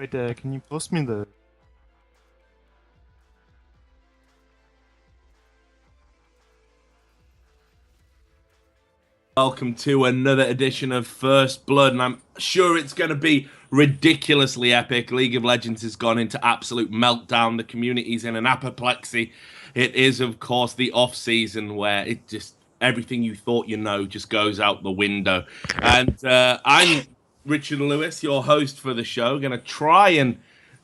Wait, can you post me the... Welcome to another edition of First Blood, and I'm sure it's going to be ridiculously epic. League of Legends has gone into absolute meltdown. The community's in an apoplexy. It is, of course, the off-season where it just everything you thought you know just goes out the window. And I'm Richard Lewis, your host for the show, going to try and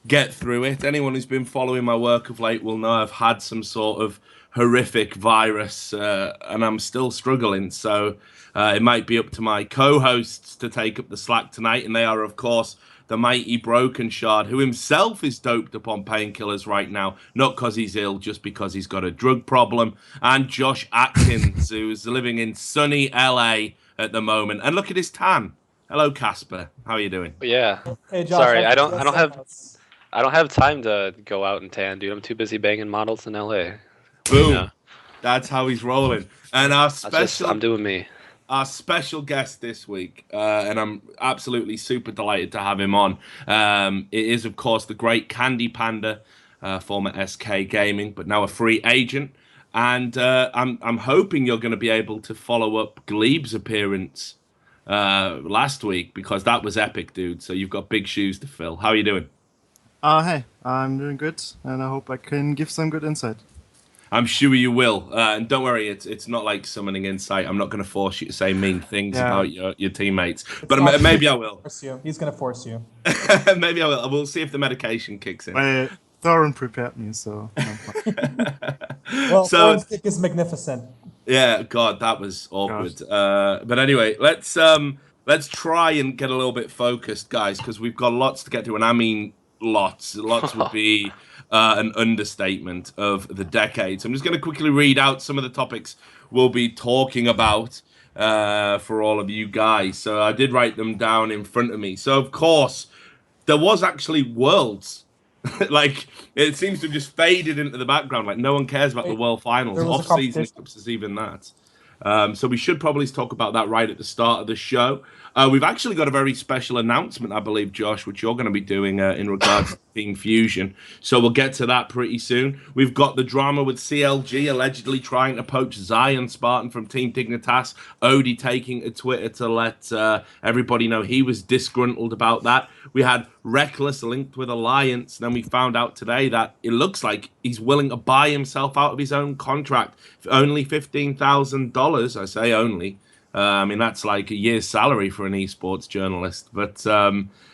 get through it. Anyone who's been following my work of late will know I've had some sort of horrific virus, and I'm still struggling. So it might be up to my co-hosts to take up the slack tonight, and they are, of course, the mighty Brokenshard, who himself is doped up on painkillers right now, not because he's ill, just because he's got a drug problem, and Josh Atkins, who's living in sunny LA at the moment. And look at his tan. Hello, Casper. How are you doing? Yeah. Hey, Josh, Sorry, I don't have time to go out and tan, dude. I'm too busy banging models in LA. Boom. You know, That's how he's rolling. And I'm doing me. Our special guest this week, and I'm absolutely super delighted to have him on. It is, of course, the great CandyPanda, former SK Gaming, but now a free agent. And I'm hoping you're going to be able to follow up Glebe's appearance last week, because that was epic, dude. So you've got big shoes to fill. How are you doing? Hey, I'm doing good, and I hope I can give some good insight. I'm sure you will, and don't worry, it's not like summoning insight. I'm not going to force you to say mean things about your teammates, but maybe I will. He's going to force you. Maybe I will. We'll see if the medication kicks in. Well, Thorin prepared me, so... Well, Thorin's kick is magnificent. Yeah, God, that was awkward. But anyway, let's try and get a little bit focused, guys, because we've got lots to get to, and I mean lots. Lots would be an understatement of the decade. So I'm just going to quickly read out some of the topics we'll be talking about for all of you guys. So I did write them down in front of me. So, of course, there was actually Worlds. Like, it seems to have just faded into the background. Like, no one cares about the World Finals. Off-season eclipses, even that. So we should probably talk about that right at the start of the show. We've actually got a very special announcement, I believe, Josh, which you're going to be doing in regards to Team Fusion. So we'll get to that pretty soon. We've got the drama with CLG allegedly trying to poach Zion Spartan from Team Dignitas. Odie taking to Twitter to let everybody know he was disgruntled about that. We had Rekkles linked with Alliance. Then we found out today that it looks like he's willing to buy himself out of his own contract for only $15,000. I say only. I mean, that's like a year's salary for an esports journalist. But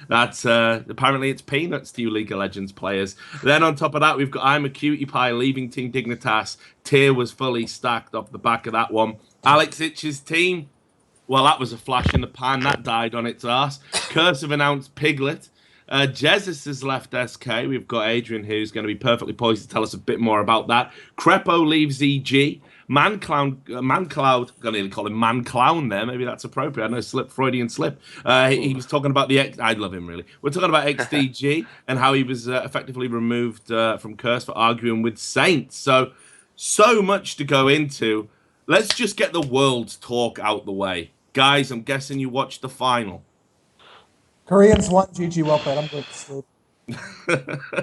that's apparently it's peanuts to you League of Legends players. Then on top of that, we've got Imaqtpie leaving Team Dignitas. Tier was fully stacked off the back of that one. Alex Itch's team, well, that was a flash in the pan. That died on its ass. Curse have announced Piglet. Jesiz has left SK. We've got Adrian, who's going to be perfectly poised to tell us a bit more about that. Crepo leaves EG. Mancloud, gonna nearly call him Manclown there. Maybe that's appropriate. I know, Freudian slip. He was talking about I love him, really. We're talking about XDG and how he was effectively removed from Curse for arguing with Saints. So much to go into. Let's just get the World's talk out the way. Guys, I'm guessing you watched the final. Koreans won. GG, well played. I'm going to sleep.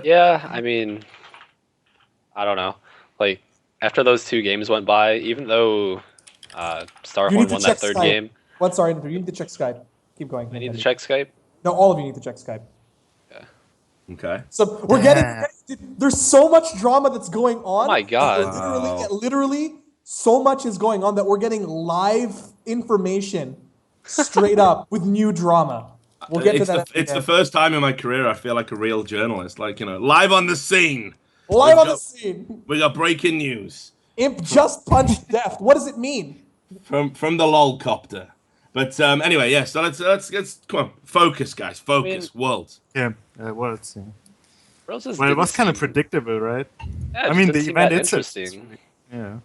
Yeah, I mean, I don't know. Like, after those two games went by, even though Starhorn won that third game. What? Sorry, you need to check Skype. Keep going. I need to check Skype? No, all of you need to check Skype. Yeah. Okay. So we're getting there's so much drama that's going on. Oh my God. Literally, so much is going on that we're getting live information straight up with new drama. We'll get to that. It's the first time in my career I feel like a real journalist. Like, live on the scene. Live on the scene. We got breaking news. Imp just punched Deft. What does it mean? From the lolcopter. But anyway, yeah. So let's come on, focus, guys. Focus. Worlds. Yeah, Worlds. Yeah. Well, it was kind of predictable, right? Yeah, I mean, the event it's interesting. Yeah.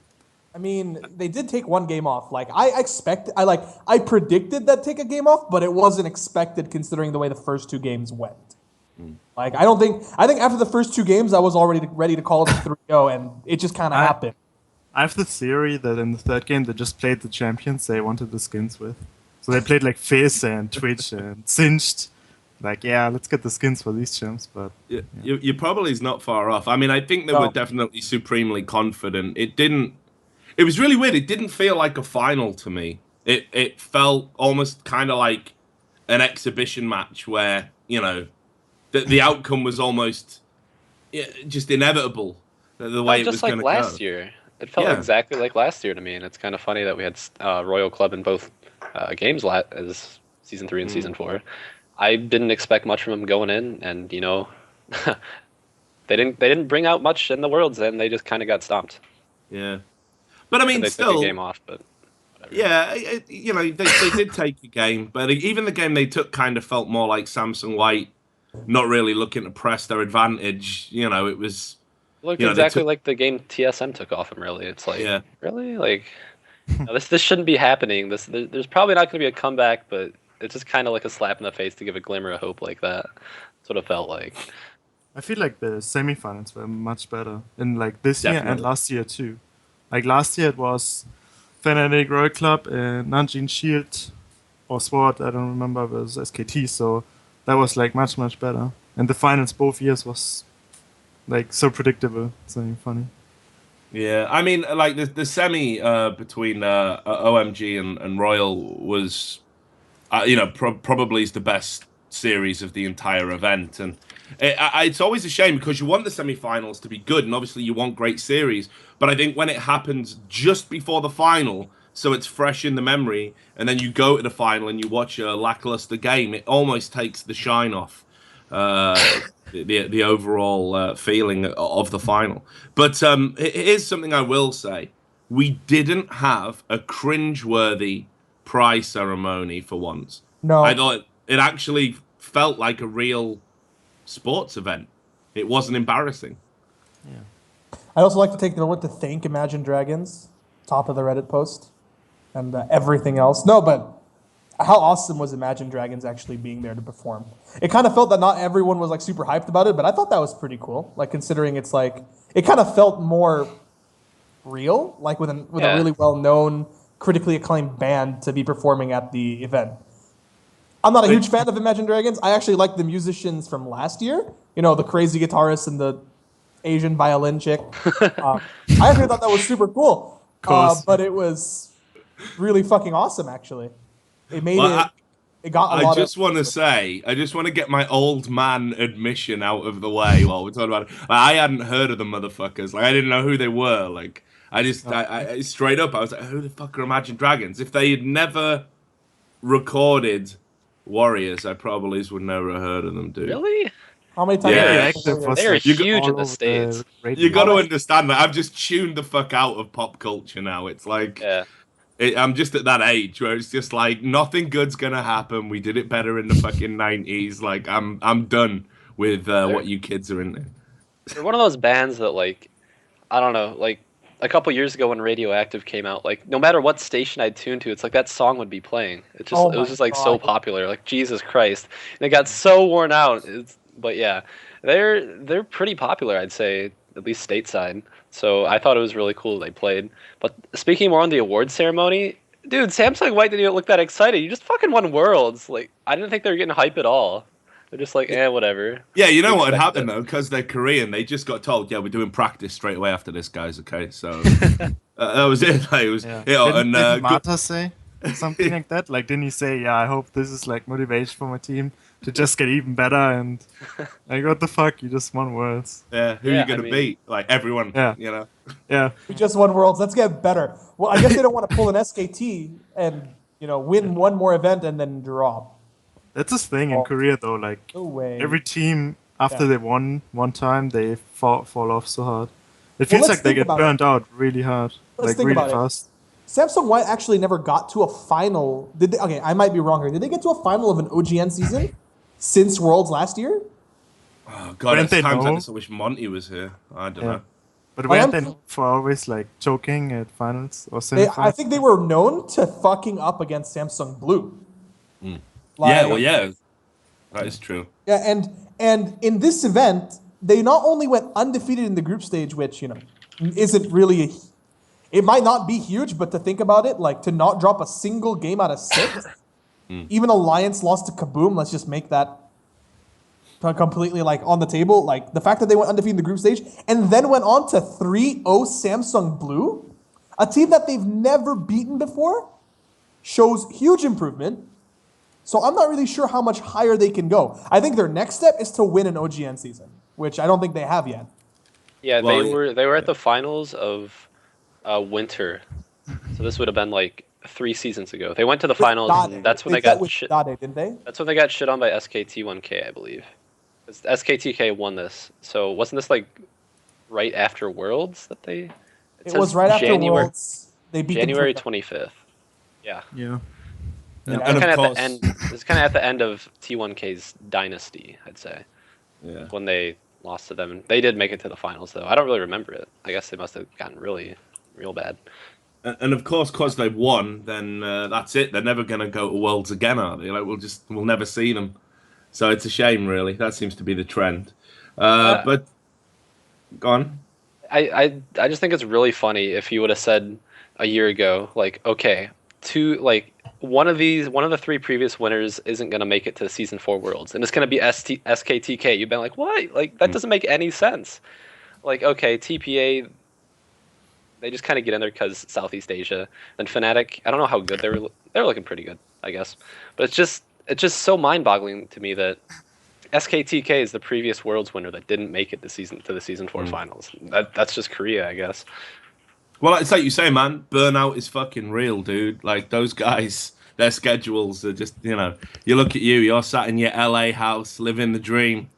I mean, they did take one game off. Like I predicted that take a game off, but it wasn't expected considering the way the first two games went. Like, I think after the first two games, I was already ready to call it 3-0, and it just kind of happened. I have the theory that in the third game, they just played the champions they wanted the skins with. So they played like Fizz and Twitch and Singed, Like, yeah, let's get the skins for these champs, but You probably is not far off. I mean, I think they were definitely supremely confident. It was really weird. It didn't feel like a final to me. It felt almost kind of like an exhibition match where, you know, the outcome was almost just inevitable. The way it was going to go. Just like last year. It felt exactly like last year to me, and it's kind of funny that we had Royal Club in both games as Season 3 and Season 4. I didn't expect much from them going in, and, you know, they didn't bring out much in the Worlds, and they just kind of got stomped. Yeah. But I mean, they still, took a game off, but whatever. Yeah, you know, they did take a game, but even the game they took kind of felt more like Samsung White, not really looking to press their advantage. You know, it was looked exactly like the game TSM took off him. Really, it's like really like no, this shouldn't be happening. There's probably not going to be a comeback, but it's just kind of like a slap in the face to give a glimmer of hope like that. That's what it felt like. I feel like the semifinals were much better in like this year Definitely. and last year too. Like last year it was Fnatic, Royal Club, Nanjing Shield or Sword, I don't remember, was SKT, so that was like much better. And the finals both years was like so predictable. It's something funny. Yeah, I mean, like the semi between OMG and Royal was, you know, probably is the best series of the entire event, and it's always a shame because you want the semi-finals to be good, and obviously you want great series. But I think when it happens just before the final, so it's fresh in the memory, and then you go to the final and you watch a lackluster game, it almost takes the shine off the overall feeling of the final. But here's something I will say: we didn't have a cringe-worthy prize ceremony for once. No, I thought it actually felt like a real sports event. It wasn't embarrassing. I'd also like to take the moment to thank Imagine Dragons, top of the Reddit post, and everything else. No, but how awesome was Imagine Dragons actually being there to perform? It kind of felt that not everyone was like super hyped about it, but I thought that was pretty cool. Like considering it's like it kind of felt more real, like with a really well-known, critically acclaimed band to be performing at the event. I'm not a huge fan of Imagine Dragons. I actually like the musicians from last year. You know, the crazy guitarist and the Asian violin chick. I actually thought that was super cool. But it was really fucking awesome, actually. It made it got a lot of... I just want to get my old man admission out of the way while we're talking about it. Like, I hadn't heard of the motherfuckers. Like, I didn't know who they were. Like, I straight up, I was like, who the fuck are Imagine Dragons? If they had never recorded Warriors, I probably would never have heard of them, dude. Really? How many times? They're huge in the States. You got to understand that I've just tuned the fuck out of pop culture now. It's like, I'm just at that age where it's just like nothing good's gonna happen. We did it better in the fucking 90s. Like I'm done with what you kids are into. They're one of those bands that, like, I don't know, like a couple years ago when Radioactive came out, like no matter what station I'd tune to, it's like that song would be playing. It was just like so popular. Like Jesus Christ, and it got so worn out. But yeah, they're pretty popular, I'd say, at least stateside. So I thought it was really cool they played. But speaking more on the award ceremony, dude, Samsung White didn't even look that excited. You just fucking won Worlds. Like, I didn't think they were getting hype at all. They're just like, whatever. Yeah, you know what had happened though, because they're Korean, they just got told, yeah, we're doing practice straight away after this, guys. Okay, so that was it. Like, it was, didn't Mata say something like that? Like, didn't he say, yeah, I hope this is like motivation for my team to just get even better? And like, what the fuck? You just won Worlds. Yeah, who are you gonna beat? Like everyone. Yeah, you know. Yeah, we just won Worlds. Let's get better. Well, I guess they don't want to pull an SKT and win one more event and then drop. That's his thing in Korea though. Like every team after they won one time, they fall off so hard. It feels like they get burned out really hard, like really fast. Samsung White actually never got to a final. Did they? Okay, I might be wrong here. Did they get to a final of an OGN season since Worlds last year? Oh god, at times I just wish Monty was here. I don't know. But weren't they for always like choking at finals or semifinals? I think they were known to fucking up against Samsung Blue. Mm. That is true. Yeah, and in this event, they not only went undefeated in the group stage, which isn't really. It might not be huge, but to think about it, like to not drop a single game out of 6, even Alliance lost to Kaboom. Let's just make that completely like on the table. Like the fact that they went undefeated in the group stage and then went on to 3-0 Samsung Blue, a team that they've never beaten before, shows huge improvement. So I'm not really sure how much higher they can go. I think their next step is to win an OGN season, which I don't think they have yet. Yeah, they were at the finals of Winter, so this would have been like 3 seasons ago. They went to the finals, and that's when they got shit. Didn't they? That's when they got shit on by SKT1K, I believe. 'Cause SKTK won this, so wasn't this like right after Worlds that they? It was right after Worlds. They beat January them 25th. Yeah. Yeah. And Kind of of at course, the end. It's kind of at the end of T1K's dynasty, I'd say. yeah. When they lost to them, they did make it to the finals though. I don't really remember it. I guess they must have gotten real bad. And of course, because they've won, then that's it. They're never going to go to Worlds again, are they? Like we'll never see them. So it's a shame, really. That seems to be the trend. But go on. I just think it's really funny if you would have said a year ago, like, okay, one of the 3 previous winners isn't going to make it to season 4 Worlds, and it's going to be SKTK. You've been like, what? Like that doesn't make any sense. Like, okay, TPA, they just kind of get in there because Southeast Asia. And Fnatic, I don't know how good they're looking pretty good, I guess. But it's just so mind-boggling to me that SKTK is the previous Worlds winner that didn't make it to the season 4 finals. That's just Korea, I guess. Well, it's like you say, man. Burnout is fucking real, dude. Like those guys, their schedules are just, you look at you, you're sat in your LA house, living the dream,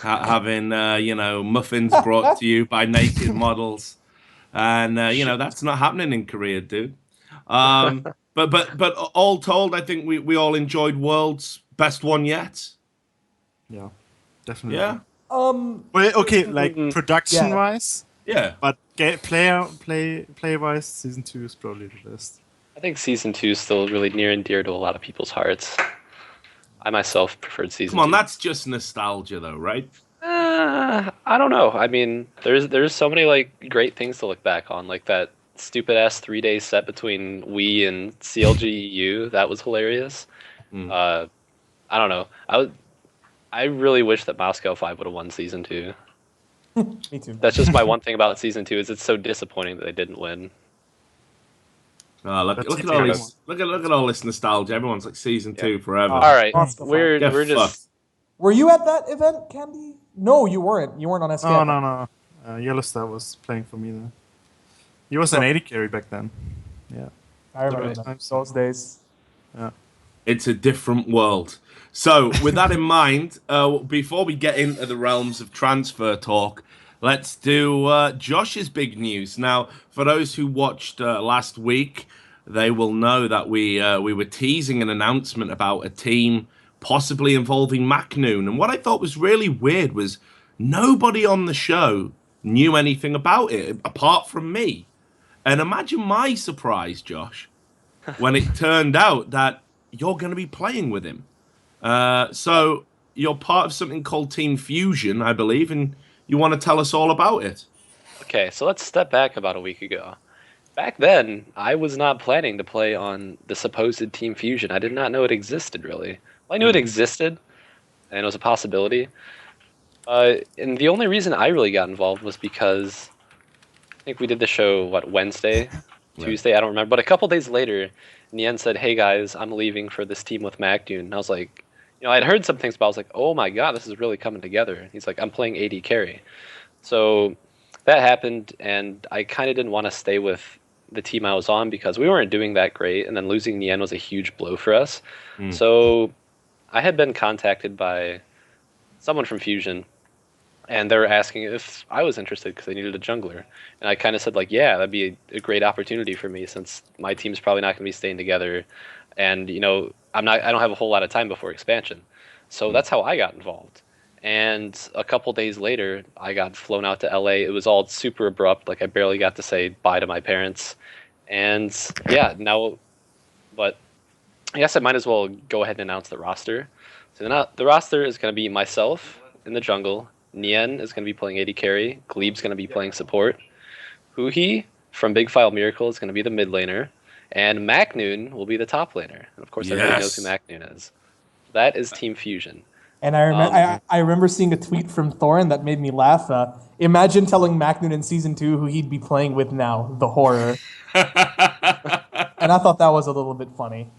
having, muffins brought to you by naked models. And, that's not happening in Korea, dude. But all told, I think we all enjoyed World's best one yet. Yeah, definitely. Yeah. Well, okay, like production-wise. Yeah. But play-wise, season 2 is probably the best. I think season 2 is still really near and dear to a lot of people's hearts. I myself preferred season 2. Come on, that's just nostalgia, though, right? I don't know. I mean, there's so many like great things to look back on, like that stupid ass 3-day set between we and CLG-EU. That was hilarious. I don't know. I really wish that Moscow 5 would have won season 2. Me too. That's just my one thing about season 2 is it's so disappointing that they didn't win. Look at all this nostalgia. Everyone's like season 2 forever. All right, we're just. Were you at that event, Candy? No, you weren't. You weren't on SK. No. Yellowstar was playing for me then. He was an 80 carry back then. Yeah. I remember those days. Yeah. It's a different world. So, with that in mind, before we get into the realms of transfer talk, let's do Josh's big news. Now, for those who watched last week, they will know that we were teasing an announcement about a team possibly involving Mancloud. And what I thought was really weird was nobody on the show knew anything about it apart from me. And imagine my surprise, Josh, when it turned out that you're going to be playing with him. So you're part of something called Team Fusion, I believe, and you want to tell us all about it. Okay, so let's step back about a week ago. Back then, I was not planning to play on the supposed Team Fusion. I did not know it existed, really. Well, I knew it existed, and it was a possibility. And the only reason I really got involved was because I think we did the show, Wednesday? Tuesday? I don't remember. But a couple days later, Nien said, hey guys, I'm leaving for this team with Imaqtpie. And I was like, I'd heard some things, but I was like, oh my god, this is really coming together. He's like, I'm playing AD carry. So that happened, and I kind of didn't want to stay with the team I was on because we weren't doing that great, and then losing Nien was a huge blow for us. So I had been contacted by someone from Fusion, and they were asking if I was interested because they needed a jungler. And I kind of said, yeah, that'd be a great opportunity for me since my team's probably not going to be staying together. And, I don't have a whole lot of time before expansion. So that's how I got involved. And a couple days later, I got flown out to LA. It was all super abrupt. I barely got to say bye to my parents. And yeah, but I guess I might as well go ahead and announce the roster. So the roster is going to be myself in the jungle. Nien is going to be playing AD carry. Gleeb's going to be playing support. Huhi from Big File Miracle is going to be the mid laner. And Mancloud will be the top laner. And of course, everybody knows who Mancloud is. That is Team Fusion. And I remember seeing a tweet from Thorin that made me laugh. Imagine telling Macnoon in Season 2 who he'd be playing with now, the horror. And I thought that was a little bit funny.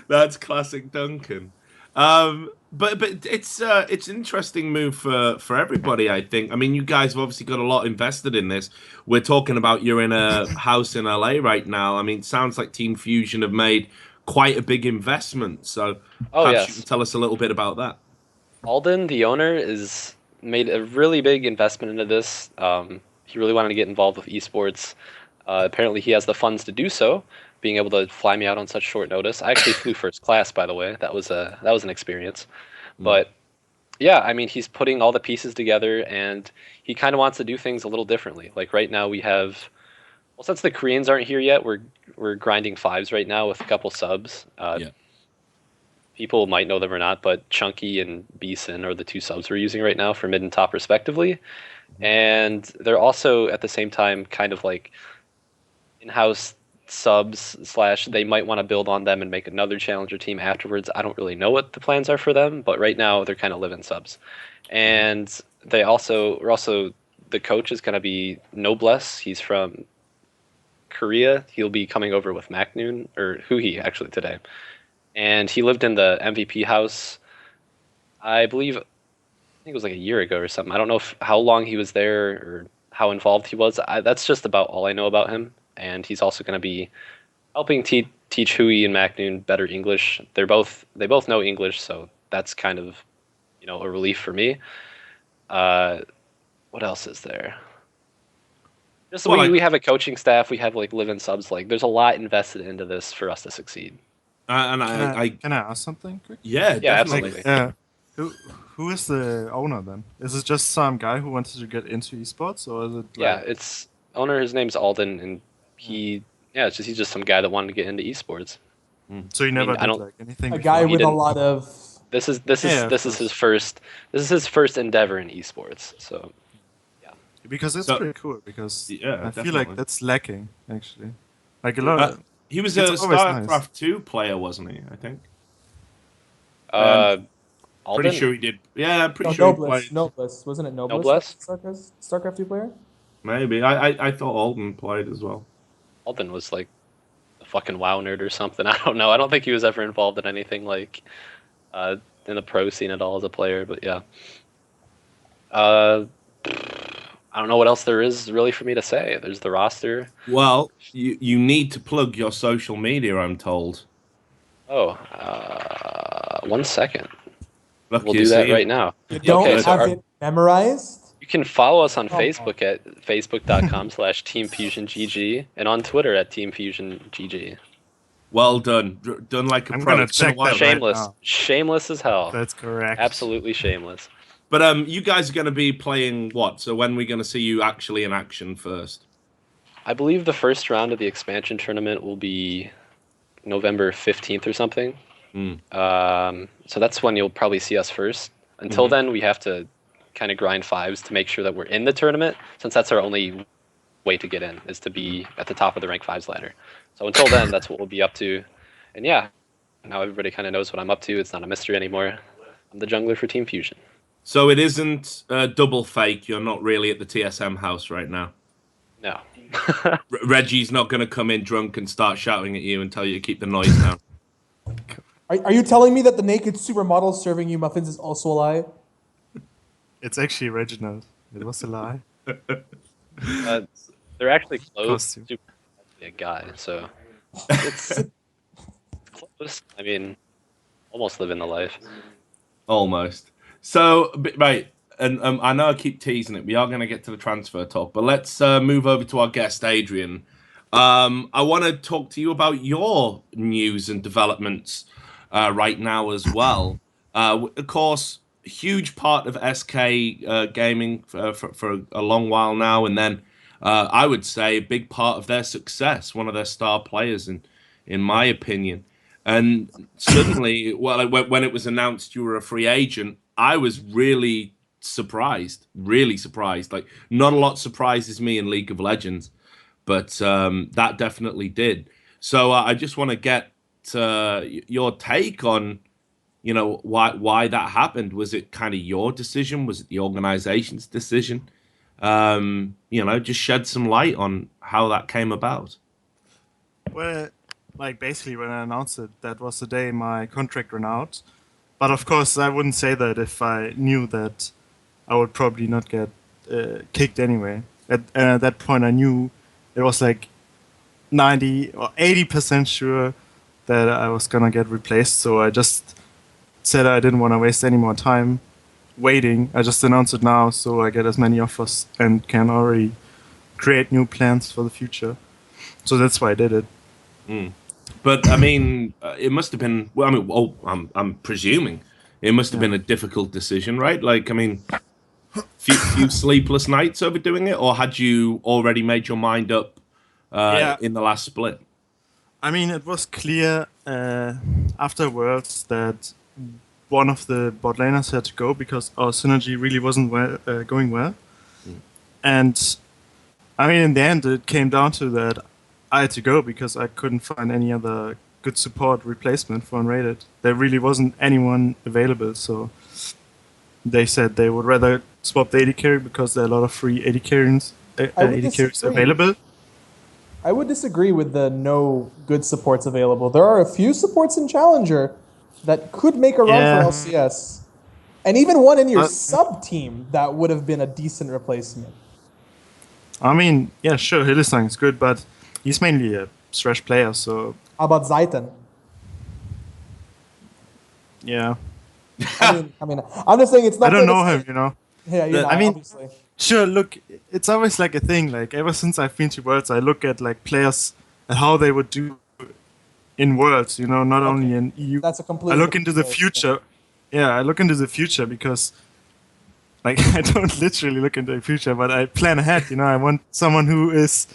That's classic Duncan. But it's an interesting move for everybody, I think. I mean, you guys have obviously got a lot invested in this. We're talking about you're in a house in LA right now. I mean, it sounds like Team Fusion have made quite a big investment. So perhaps you can tell us a little bit about that. Alden, the owner, is made a really big investment into this. He really wanted to get involved with esports. Apparently, he has the funds to do so, being able to fly me out on such short notice. I actually flew first class, by the way. That was an experience. But yeah, I mean, he's putting all the pieces together, and he kind of wants to do things a little differently. Like right now, we have, well, since the Koreans aren't here yet, we're grinding fives right now with a couple subs. People might know them or not, but Chunky and Beeson are the two subs we're using right now for mid and top respectively. And they're also at the same time kind of like in-house subs / they might want to build on them and make another challenger team afterwards. I don't really know what the plans are for them, but right now they're kind of living subs. And we're also the coach is going to be Noblesse. He's from Korea. He'll be coming over with Macnoon, or Huhi actually today. And he lived in the MVP house, I think it was like a year ago or something. I don't know how long he was there or how involved he was. That's just about all I know about him. And he's also going to be helping teach Hui and Macnoon better English. They both know English, so that's kind of, a relief for me. What else is there? Just we have a coaching staff. We have like live-in subs. Like there's a lot invested into this for us to succeed. Can I ask something quick? Yeah, definitely. Who is the owner then? Is it just some guy who wanted to get into esports, or is it? It's owner. His name's Alden, and he's just some guy that wanted to get into esports. So he never did like anything. A guy with a lot of. This is his first endeavor in esports. So yeah, because it's pretty cool. Because I feel like that's lacking actually. Like a lot of. He was a StarCraft 2 player, wasn't he? I think. Pretty sure he did. Yeah, I'm pretty sure he played. Noblesse. Wasn't it Noblesse? StarCraft 2 player? Maybe. I thought Alden played as well. Alden was like a fucking WoW nerd or something. I don't know. I don't think he was ever involved in anything like in the pro scene at all as a player, but yeah. I don't know what else there is really for me to say. There's the roster. Well, you need to plug your social media, I'm told. Oh, 1 second. Lucky we'll do that right now. You don't have it memorized? You can follow us on Facebook at facebook.com/TeamFusionGG and on Twitter at TeamFusionGG. Well done. Done like a pro. I'm going to check that Shameless. right now. Shameless as hell. That's correct. Absolutely shameless. But you guys are going to be playing what? So when are we going to see you actually in action first? I believe the first round of the expansion tournament will be November 15th or something. So that's when you'll probably see us first. Until then, we have to kind of grind fives to make sure that we're in the tournament, since that's our only way to get in, is to be at the top of the rank fives ladder. So until then, that's what we'll be up to. And yeah, now everybody kind of knows what I'm up to. It's not a mystery anymore. I'm the jungler for Team Fusion. So it isn't double fake. You're not really at the TSM house right now. No. Reggie's not going to come in drunk and start shouting at you and tell you to keep the noise down. Are you telling me that the naked supermodel serving you muffins is also a lie? It's actually Reginald. It was a lie. They're actually close to a guy, so it's close. I mean, almost living the life. Almost. So, right, and I know I keep teasing it. We are going to get to the transfer talk, but let's move over to our guest, Adrian. I want to talk to you about your news and developments right now as well. Of course, a huge part of SK gaming for a long while now, and then I would say a big part of their success, one of their star players, in my opinion. And suddenly, well, when it was announced you were a free agent, I was really surprised. Like, not a lot surprises me in League of Legends, but that definitely did. So I just want to get your take on, you know, why that happened. Was it kind of your decision? Was it the organization's decision? You know, just shed some light on how that came about. Well, like basically when I announced it, that was the day my contract ran out. But of course, I wouldn't say that if I knew that I would probably not get kicked anyway. At that point, I knew it was like 90 or 80% sure that I was gonna get replaced. So I just said I didn't want to waste any more time waiting. I just announced it now, so I get as many offers and can already create new plans for the future. So that's why I did it. But I mean, it must have been. Well, I mean, I'm presuming it must have been a difficult decision, right? Like, I mean, few sleepless nights over doing it, or had you already made your mind up in the last split? I mean, it was clear afterwards that one of the bot laners had to go because our synergy really wasn't going well. And I mean, in the end, it came down to that I had to go because I couldn't find any other good support replacement for Unrated. There really wasn't anyone available, so they said they would rather swap the AD carry because there are a lot of free AD carries available. I would disagree with the no good supports available. There are a few supports in Challenger that could make a run for LCS. And even one in your sub-team that would have been a decent replacement. I mean, yeah, sure, Hildesang is good, but he's mainly a Thresh player, so... How about Zayten? Yeah. I mean, I'm just saying it's not... I don't know him, you know? Yeah, you know, I mean, obviously. Sure, look, it's always like a thing, like, ever since I've been to Worlds, I look at, like, players and how they would do in Worlds, you know, not only in EU. That's a completely... I look into the future. Yeah, I look into the future because... Like, I don't literally look into the future, but I plan ahead, you know. I want someone who is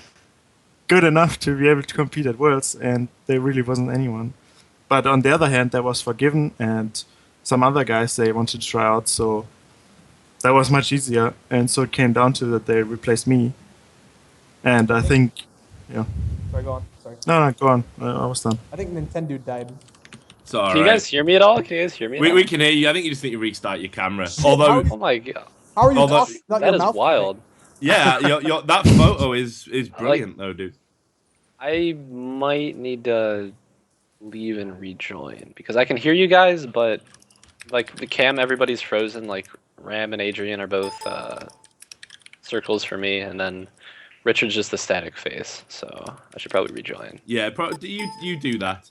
good enough to be able to compete at Worlds, and there really wasn't anyone. But on the other hand, there was Forgiven and some other guys they wanted to try out, so that was much easier. And so it came down to that they replaced me. And I think, yeah. Sorry, go on. Sorry. No, go on. I was done. I think Nintendude died. Can you guys hear me at all? Can you guys hear me? We can hear you. I think you just need to restart your camera. Although, oh my god, how are you talking? That is wild. Yeah, your that photo is brilliant though, dude. I might need to leave and rejoin because I can hear you guys, but like the cam, everybody's frozen. Like Ram and Adrian are both circles for me, and then Richard's just the static face. So I should probably rejoin. Yeah, you do that.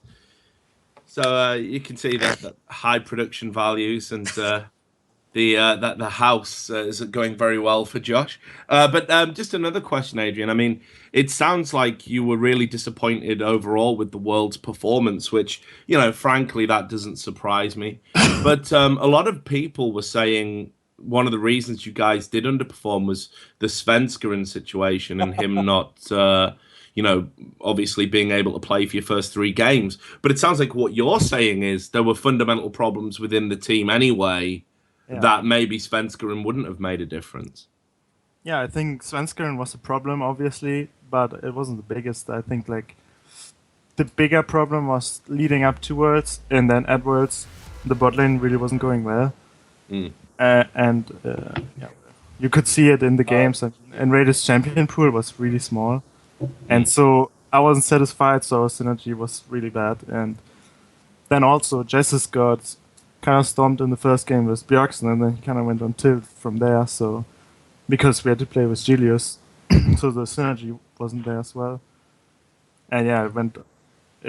So you can see that high production values and the house is going very well for Josh. But just another question, Adrian. I mean, it sounds like you were really disappointed overall with the world's performance, which, you know, frankly, that doesn't surprise me. But a lot of people were saying one of the reasons you guys did underperform was the Svenskeren situation and him not... you know, obviously being able to play for your first 3 games. But it sounds like what you're saying is there were fundamental problems within the team anyway that maybe Svenskeren wouldn't have made a difference. Yeah, I think Svenskeren was a problem, obviously, but it wasn't the biggest. I think, like, the bigger problem was leading up to Worlds, and then at Worlds, the bot lane really wasn't going well. You could see it in the games, and Raiders champion pool was really small. And so I wasn't satisfied, so our synergy was really bad. And then also Jesiz got kind of stomped in the first game with Björksen, and then he kind of went on tilt from there. So because we had to play with Julius, so the synergy wasn't there as well. And yeah, it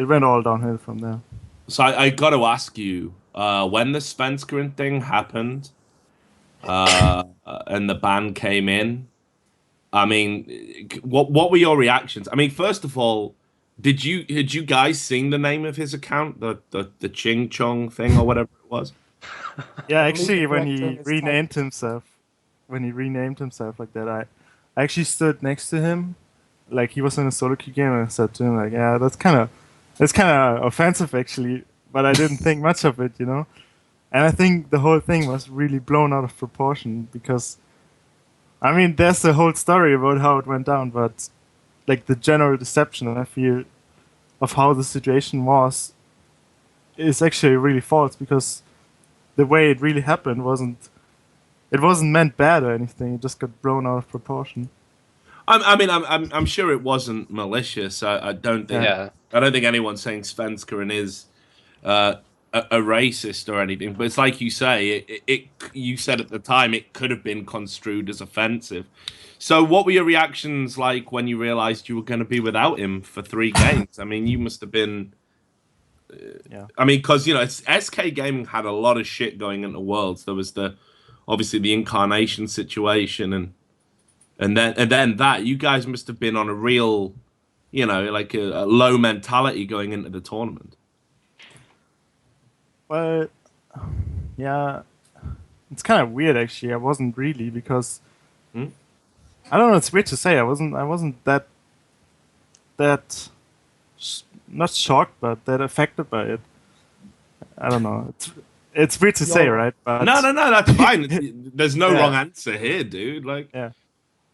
went all downhill from there. So I got to ask you, when the Svenskeren thing happened, and the ban came in, I mean, what were your reactions? I mean, first of all, had you guys seen the name of his account, the Ching Chong thing or whatever it was? Yeah, actually, when he renamed himself like that, I actually stood next to him, like he was in a solo queue game, and I said to him, like, yeah, that's kind of offensive actually, but I didn't think much of it, you know. And I think the whole thing was really blown out of proportion because, I mean, there's the whole story about how it went down, but like the general deception, I feel, of how the situation was is actually really false because the way it really happened wasn't meant bad or anything. It just got blown out of proportion. I'm sure it wasn't malicious. I don't think. Yeah. I don't think anyone's saying Svenskeren is a racist or anything. But it's like you say. You said at the time it could have been construed as offensive. So, what were your reactions like when you realized you were going to be without him for 3 games? I mean, you must have been. Yeah. I mean, because SK Gaming had a lot of shit going into Worlds. There was obviously the Incarnation situation, and then that you guys must have been on a real, like a low mentality going into the tournament. Well, yeah, it's kind of weird actually. I wasn't really because I don't know. It's weird to say. I wasn't that not shocked, but that affected by it. I don't know. It's weird to say, right? But no, that's fine. There's no wrong answer here, dude. Like, yeah.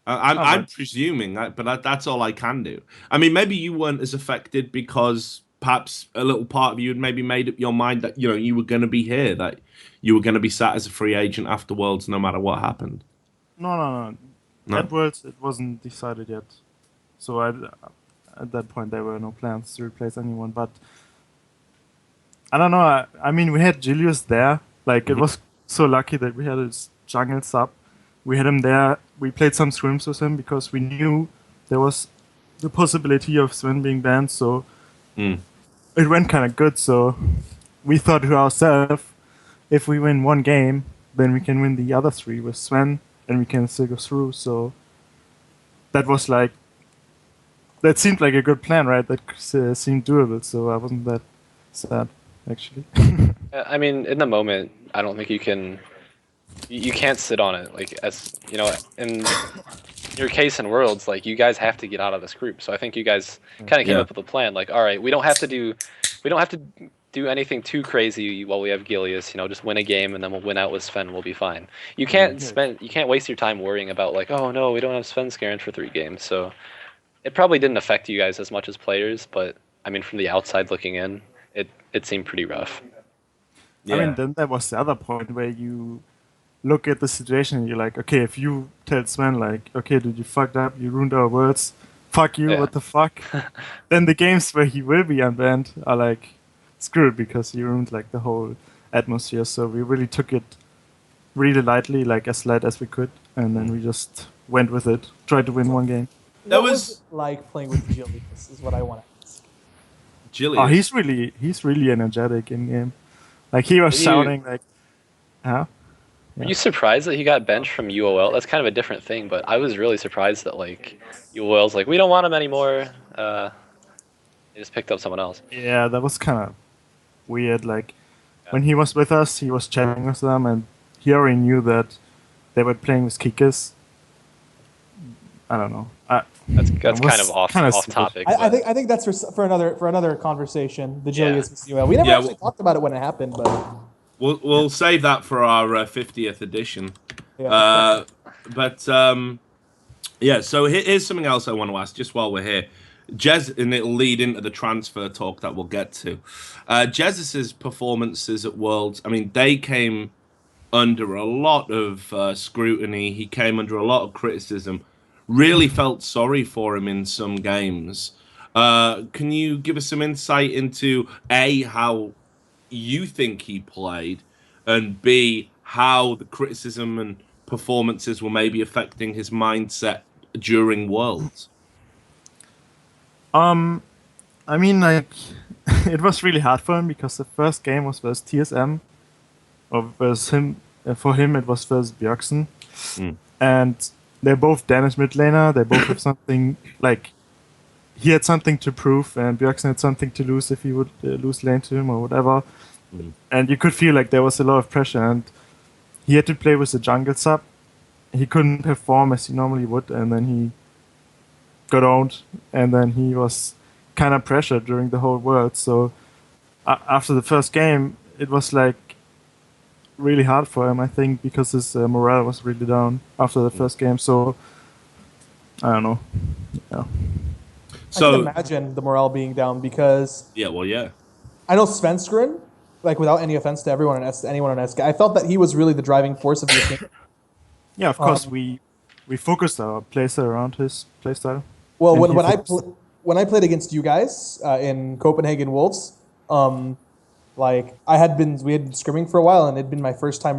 I'm presuming, but that's all I can do. I mean, maybe you weren't as affected because perhaps a little part of you had maybe made up your mind that you were going to be here, that you were going to be sat as a free agent after Worlds, no matter what happened. No. At Worlds, it wasn't decided yet. So at that point, there were no plans to replace anyone. But I don't know. I mean, we had Julius there. Like, it was so lucky that we had his jungle sub. We had him there. We played some scrims with him because we knew there was the possibility of Sven being banned. So it went kind of good. So we thought to ourselves, if we win 1 game, then we can win the other 3 with Sven, and we can still go through. So that was like, that seemed like a good plan, right? That seemed doable. So I wasn't that sad, actually. I mean, in the moment, I don't think you can't sit on it. Like, as in your case in Worlds, like, you guys have to get out of this group. So I think you guys kind of came up with a plan. Like, all right, we don't have to do anything too crazy while we have Gilius. Just win a game and then we'll win out with Sven. We'll be fine. You can't waste your time worrying about like, oh no, we don't have Svenskeren for 3 games. So it probably didn't affect you guys as much as players, but I mean, from the outside looking in, it seemed pretty rough. Yeah. I mean, then there was the other point where you look at the situation and you're like, okay, if you tell Sven like, okay, dude, you fucked up, you ruined our worlds, fuck you, what the fuck? Then the games where he will be unbanned are like screwed because he ruined like the whole atmosphere. So we really took it really lightly, like as light as we could, and then we just went with it, tried to win 1 game. What was it like playing with Jelius is what I want to ask. Jilius. Oh, he's really energetic in game. Like, he was shouting like, huh? Were you surprised that he got benched from UOL? That's kind of a different thing, but I was really surprised that like UOL's like, we don't want him anymore. They just picked up someone else. Yeah, that was kind of weird. Like, when he was with us, he was chatting with them, and he already knew that they were playing with Kickers. I don't know. That's kind of off topic. I think that's for another conversation. The Julius with UOL. We never actually talked about it when it happened, but we'll save that for our 50th edition. Yeah. So here's something else I want to ask just while we're here. And it'll lead into the transfer talk that we'll get to. Jeziz's performances at Worlds, I mean, they came under a lot of scrutiny. He came under a lot of criticism. Really felt sorry for him in some games. Can you give us some insight into A, how you think he played, and B, how the criticism and performances were maybe affecting his mindset during Worlds? I mean, like, it was really hard for him because the first game was versus TSM, or versus him. For him, it was versus Bjergsen, and they're both Danish mid laner. They both have something, like, he had something to prove, and Bjergsen had something to lose if he would lose lane to him or whatever. And you could feel like there was a lot of pressure, and he had to play with the jungle sub. He couldn't perform as he normally would, and then he got owned, and then he was kind of pressured during the whole world. So after the first game, it was like really hard for him, I think, because his morale was really down after the first game. So I don't know. Yeah. So I can imagine the morale being down because I know Svenskeren, like without any offense to anyone on SK, I felt that he was really the driving force of the team. Yeah, of course we focused our playstyle around his playstyle. Well, when I played against you guys in Copenhagen Wolves, like we had been scrimming for a while, and it'd been my first time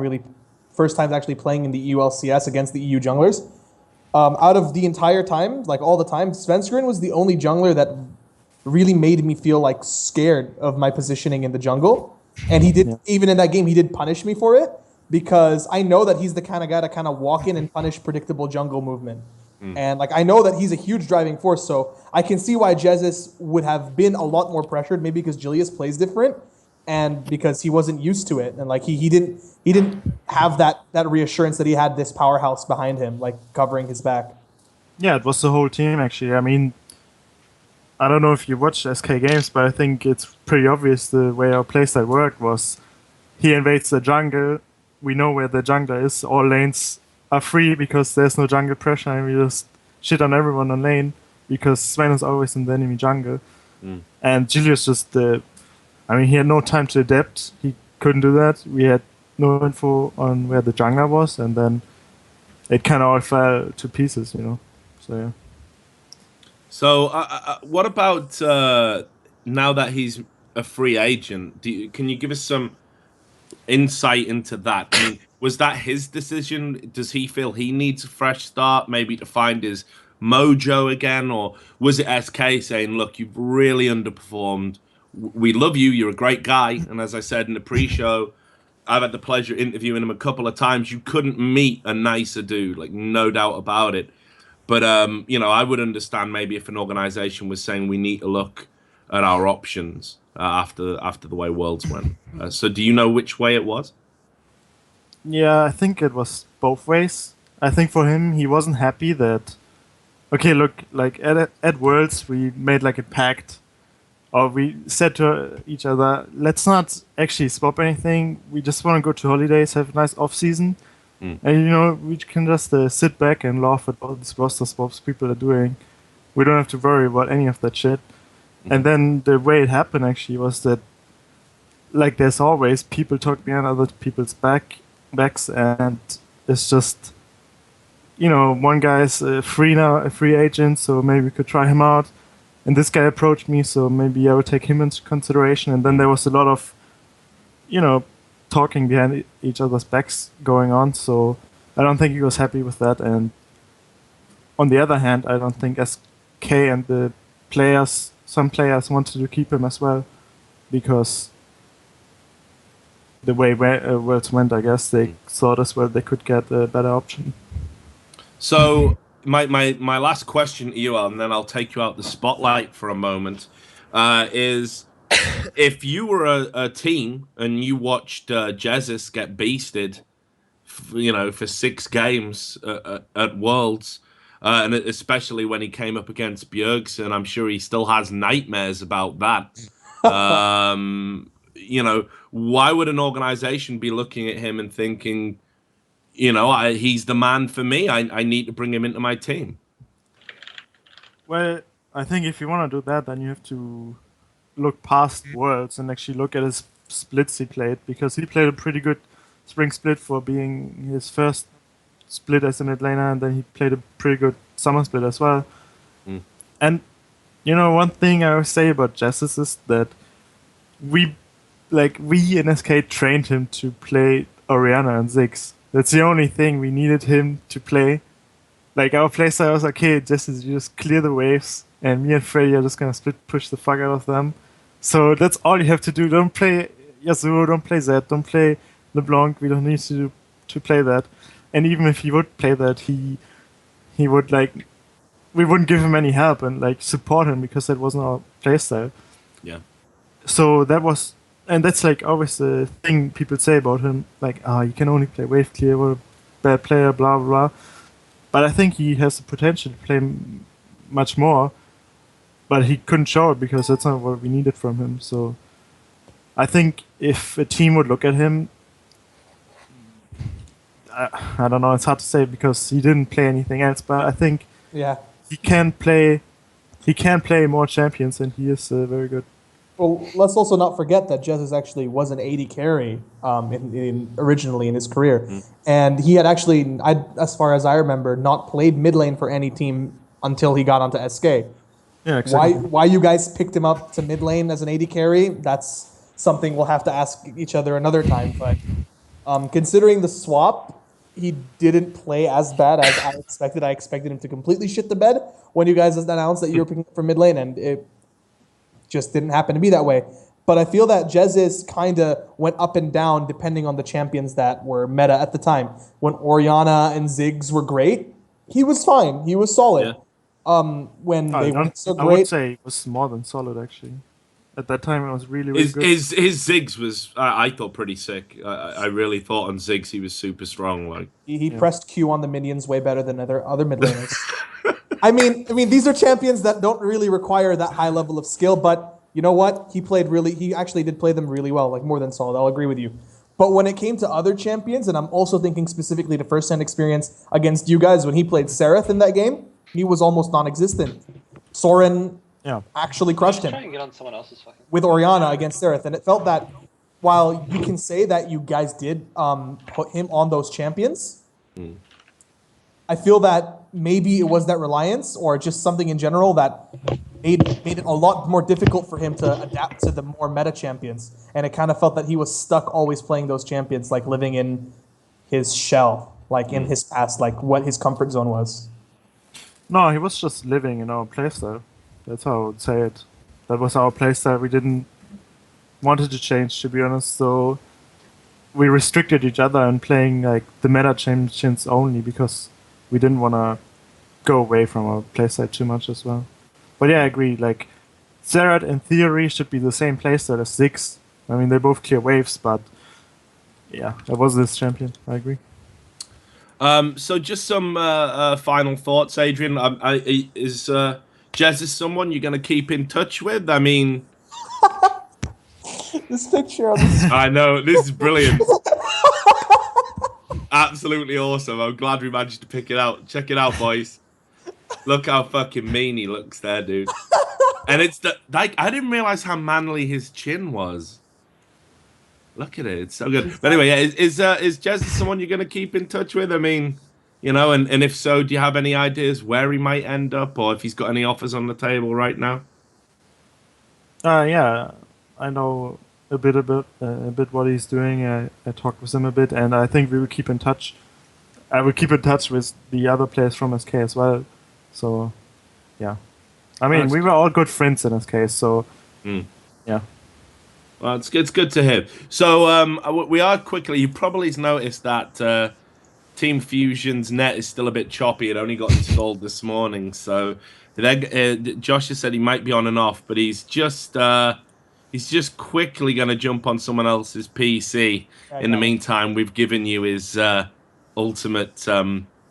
actually playing in the EU LCS against the EU junglers. Out of the entire time, like all the time, Svenskeren was the only jungler that really made me feel like scared of my positioning in the jungle. And he did, even in that game, he did punish me for it, because I know that he's the kind of guy to kind of walk in and punish predictable jungle movement. And like I know that he's a huge driving force, so I can see why Jesiz would have been a lot more pressured, maybe because Julius plays different and because he wasn't used to it, and like he didn't have that reassurance that he had this powerhouse behind him, like covering his back. Yeah, it was the whole team actually. I mean, I don't know if you watched SK games, but I think it's pretty obvious the way our playstyle worked was he invades the jungle. We know where the jungler is. All lanes are free because there's no jungle pressure, and we just shit on everyone on lane because Sven is always in the enemy jungle. And Julius just, he had no time to adapt. He couldn't do that. We had no info on where the jungler was, and then it kind of all fell to pieces, you know. So yeah. So what about now that he's a free agent? Can you give us some insight into that? I mean, was that his decision? Does he feel he needs a fresh start, maybe to find his mojo again? Or was it SK saying, look, you've really underperformed. We love you. You're a great guy. And as I said in the pre-show, I've had the pleasure of interviewing him a couple of times. You couldn't meet a nicer dude, like no doubt about it. But, I would understand maybe if an organization was saying we need to look at our options after the way Worlds went. So do you know which way it was? Yeah, I think it was both ways. I think for him, he wasn't happy that... Okay, look, like at Worlds, we made like a pact. Or we said to each other, let's not actually swap anything. We just want to go to holidays, have a nice off-season. And, we can just sit back and laugh at all these roster swaps people are doing. We don't have to worry about any of that shit. And then the way it happened actually was that, like there's always, people talk behind other people's backs, and it's just, one guy's free now, a free agent, so maybe we could try him out. And this guy approached me, so maybe I would take him into consideration. And then there was a lot of, talking behind each other's backs going on, so I don't think he was happy with that. And on the other hand, I don't think SK and the players, some players wanted to keep him as well, because the way Worlds went, I guess they thought as well they could get a better option. So my last question to you, and then I'll take you out the spotlight for a moment, is if you were a team and you watched Jesiz get beasted, for 6 games at Worlds, and especially when he came up against Bjergsen, I'm sure he still has nightmares about that. Why would an organization be looking at him and thinking, he's the man for me. I need to bring him into my team? Well, I think if you want to do that, then you have to look past Worlds and actually look at his splits he played, because he played a pretty good spring split for being his first split as a mid laner, and then he played a pretty good summer split as well. And one thing I always say about Jesiz is that we in SK trained him to play Orianna and Ziggs. That's the only thing we needed him to play. Like, our playstyle was, okay, Jesiz, you just clear the waves, and me and Freddy are just gonna split push the fuck out of them. So that's all you have to do. Don't play Yasuo, don't play Zed, don't play LeBlanc. We don't need to play that. And even if he would play that, he would, we wouldn't give him any help and support him, because that wasn't our playstyle. Yeah. So that was, and that's always the thing people say about him, you can only play wave clear, what a bad player, blah blah blah. But I think he has the potential to play much more, but he couldn't show it because that's not what we needed from him. So I think if a team would look at him, I don't know, it's hard to say because he didn't play anything else, but I think he can play more champions, and he is very good. Well, let's also not forget that Jesiz actually was an AD carry originally in his career. And he had actually, as far as I remember, not played mid lane for any team until he got onto SK. Yeah, exactly. Why you guys picked him up to mid lane as an AD carry, that's something we'll have to ask each other another time. But considering the swap, he didn't play as bad as I expected. I expected him to completely shit the bed when you guys announced that you were picking up for mid lane, and it just didn't happen to be that way. But I feel that Jesiz kind of went up and down depending on the champions that were meta at the time. When Orianna and Ziggs were great, he was fine. He was solid. When they weren't so great, I would say it was more than solid, actually. At that time, it was really, really good. His Ziggs was, I thought, pretty sick. I really thought on Ziggs he was super strong. Like he pressed Q on the minions way better than other mid laners. I mean, these are champions that don't really require that high level of skill, but you know what? He actually did play them really well, like more than solid. I'll agree with you. But when it came to other champions, and I'm also thinking specifically to first-hand experience against you guys, when he played Seraph in that game, he was almost non-existent. Soren actually crushed him. Try and get on someone else's fucking with Orianna against Seraph, and it felt that while you can say that you guys did put him on those champions, I feel that maybe it was that reliance or just something in general that made it a lot more difficult for him to adapt to the more meta champions, and it kind of felt that he was stuck always playing those champions, like living in his shell, like in his past, like what his comfort zone was. No, he was just living in our playstyle. That's how I would say it. That was our playstyle. We didn't wanted to change, to be honest. So we restricted each other in playing like the meta champions only because we didn't want to go away from our playstyle too much as well. But yeah, I agree. Like Xerath in theory should be the same playstyle as Ziggs. I mean, they both clear waves, but yeah, that was this champion. I agree. So just some final thoughts, Adrian. Is Jez someone you're going to keep in touch with? I mean, this picture of this. I know, this is brilliant. Absolutely awesome. I'm glad we managed to pick it out. Check it out, boys. Look how fucking mean he looks there, dude. And it's like I didn't realize how manly his chin was. Look at it. It's so good. But anyway, yeah, is Jez someone you're going to keep in touch with? I mean, you know, and if so, do you have any ideas where he might end up or if he's got any offers on the table right now? Yeah, I know a bit what he's doing. I talked with him a bit, and I think we will keep in touch. I will keep in touch with the other players from SK as well. So, yeah. I mean, we were all good friends in SK, so, yeah. Well, it's good to hear. So, we are quickly, you probably noticed that Team Fusion's net is still a bit choppy. It only got installed this morning, so Josh has said he might be on and off, but he's just quickly going to jump on someone else's PC. In the meantime, we've given you his ultimate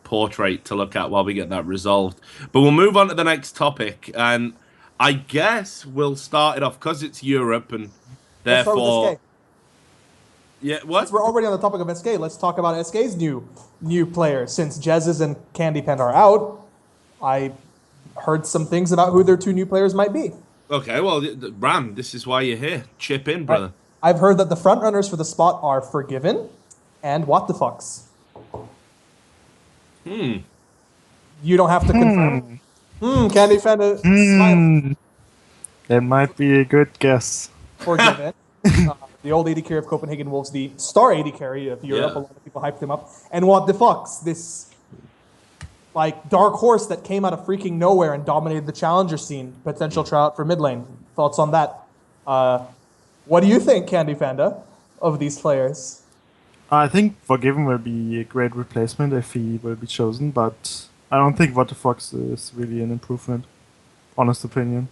portrait to look at while we get that resolved. But we'll move on to the next topic, and I guess we'll start it off because it's Europe, and therefore, yeah. What? Since we're already on the topic of SK, let's talk about SK's new players. Since Jesiz and CandyPanda are out, I heard some things about who their two new players might be. Okay, well, Ram, this is why you're here. Chip in, brother. I've heard that the front runners for the spot are Forgiven and What the Fucks. You don't have to confirm. CandyPanda smile. That might be a good guess. Forgiven. The old AD carry of Copenhagen Wolves, the star AD carry of Europe. A lot of people hyped him up. And What the Fucks, this like dark horse that came out of freaking nowhere and dominated the challenger scene. Potential tryout for mid lane. Thoughts on that? What do you think, CandyPanda, of these players? I think Forgiven will be a great replacement if he will be chosen, but I don't think What the Fox is really an improvement. Honest opinion.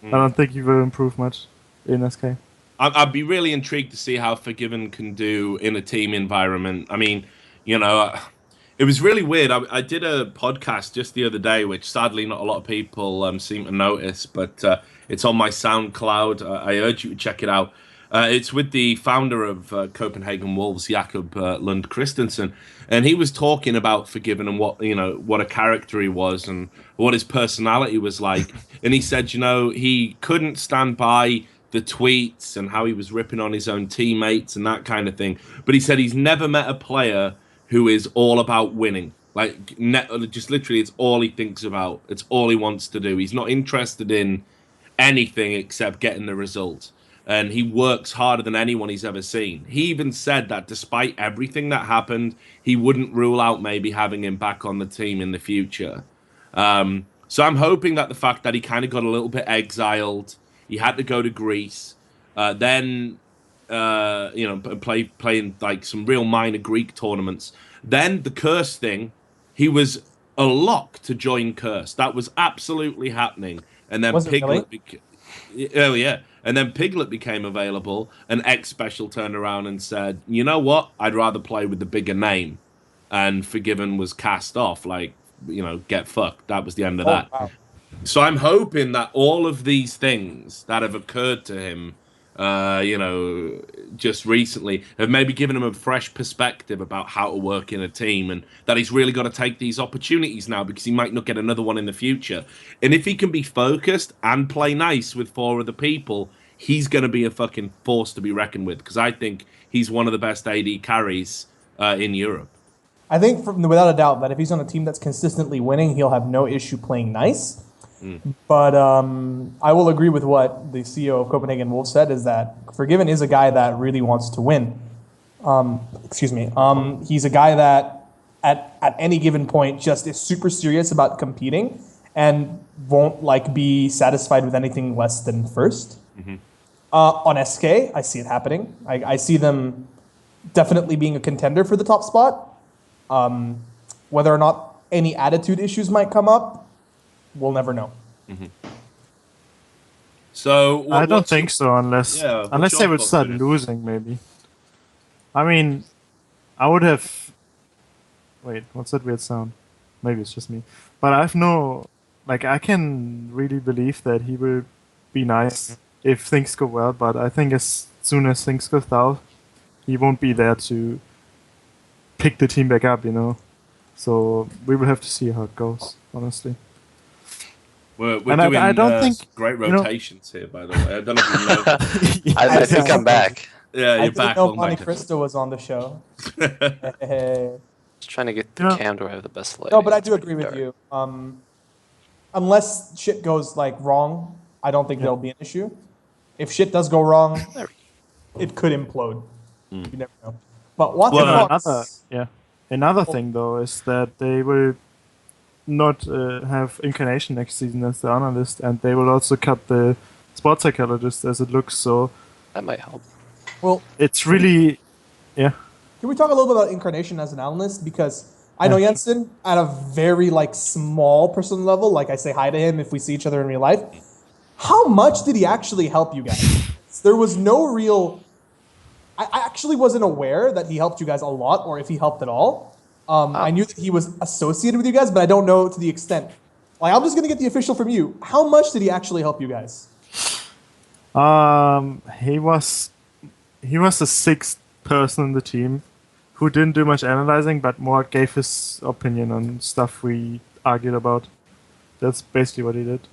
I don't think he will improve much in SK. I'd be really intrigued to see how Forgiven can do in a team environment. I mean, you know, it was really weird. I did a podcast just the other day, which sadly not a lot of people seem to notice, but it's on my SoundCloud. I urge you to check it out. It's with the founder of Copenhagen Wolves, Jakob Lund Christensen, and he was talking about Forgiven and what a character he was and what his personality was like. And he said, he couldn't stand by the tweets and how he was ripping on his own teammates and that kind of thing. But he said he's never met a player who is all about winning. Like, just literally, it's all he thinks about. It's all he wants to do. He's not interested in anything except getting the result. And he works harder than anyone he's ever seen. He even said that despite everything that happened, he wouldn't rule out maybe having him back on the team in the future. So I'm hoping that the fact that he kind of got a little bit exiled, he had to go to Greece, then playing like some real minor Greek tournaments. Then the Curse thing, he was a lock to join Curse. That was absolutely happening. And then Piglet, and then Piglet became available, and X Special turned around and said, "You know what? I'd rather play with the bigger name." And Forgiven was cast off, like, get fucked. That was the end of that. Wow. So I'm hoping that all of these things that have occurred to him, just recently, have maybe given him a fresh perspective about how to work in a team, and that he's really got to take these opportunities now because he might not get another one in the future. And if he can be focused and play nice with 4 other people, he's going to be a fucking force to be reckoned with, because I think he's one of the best AD carries in Europe. I think, without a doubt, that if he's on a team that's consistently winning, he'll have no issue playing nice. But I will agree with what the CEO of Copenhagen Wolves said, is that Forgiven is a guy that really wants to win. He's a guy that at any given point just is super serious about competing and won't be satisfied with anything less than first. On SK, I see it happening. I see them definitely being a contender for the top spot. Whether or not any attitude issues might come up, we'll never know. So I don't think so, unless they would start losing, maybe. I mean, I would have. Wait, what's that weird sound? Maybe it's just me. But I can really believe that he will be nice if things go well. But I think as soon as things go south, he won't be there to pick the team back up, So we will have to see how it goes, honestly. We're doing I don't think great rotations here, by the way. I don't know if you know. I think I'm back. Yeah, you're back. I didn't know Manifesto was on the show. Just trying to get the cam to have the best light. No, but I do agree with you. Unless shit goes wrong, I don't think there'll be an issue. If shit does go wrong, it could implode. You never know. But what another thing though is that they will not have Incarnation next season as the honor list, and they will also cut the sports psychologist as it looks. So that might help. Well, it's really Can we talk a little bit about Incarnation as an analyst? Because I know Jensen at a very small personal level. I say hi to him if we see each other in real life. How much did he actually help you guys? There was no real. I actually wasn't aware that he helped you guys a lot, or if he helped at all. I knew that he was associated with you guys, but I don't know to the extent. I'm just gonna get the official from you. How much did he actually help you guys? He was the 6th person in the team who didn't do much analyzing, but more gave his opinion on stuff we argued about. That's basically what he did,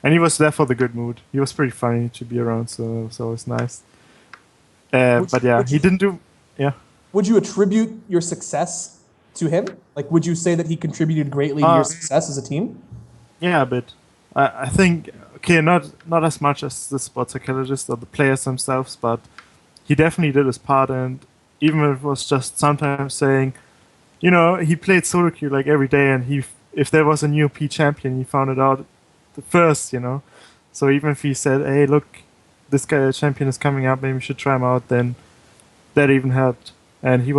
and he was there for the good mood. He was pretty funny to be around, so it was always nice. He didn't do. Yeah. Would you attribute your success to him? Would you say that he contributed greatly to your success as a team? Yeah, a bit. I think not as much as the sports psychologist or the players themselves, but he definitely did his part. And even if it was just sometimes saying, he played solo queue every day, and if there was a new P champion, he found it out first. So even if he said, "Hey, look, this guy champion is coming up, maybe we should try him out," then that even helped. And he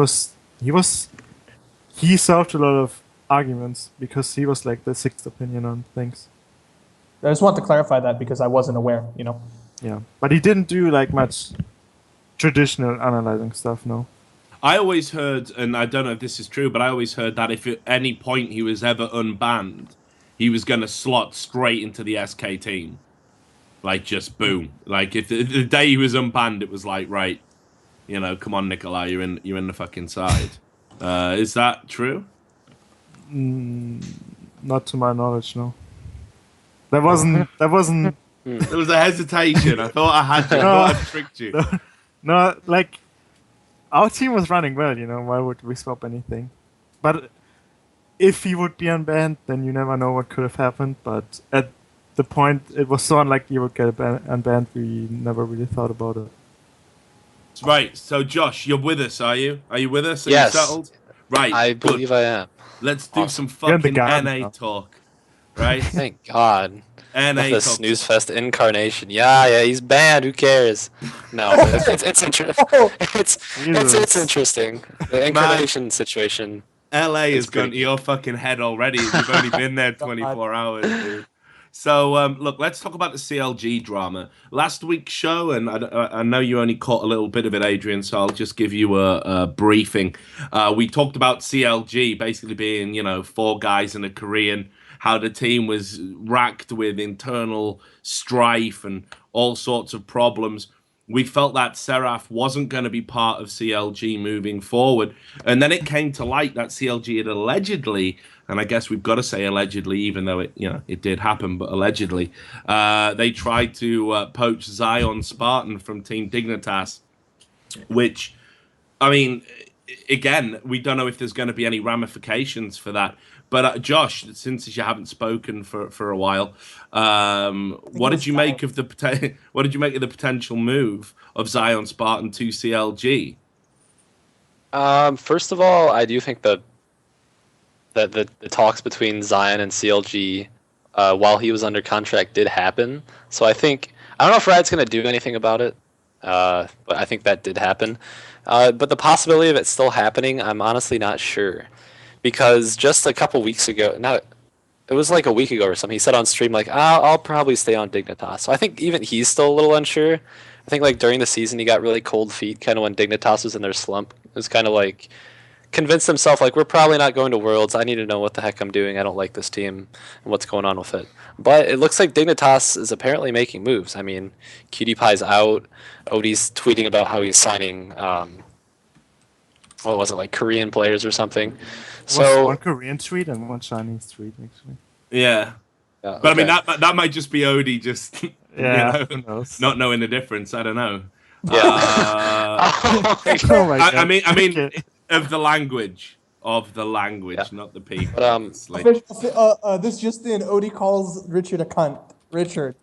solved a lot of arguments because he was the 6th opinion on things. I just want to clarify that because I wasn't aware, Yeah, but he didn't do much traditional analyzing stuff, no. I always heard, and I don't know if this is true, but I always heard that if at any point he was ever unbanned, he was going to slot straight into the SK team. Just boom. If the day he was unbanned, it was right, come on, Nikolai, you're in the fucking side. Is that true? Not to my knowledge, no. That wasn't There was a hesitation. I thought I had you. I thought I tricked you. No, like our team was running well. Why would we swap anything? But if he would be unbanned, then you never know what could have happened. But at the point, it was so unlikely he would get unbanned. We never really thought about it. Right. So, Josh, you're with us, are you? Are you with us? Are Yes. you settled? Right. I believe I am. Let's do some You're in the fucking garden NA now. talk. Right? Thank God. NA The talk. snooze fest incarnation. Yeah, he's banned. Who cares? No, but it's interesting. It's interesting. The incarnation situation. LA It's has gone to pretty your fucking head already. You've only been there 24 hours, dude. So, look, let's talk about the CLG drama. Last week's show, and I know you only caught a little bit of it, Adrian, so I'll just give you a briefing. We talked about CLG basically being, 4 guys and a Korean, how the team was racked with internal strife and all sorts of problems. We felt that Seraph wasn't going to be part of CLG moving forward. And then it came to light that CLG had allegedly, and I guess we've got to say allegedly, even though it did happen, but allegedly, they tried to poach Zion Spartan from Team Dignitas, which, I mean, again, we don't know if there's going to be any ramifications for that. But Josh, since you haven't spoken for a while, what did you make of the potential move of Zion Spartan to CLG? First of all, I do think that the talks between Zion and CLG while he was under contract did happen. So I don't know if Riot's going to do anything about it, but I think that did happen. But the possibility of it still happening, I'm honestly not sure. Because just a couple weeks ago, it was like a week ago or something, he said on stream, like, I'll probably stay on Dignitas. So I think even he's still a little unsure. I think like during the season, he got really cold feet, kind of when Dignitas was in their slump. It was kind of like, convinced himself, like, we're probably not going to Worlds. I need to know what the heck I'm doing. I don't like this team and what's going on with it. But it looks like Dignitas is apparently making moves. I mean, CutiePie's out. Odie's tweeting about how he's signing, what was it, like Korean players or something. So one Korean tweet and one Chinese tweet, actually. Yeah. But okay. I mean, that might just be Odie just Who knows? not knowing the difference. I don't know. Yeah. Oh my God. I mean, Okay. of the language, not the people. But, obviously. This just in, Odie calls Richard a cunt. Richard.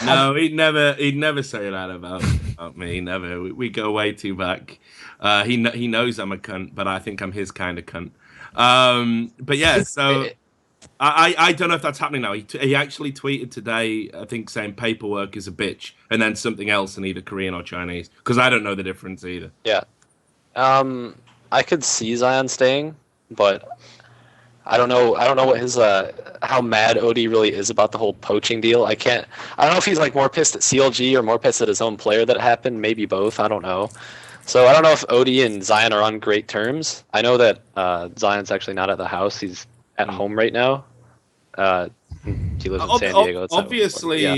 No, he'd never say that about me. Never. We go way too back. He knows I'm a cunt, but I think I'm his kind of cunt. But yeah, so I don't know if that's happening now. He actually tweeted today, I think, saying paperwork is a bitch, and then something else in either Korean or Chinese, because I don't know the difference either. Yeah. I could see Zion staying, but I don't know what his how mad Odie really is about the whole poaching deal. I don't know if he's like more pissed at CLG or more pissed at his own player that it happened. Maybe both. I don't know. So I don't know if Odie and Zion are on great terms. I know that Zion's actually not at the house. He's at home right now. He lives in San Diego. Obviously, yeah.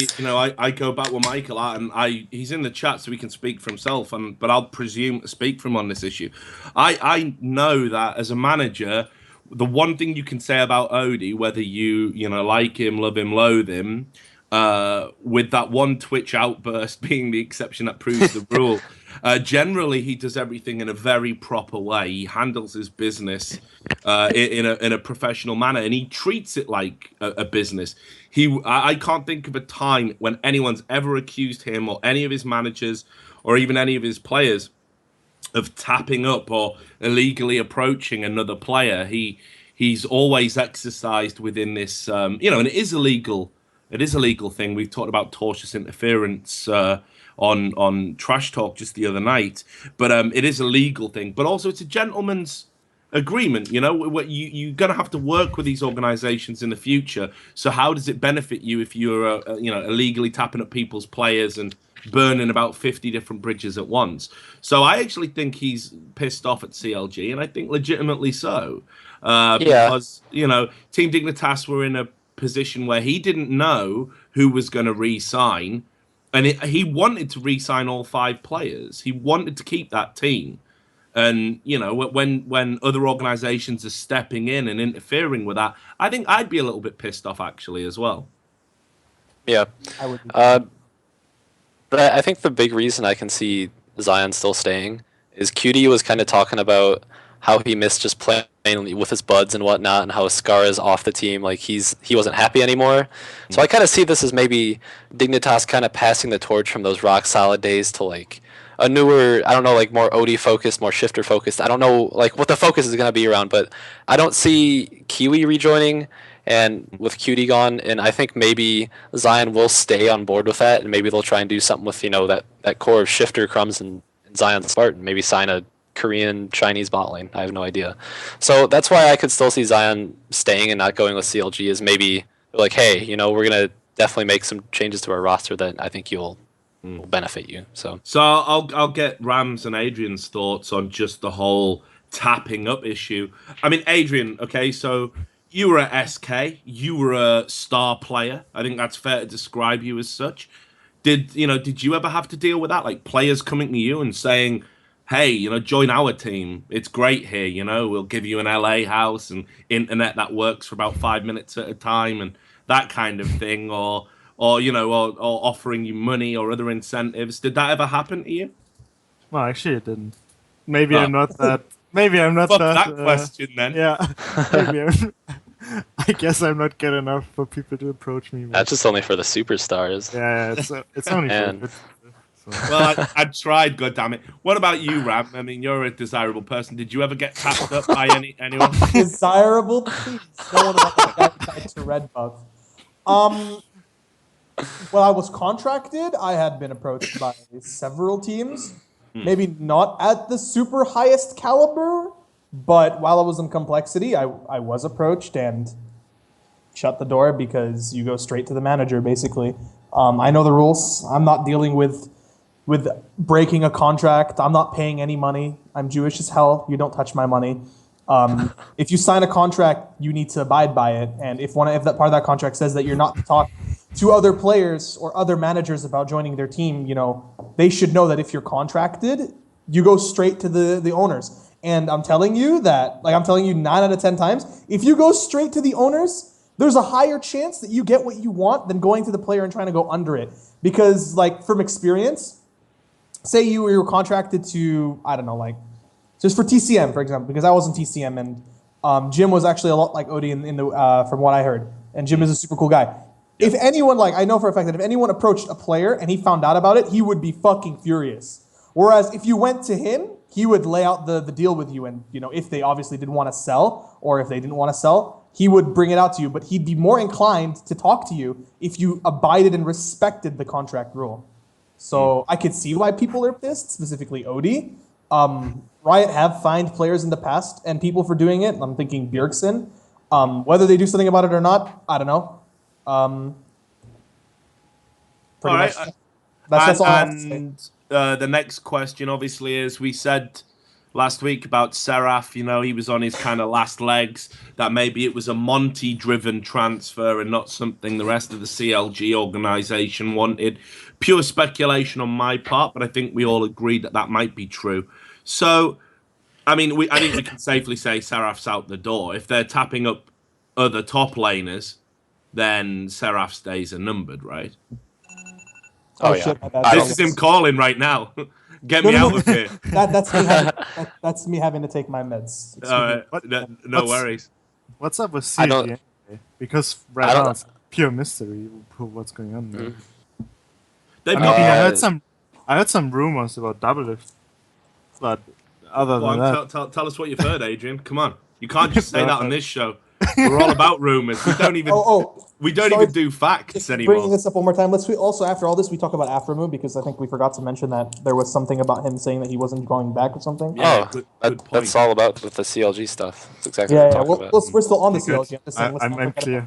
I go back with Michael, and he's in the chat, so he can speak for himself. But I'll presume speak for him on this issue. I know that as a manager, the one thing you can say about Odie, whether you like him, love him, loathe him, with that one Twitch outburst being the exception that proves the rule. Generally, he does everything in a very proper way. He handles his business in a professional manner, and he treats it like a business. I can't think of a time when anyone's ever accused him or any of his managers or even any of his players of tapping up or illegally approaching another player. He's always exercised within this, and it is illegal. It is a legal thing. We've talked about tortious interference on Trash Talk just the other night, but it is a legal thing. But also, it's a gentleman's agreement. You're going to have to work with these organizations in the future. So how does it benefit you if you're illegally tapping up people's players and burning about 50 different bridges at once? So I actually think he's pissed off at CLG, and I think legitimately so. Because Team Dignitas were in a position where he didn't know who was going to re-sign, and he wanted to re-sign all 5 players. He wanted to keep that team, and when other organizations are stepping in and interfering with that, I think I'd be a little bit pissed off actually as well. Yeah. I would. But I think the big reason I can see Zion still staying is QD was kind of talking about how he missed just playing with his buds and whatnot, and how Scar is off the team. Like he wasn't happy anymore. So I kind of see this as maybe Dignitas kind of passing the torch from those rock solid days to like a newer, I don't know, like more OD focused, more shifter focused. I don't know like what the focus is gonna be around, but I don't see Kiwi rejoining and with QD gone, and I think maybe Zion will stay on board with that, and maybe they'll try and do something with that core of shifter Crumbs and Zion Spartan, maybe sign a Korean Chinese bot lane. I have no idea. So that's why I could still see Zion staying and not going with CLG, is maybe like, hey, we're gonna definitely make some changes to our roster that I think will benefit you. So I'll get Rams and Adrian's thoughts on just the whole tapping up issue. I mean, Adrian, okay, so you were at SK, you were a star player. I think that's fair to describe you as such. Did you ever have to deal with that? Like players coming to you and saying, hey, join our team. It's great here, we'll give you an LA house and internet that works for about 5 minutes at a time and that kind of thing, or offering you money or other incentives. Did that ever happen to you? Well, actually, it didn't. Maybe I'm not that. Maybe I'm not Fuck that. that question then. Yeah. I guess I'm not good enough for people to approach me. that's just only for the superstars. Yeah, it's only for good. So. Well, I tried, goddammit. What about you, Ram? I mean, you're a desirable person. Did you ever get tapped up by anyone? Desirable? Please. No one wants that tied to red buff. When I was contracted, I had been approached by several teams. Maybe not at the super highest caliber, but while I was in Complexity, I was approached and shut the door because you go straight to the manager, basically. I know the rules. I'm not dealing with breaking a contract. I'm not paying any money. I'm Jewish as hell. You don't touch my money. If you sign a contract, you need to abide by it. And if that part of that contract says that you're not to talk to other players or other managers about joining their team, they should know that if you're contracted, you go straight to the owners. And I'm telling you that, I'm telling you 9 out of 10 times, if you go straight to the owners, there's a higher chance that you get what you want than going to the player and trying to go under it. Because, from experience, say you were contracted to, I don't know, just for TCM, for example, because I was in TCM, and Jim was actually a lot like Odie in the from what I heard. And Jim is a super cool guy. If anyone, I know for a fact that if anyone approached a player and he found out about it, he would be fucking furious. Whereas if you went to him, he would lay out the deal with you. And, if they obviously didn't want to sell, or if they didn't want to sell, he would bring it out to you. But he'd be more inclined to talk to you if you abided and respected the contract rule. So I could see why people are pissed, specifically Odie. Riot have fined players in the past and people for doing it. I'm thinking Bjergsen. Whether they do something about it or not, I don't know. All right. That's all I have to say. And the next question, obviously, is we said last week about Seraph, he was on his kind of last legs, that maybe it was a Monty-driven transfer and not something the rest of the CLG organization wanted. Pure speculation on my part, but I think we all agreed that might be true. So, I mean, I think we can safely say Seraph's out the door. If they're tapping up other top laners, then Seraph stays unnumbered, right? Oh, yeah. Shit, my bad. This is him calling right now. Get me out of here. That's me having to take my meds. No worries. What's up with CLG? Because right now it's pure mystery what's going on there. I heard some rumors about double lift, but other than that, tell us what you've heard, Adrian. Come on, you can't just say that on this show. We're all about rumors. We don't even even do facts anymore. Bringing this up one more time. Let's also after all this we talk about Aframu, because I think we forgot to mention that there was something about him saying that he wasn't going back or something. Yeah, good point. That's all about with the CLG stuff. That's exactly what we're talking about. We're still on the CLG. I'm clear.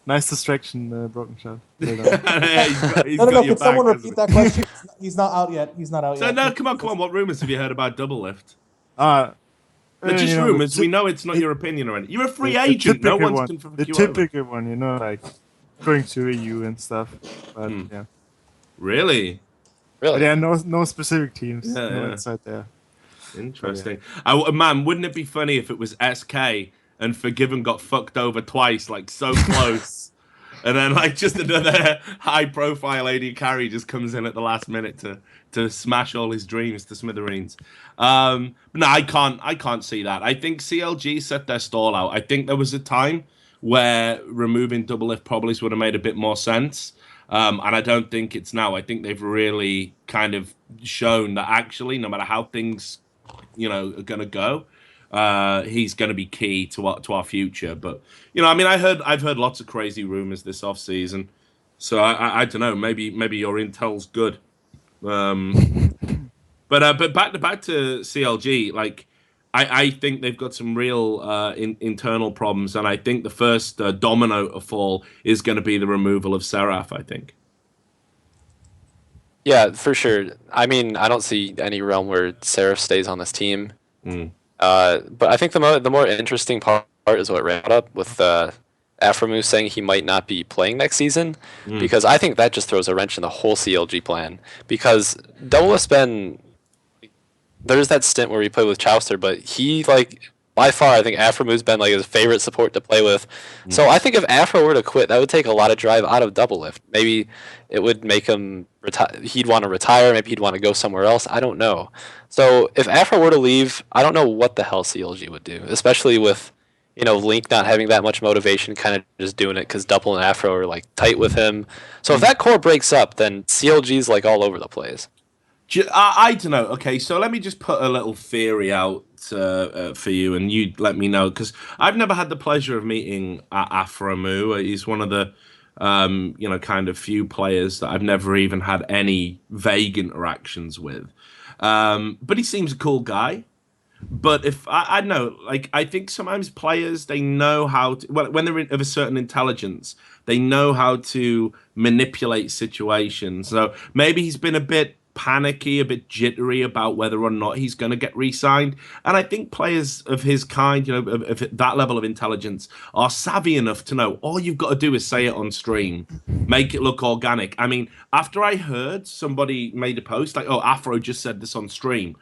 Nice distraction, Brokenshard. Can someone repeat that question? He's not out yet. So no, come on. What rumors have you heard about double lift? They're just rumors. We know it's not your opinion or anything. You're a free agent. No one's confirmed you. The typical one, going to EU and stuff. But yeah. Really? But yeah, no specific teams. No insight there. Interesting. Yeah. Man, wouldn't it be funny if it was SK and Forgiven got fucked over twice, so close? And then like just another high-profile AD carry just comes in at the last minute to smash all his dreams to smithereens. No, I can't see that. I think CLG set their stall out. I think there was a time where removing double lift probably would have made a bit more sense. And I don't think it's now. I think they've really kind of shown that actually, no matter how things, are going to go, he's going to be key to our future. But I mean, I've heard lots of crazy rumors this off season, so I don't know. Maybe your intel's good. But back to CLG, like I think they've got some real internal problems, and I think the first domino to fall is going to be the removal of Seraph, I think. Yeah, for sure. I mean, I don't see any realm where Seraph stays on this team. But I think the more interesting part is what ran up with Aframu saying he might not be playing next season, because I think that just throws a wrench in the whole CLG plan. Because Double has been, there's that stint where he played with Chowster, but he by far I think Aframu's been like his favorite support to play with. So I think if Afra were to quit, that would take a lot of drive out of Double Lift. Maybe it would make him he'd want to retire. Maybe he'd want to go somewhere else. I don't know. So if Afra were to leave, I don't know what the hell CLG would do, especially with Link not having that much motivation, kind of just doing it because Double and Afro are like tight with him. So if that core breaks up, then CLG's like all over the place. I don't know. Okay, so let me just put a little theory out for you, and you let me know, because I've never had the pleasure of meeting Aframu. He's one of the kind of few players that I've never even had any vague interactions with. But he seems a cool guy. But if I don't know, like I think sometimes players, they know how to, when they're of a certain intelligence, they know how to manipulate situations. So maybe he's been a bit panicky, a bit jittery about whether or not he's going to get re-signed. And I think players of his kind, of that level of intelligence, are savvy enough to know all you've got to do is say it on stream, make it look organic. I mean, after I heard somebody made a post like, "Oh, Afro just said this on stream,"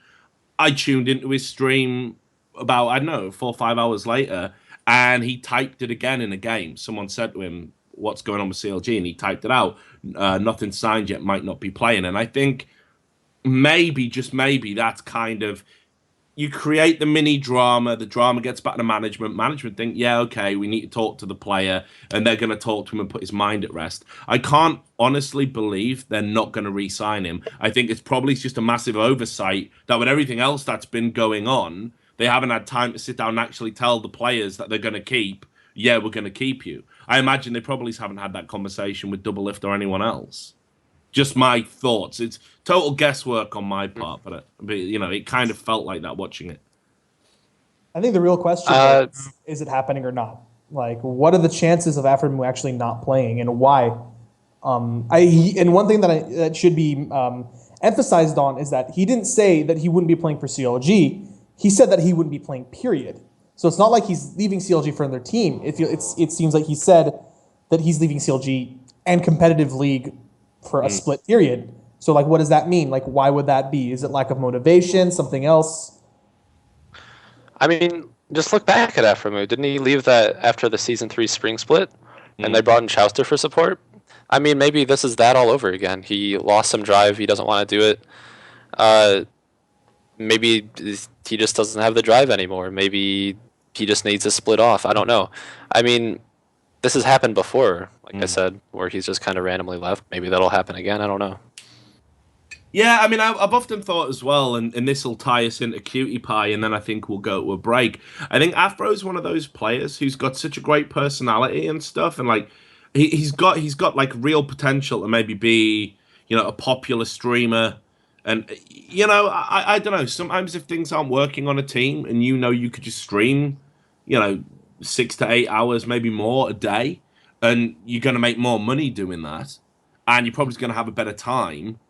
I tuned into his stream about, I don't know, 4 or 5 hours later, and he typed it again in a game. Someone said to him, "What's going on with CLG?" And he typed it out. Nothing signed yet, might not be playing. And I think maybe, just maybe, that's kind of, you create the mini drama, the drama gets back to management think, yeah, okay, we need to talk to the player, and they're going to talk to him and put his mind at rest. I can't honestly believe they're not going to re-sign him. I think it's probably just a massive oversight that with everything else that's been going on, they haven't had time to sit down and actually tell the players that they're going to keep, yeah, we're going to keep you. I imagine they probably haven't had that conversation with Double Lift or anyone else. Just my thoughts. It's total guesswork on my part, but it kind of felt like that watching it. I think the real question is it happening or not? Like, what are the chances of Aframu actually not playing, and why? And one thing that should be emphasized on is that he didn't say that he wouldn't be playing for CLG. He said that he wouldn't be playing, period. So it's not like he's leaving CLG for another team. It seems like he said that he's leaving CLG and competitive league for a split period. So, like, what does that mean? Like, why would that be? Is it lack of motivation, something else? I mean, just look back at Aframu. Didn't he leave that after the Season 3 spring split? And they brought in Chowster for support? I mean, maybe this is that all over again. He lost some drive. He doesn't want to do it. Maybe he just doesn't have the drive anymore. Maybe he just needs to split off. I don't know. I mean, this has happened before, like I said, where he's just kind of randomly left. Maybe that'll happen again. I don't know. Yeah, I mean, I've often thought as well, and this will tie us into Cutie Pie, and then I think we'll go to a break. I think Afro's one of those players who's got such a great personality and stuff, and like he's got like real potential to maybe be, a popular streamer. And I don't know. Sometimes if things aren't working on a team, and you could just stream, 6 to 8 hours, maybe more a day, and you're going to make more money doing that, and you're probably going to have a better time.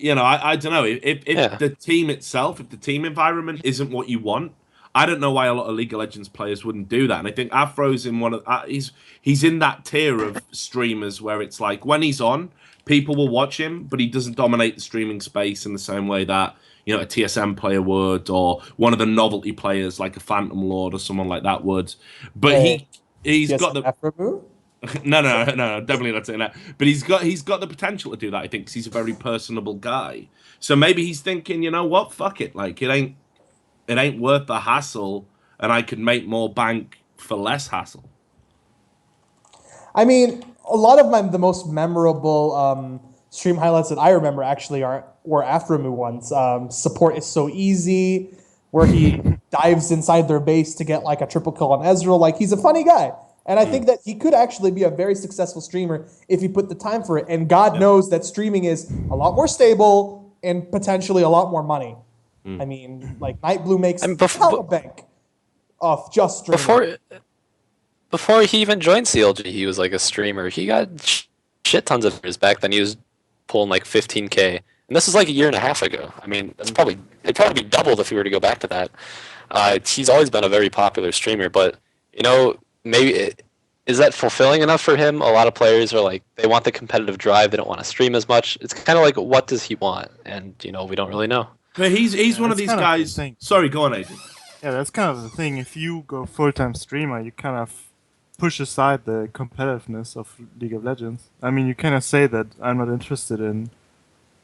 I don't know. If the team itself, if the team environment isn't what you want, I don't know why a lot of League of Legends players wouldn't do that. And I think Afro's in one of he's in that tier of streamers where it's like when he's on, people will watch him, but he doesn't dominate the streaming space in the same way that a TSM player would, or one of the novelty players like a Phantom Lord or someone like that would. But he's got the Aframu? No, definitely not saying that. But he's got the potential to do that, I think, because he's a very personable guy. So maybe he's thinking, you know what, fuck it, like it ain't worth the hassle, and I could make more bank for less hassle. I mean, a lot of the most memorable stream highlights that I remember actually were Afromu ones. Support is so easy, where he dives inside their base to get like a triple kill on Ezreal. Like, he's a funny guy. And I think that he could actually be a very successful streamer if he put the time for it. And God knows that streaming is a lot more stable and potentially a lot more money. I mean, like, Nightblue makes a bank off just streaming. Before he even joined CLG, he was like a streamer. He got shit tons of viewers back then. He was pulling like 15K. And this is like a year and a half ago. I mean, it'd probably be doubled if we were to go back to that. He's always been a very popular streamer, but, you know, maybe is that fulfilling enough for him? A lot of players are like, they want the competitive drive. They don't want to stream as much. It's kind of like, what does he want? And, you know, we don't really know. But he's one of these guys. Sorry, go on, Adrian. Yeah, that's kind of the thing. If you go full-time streamer, you kind of push aside the competitiveness of League of Legends. I mean, you kind of say that I'm not interested in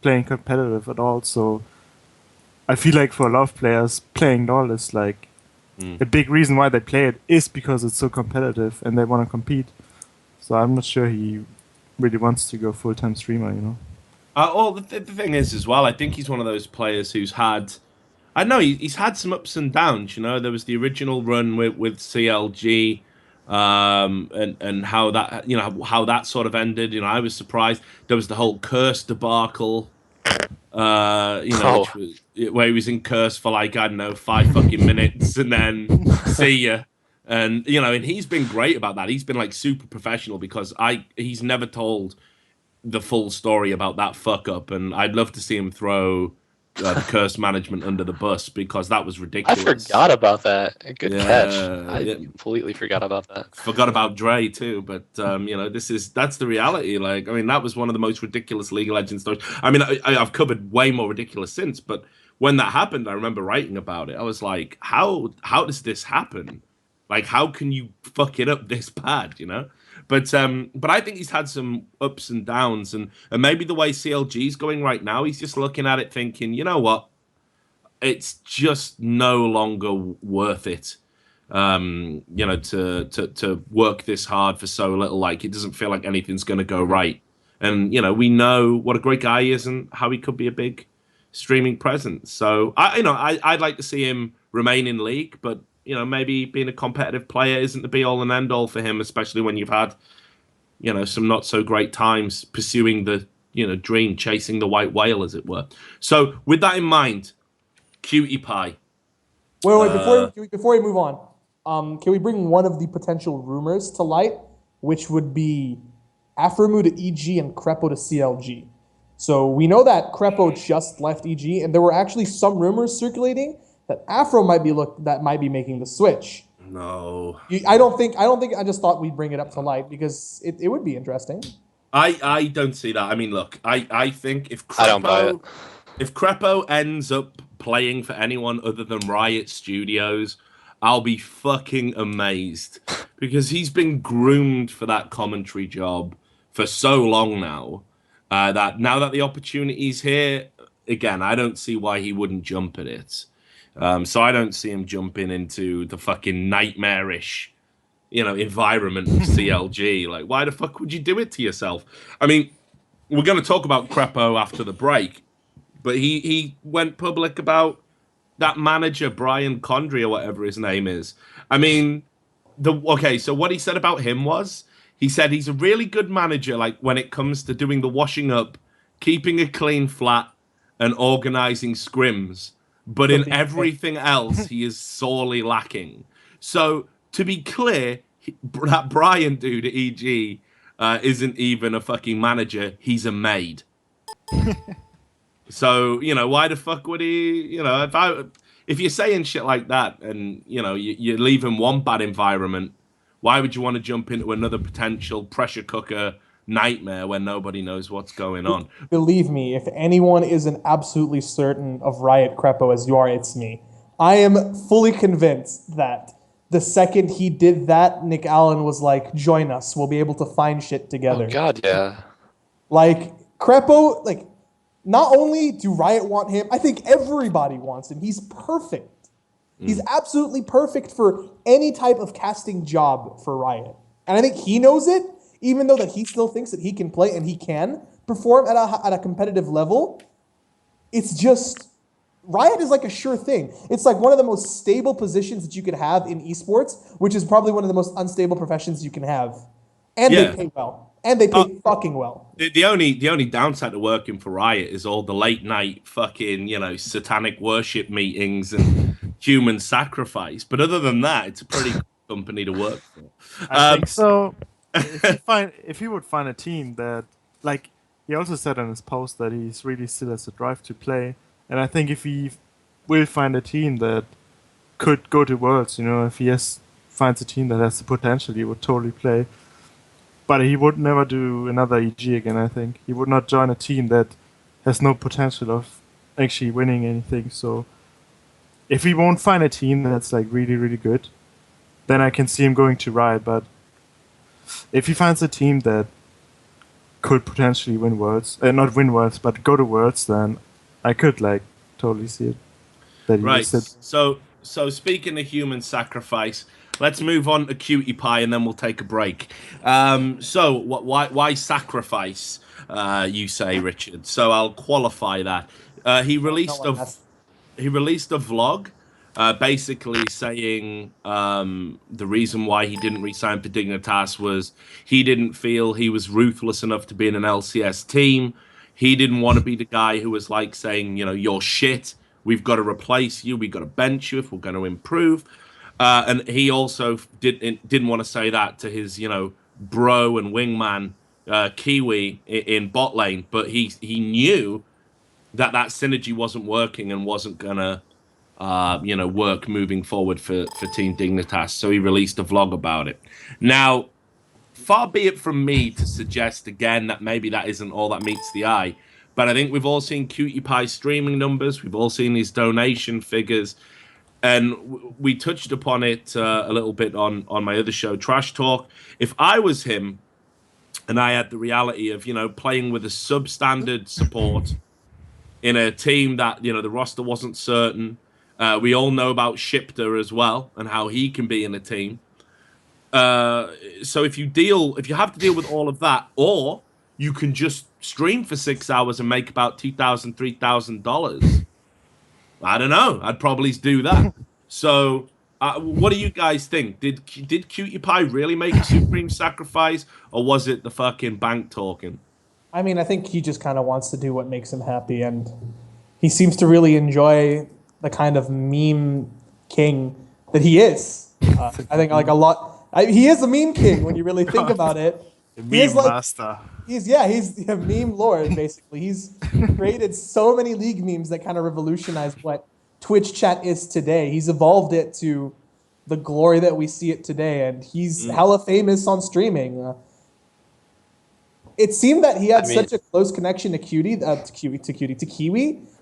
playing competitive at all. So I feel like for a lot of players, playing LoL is like a big reason why they play it is because it's so competitive and they want to compete. So I'm not sure he really wants to go full-time streamer, you know. The thing is as well, I think he's one of those players who's had, I know he's had some ups and downs. You know, there was the original run with CLG, and how that, you know, how that sort of ended. You know, I was surprised. There was the whole Curse debacle, you know, where he was in Curse for like, I don't know, 5 fucking minutes and then see ya. And, you know, and he's been great about that. He's been like super professional because he's never told the full story about that fuck up, and I'd love to see him throw the Curse management under the bus because that was ridiculous. I forgot about that. Good catch. I completely forgot about that. Forgot about Dre too, but you know, that's the reality. Like, I mean, that was one of the most ridiculous League of Legends stories. I mean, I've covered way more ridiculous since, but when that happened, I remember writing about it. I was like, how does this happen? Like, how can you fuck it up this bad, you know? But I think he's had some ups and downs, and maybe the way CLG's going right now, he's just looking at it thinking, you know what, it's just no longer worth it, you know, to work this hard for so little. Like, it doesn't feel like anything's going to go right. And, you know, we know what a great guy he is and how he could be a big streaming presence. So, I'd like to see him remain in League, but you know, maybe being a competitive player isn't the be-all and end-all for him, especially when you've had, you know, some not-so-great times pursuing the, you know, dream, chasing the white whale, as it were. So, with that in mind, Cutie Pie. Wait, before we move on, can we bring one of the potential rumors to light, which would be Afromu to EG and Crepo to CLG? So, we know that Crepo just left EG, and there were actually some rumors circulating that Afro might be making the switch. No, I don't think. I just thought we'd bring it up to light because it would be interesting. I don't see that. I mean, look, I think if I don't buy it. If Crepo ends up playing for anyone other than Riot Studios, I'll be fucking amazed because he's been groomed for that commentary job for so long now. That now that the opportunity's here, again, I don't see why he wouldn't jump at it. So I don't see him jumping into the fucking nightmarish, you know, environment of CLG. Like, why the fuck would you do it to yourself? I mean, we're going to talk about Crepo after the break, but he went public about that manager, Brian Condry, or whatever his name is. I mean, so what he said about him was, he said he's a really good manager, like, when it comes to doing the washing up, keeping a clean flat, and organizing scrims. But in everything else, he is sorely lacking. So, to be clear, that Brian dude at EG isn't even a fucking manager. He's a maid. So, you know, why the fuck would he, you know, if you're saying shit like that and, you know, you leave him one bad environment, why would you want to jump into another potential pressure cooker nightmare where nobody knows what's going on? Believe me, if anyone isn't absolutely certain of Riot Crepo as you are, it's me. I am fully convinced that the second he did that, Nick Allen was like, "Join us. We'll be able to find shit together." Oh God, yeah. Like Crepo, like not only do Riot want him, I think everybody wants him. He's perfect. He's absolutely perfect for any type of casting job for Riot. And I think he knows it, even though that he still thinks that he can play and he can perform at a competitive level. It's just, Riot is like a sure thing. It's like one of the most stable positions that you could have in esports, which is probably one of the most unstable professions you can have. And they pay well. And they pay fucking well. The only downside to working for Riot is all the late night fucking, satanic worship meetings and human sacrifice. But other than that, it's a pretty cool company to work for. I think so. If he would find a team that, like, he also said on his post that he's really still has a drive to play, and I think if he will find a team that could go to Worlds, if he finds a team that has the potential, he would totally play. But he would never do another EG again, I think. He would not join a team that has no potential of actually winning anything. So if he won't find a team that's like really, really good, then I can see him going to Riot. But if he finds a team that could potentially win Worlds, not win Worlds, but go to Worlds, then I could like totally see it. That he Right. So speaking of human sacrifice, let's move on to CandyPanda and then we'll take a break. So why sacrifice? You say, Richard. So I'll qualify that. He released a vlog, basically saying the reason why he didn't resign for Dignitas was he didn't feel he was ruthless enough to be in an LCS team. He didn't want to be the guy who was like saying, you're shit. We've got to replace you. We've got to bench you if we're going to improve. And he also didn't want to say that to his, bro and wingman Kiwi in bot lane, but he knew that synergy wasn't working and wasn't gonna, work moving forward for Team Dignitas. So he released a vlog about it. Now, far be it from me to suggest again that maybe that isn't all that meets the eye, but I think we've all seen CandyPanda's streaming numbers. We've all seen his donation figures. And we touched upon it a little bit on my other show, Trash Talk. If I was him and I had the reality of, playing with a substandard support in a team that, the roster wasn't certain. We all know about Shipter as well and how he can be in a team. So if you have to deal with all of that, or you can just stream for 6 hours and make about $2,000, $3,000. I don't know. I'd probably do that. So, what do you guys think? Did CandyPanda really make a supreme sacrifice, or was it the fucking bank talking? I mean, I think he just kind of wants to do what makes him happy, and he seems to really enjoy the kind of meme king that he is. I think like a lot. He is a meme king when you really think about it. Meme master. He's a meme lord, basically. He's created so many league memes that kind of revolutionized what Twitch chat is today. He's evolved it to the glory that we see it today, and he's hella famous on streaming. It seemed that he had such a close connection to Kiwi,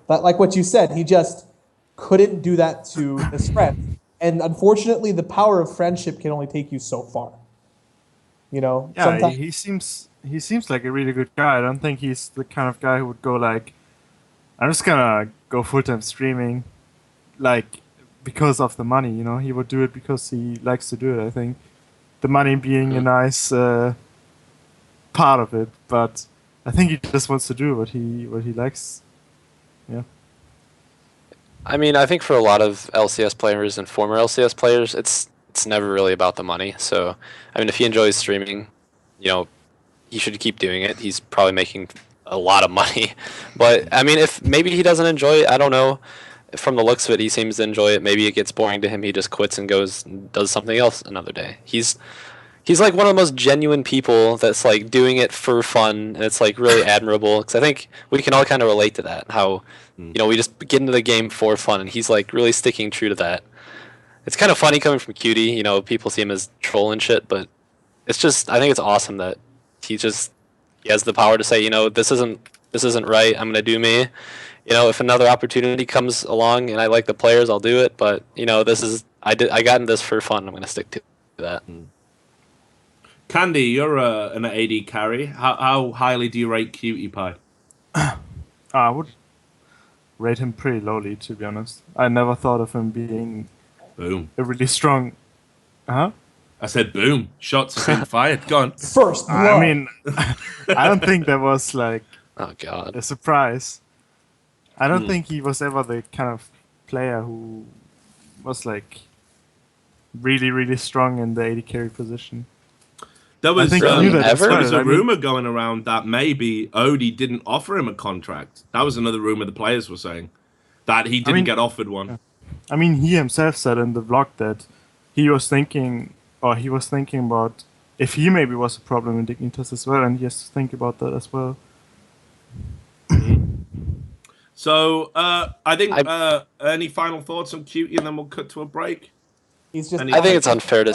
but like what you said, he just couldn't do that to his friend. And unfortunately, the power of friendship can only take you so far. Yeah, sometimes he seems like a really good guy. I don't think he's the kind of guy who would go like, I'm just gonna go full-time streaming, like, because of the money, He would do it because he likes to do it, I think. The money being a nice part of it, but I think he just wants to do what he likes. Yeah. I mean, I think for a lot of LCS players and former LCS players, it's never really about the money. So, I mean, if he enjoys streaming, he should keep doing it. He's probably making a lot of money. But, I mean, if maybe he doesn't enjoy it, I don't know. From the looks of it, he seems to enjoy it. Maybe it gets boring to him. He just quits and goes and does something else another day. He's like one of the most genuine people that's like doing it for fun, and it's like really admirable. Because I think we can all kind of relate to that. How we just get into the game for fun, and he's like really sticking true to that. It's kind of funny coming from Cutie. People see him as troll and shit, but it's just I think it's awesome that he has the power to say, this isn't right. I'm gonna do me. If another opportunity comes along and I like the players, I'll do it. But this is I got in this for fun. I'm gonna stick to that. Candy, you're an AD carry. How highly do you rate Cutie Pie? I would rate him pretty lowly, to be honest. I never thought of him being Boom. a really strong. Huh? I said boom. Shots have been fired. Go on. First blood. I mean, I don't think that was like Oh god. a surprise. I don't think he was ever the kind of player who was like really, really strong in the AD carry position. There was, I think he knew that ever? there was a I mean- rumor going around that maybe Odie didn't offer him a contract. That was another rumor the players were saying. That he didn't get offered one. I mean, he himself said in the vlog that he was thinking about if he maybe was a problem in Dignitas as well, and he has to think about that as well. So, I think, any final thoughts on Cutie, and then we'll cut to a break? He's just. I think it's unfair to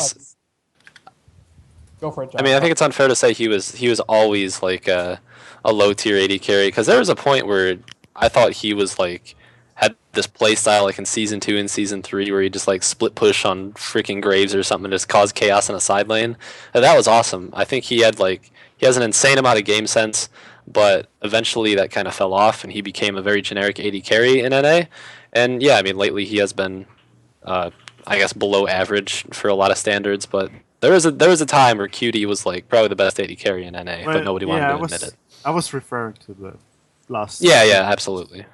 Go for it, John. I mean, I think it's unfair to say he was always like a low tier AD carry, because there was a point where I thought he was like had this play style like in season 2 and season 3 where he just like split push on freaking Graves or something, just cause chaos in a side lane. And that was awesome. I think he has an insane amount of game sense, but eventually that kind of fell off and he became a very generic AD carry in NA. And yeah, I mean lately he has been I guess below average for a lot of standards, but there was a time where QD was like probably the best AD carry in NA, but nobody wanted to admit it. I was referring to the last. Yeah, absolutely.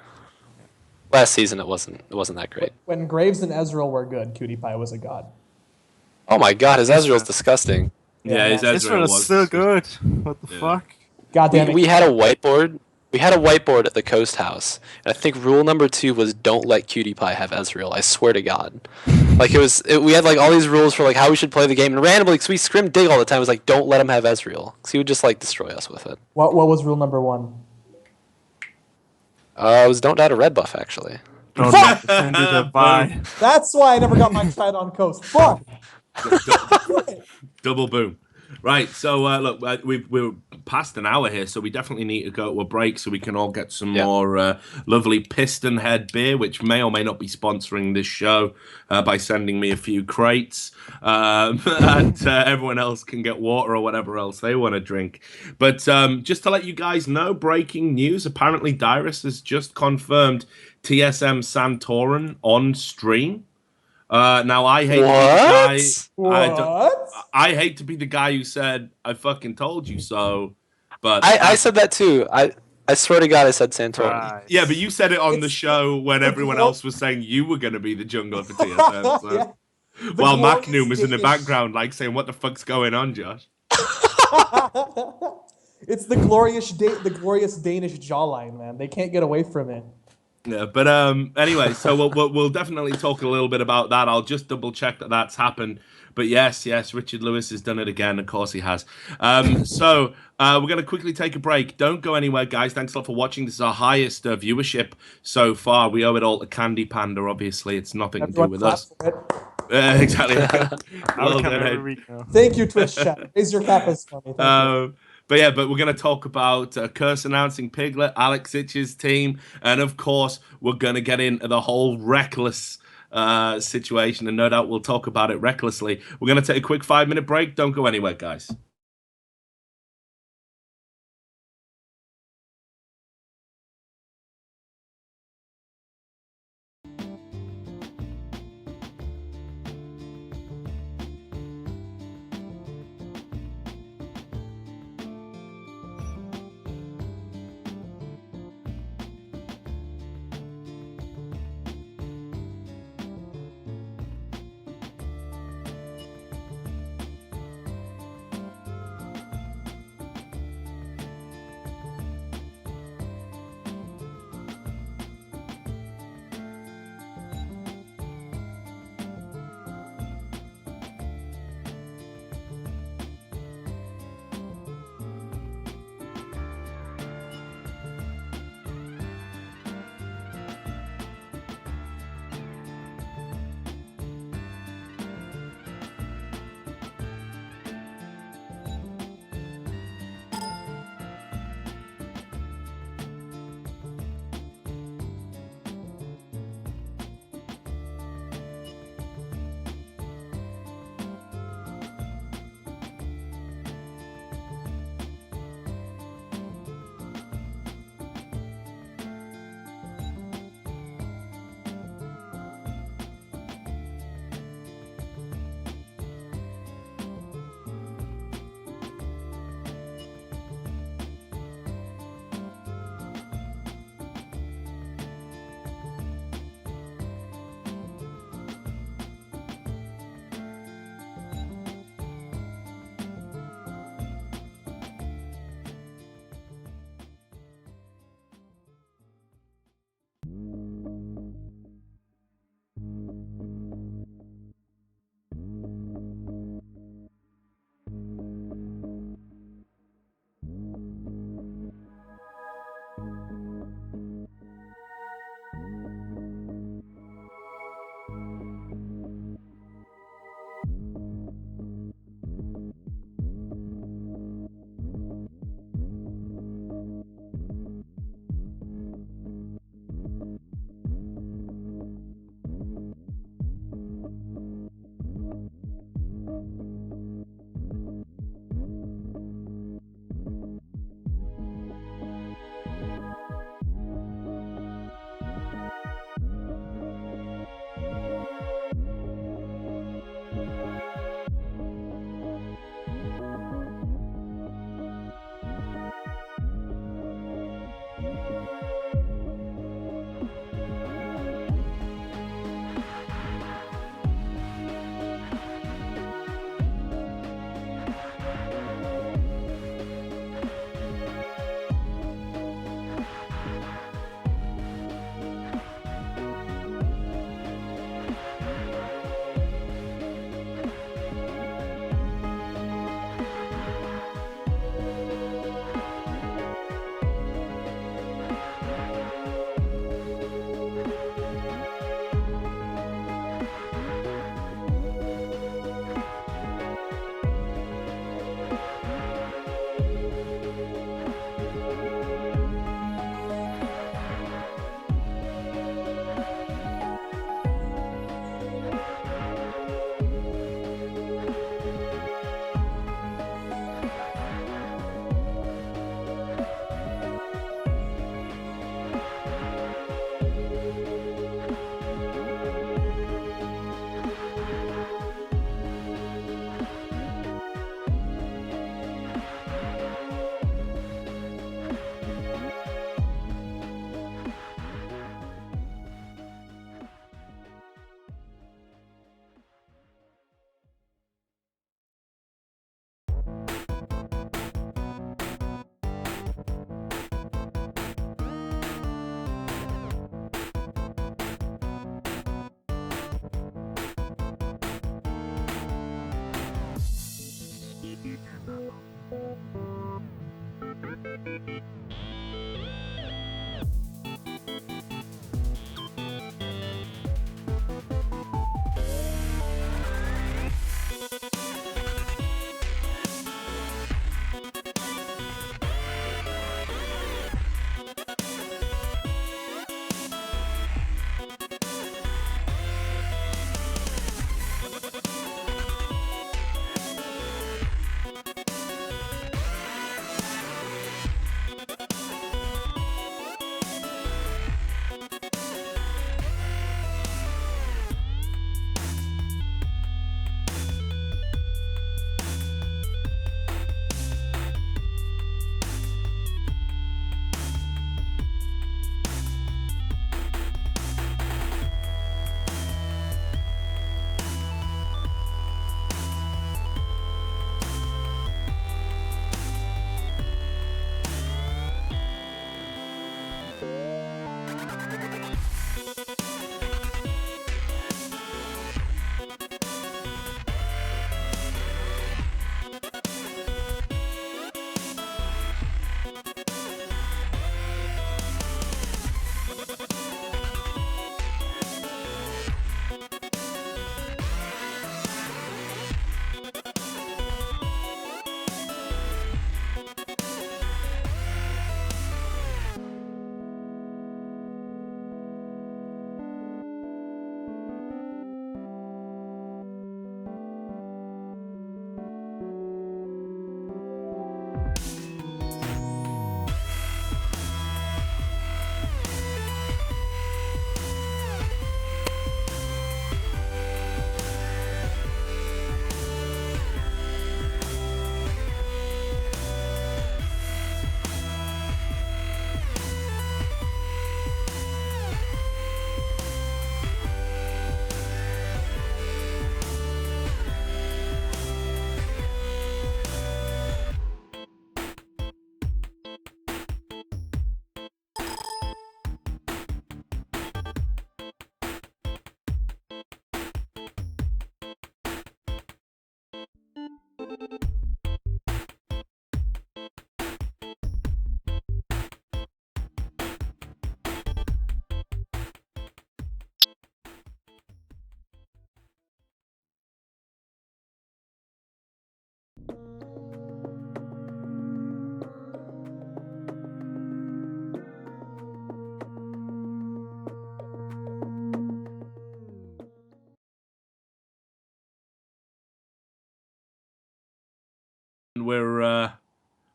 Last season it wasn't that great. When Graves and Ezreal were good, Cutie Pie was a god. Oh my god, his Ezreal's disgusting. Yeah, his Ezreal is still good. What the fuck? God damn it. We had a whiteboard. We had a whiteboard at the Coast House, and I think rule number 2 was don't let Cutie Pie have Ezreal. I swear to God. Like we had like all these rules for like how we should play the game, and randomly, because we scrim dig all the time, it was like don't let him have Ezreal, because he would just like destroy us with it. What was rule number 1? It was don't die to red buff actually. Don't send it a bye. That's why I never got my shot on Coast. Fuck! Double boom. Right, so look, we're past an hour here, so we definitely need to go to a break so we can all get some more lovely Piston Head beer, which may or may not be sponsoring this show by sending me a few crates, and everyone else can get water or whatever else they want to drink. But just to let you guys know, breaking news, apparently Dyrus has just confirmed TSM Santorin on stream. Now I hate I hate to be the guy who said I fucking told you so, but I said that too. I swear to God I said Santorin. Right. yeah, but you said it on the show when everyone else was saying you were going to be the jungler for TSM. So. Yeah. While Macnoom was in the background, like saying, "What the fuck's going on, Josh?" It's the glorious Danish jawline, man. They can't get away from it. Yeah, but anyway, so we'll definitely talk a little bit about that. I'll just double check that that's happened. But yes, Richard Lewis has done it again. Of course he has. So we're going to quickly take a break. Don't go anywhere, guys. Thanks a lot for watching. This is our highest viewership so far. We owe it all to CandyPanda, obviously. It's nothing to do with us. Exactly. I'll come every week now. Thank you, Twitch chat. Raise your capas for me. Thank you. But we're going to talk about Curse announcing Piglet, Alex Itch's team, and of course, we're going to get into the whole Rekkles situation, and no doubt we'll talk about it recklessly. We're going to take a quick 5-minute break. Don't go anywhere, guys.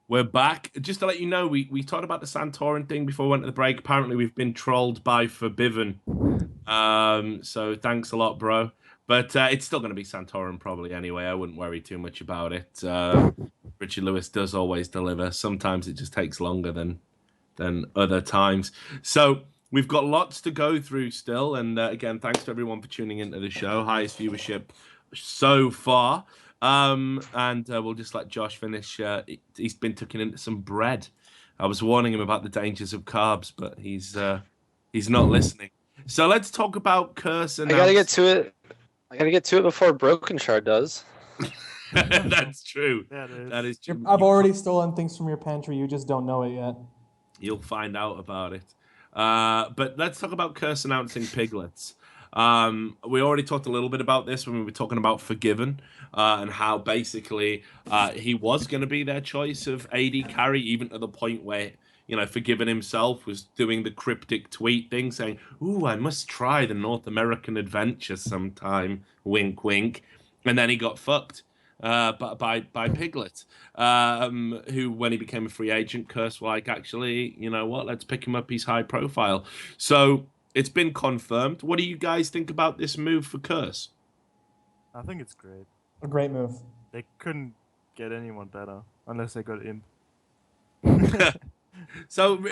we're back. Just to let you know, we talked about the Santorin thing before we went to the break. Apparently, we've been trolled by Forbidden. So thanks a lot, bro. But it's still going to be Santorin probably anyway. I wouldn't worry too much about it. Richard Lewis does always deliver. Sometimes it just takes longer than other times. So we've got lots to go through still. And again, thanks to everyone for tuning into the show. Highest viewership so far. And we'll just let Josh finish. He's been tucking into some bread. I was warning him about the dangers of carbs, but he's not listening. So let's talk about Curse. And I gotta get to it. I gotta get to it before Brokenshard does. That's true. That is true. I've already stolen things from your pantry. You just don't know it yet. You'll find out about it. But let's talk about Curse announcing Piglets. We already talked a little bit about this when we were talking about Forgiven and how basically he was going to be their choice of AD carry, even to the point where, you know, Forgiven himself was doing the cryptic tweet thing saying, "Ooh, I must try the North American adventure sometime, wink, wink." And then he got fucked by Piglet, who, when he became a free agent, Curse like, actually, you know what, let's pick him up, he's high profile. So it's been confirmed. What do you guys think about this move for Curse? I think it's great. A great move. They couldn't get anyone better unless they got Imp. So,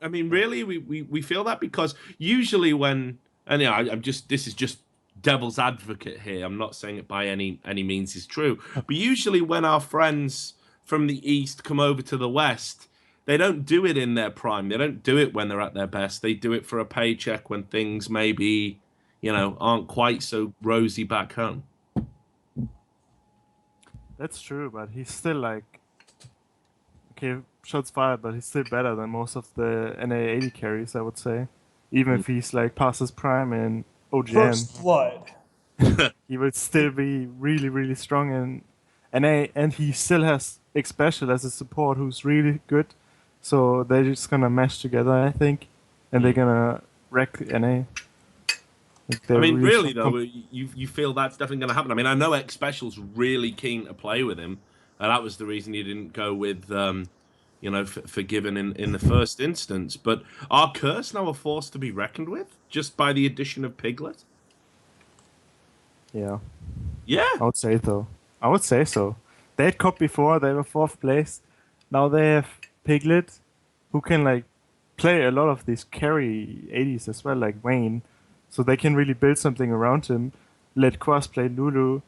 I mean, really, we feel that because usually when, and yeah, this is just devil's advocate here. I'm not saying it by any means is true, but usually when our friends from the East come over to the West, they don't do it in their prime. They don't do it when they're at their best. They do it for a paycheck when things maybe, you know, aren't quite so rosy back home. That's true, but he's still like, okay, shots fired, but he's still better than most of the NA 80 carries, I would say. Even if he's like past his prime in OGN, First blood. he would still be really, really strong in NA, and he still has X Special as a support who's really good. So they're just gonna mesh together, I think, and they're gonna wreck NA. I mean, really though, you feel that's definitely going to happen. I mean, I know X Special's really keen to play with him, and that was the reason he didn't go with, you know, Forgiven in the first instance. But are Curse now a force to be reckoned with just by the addition of Piglet? Yeah. Yeah. I would say so. I would say so. They had Cup before, they were 4th place. Now they have Piglet, who can like play a lot of these carry 80s as well, like Wayne. So they can really build something around him. Let Quas play Lulu,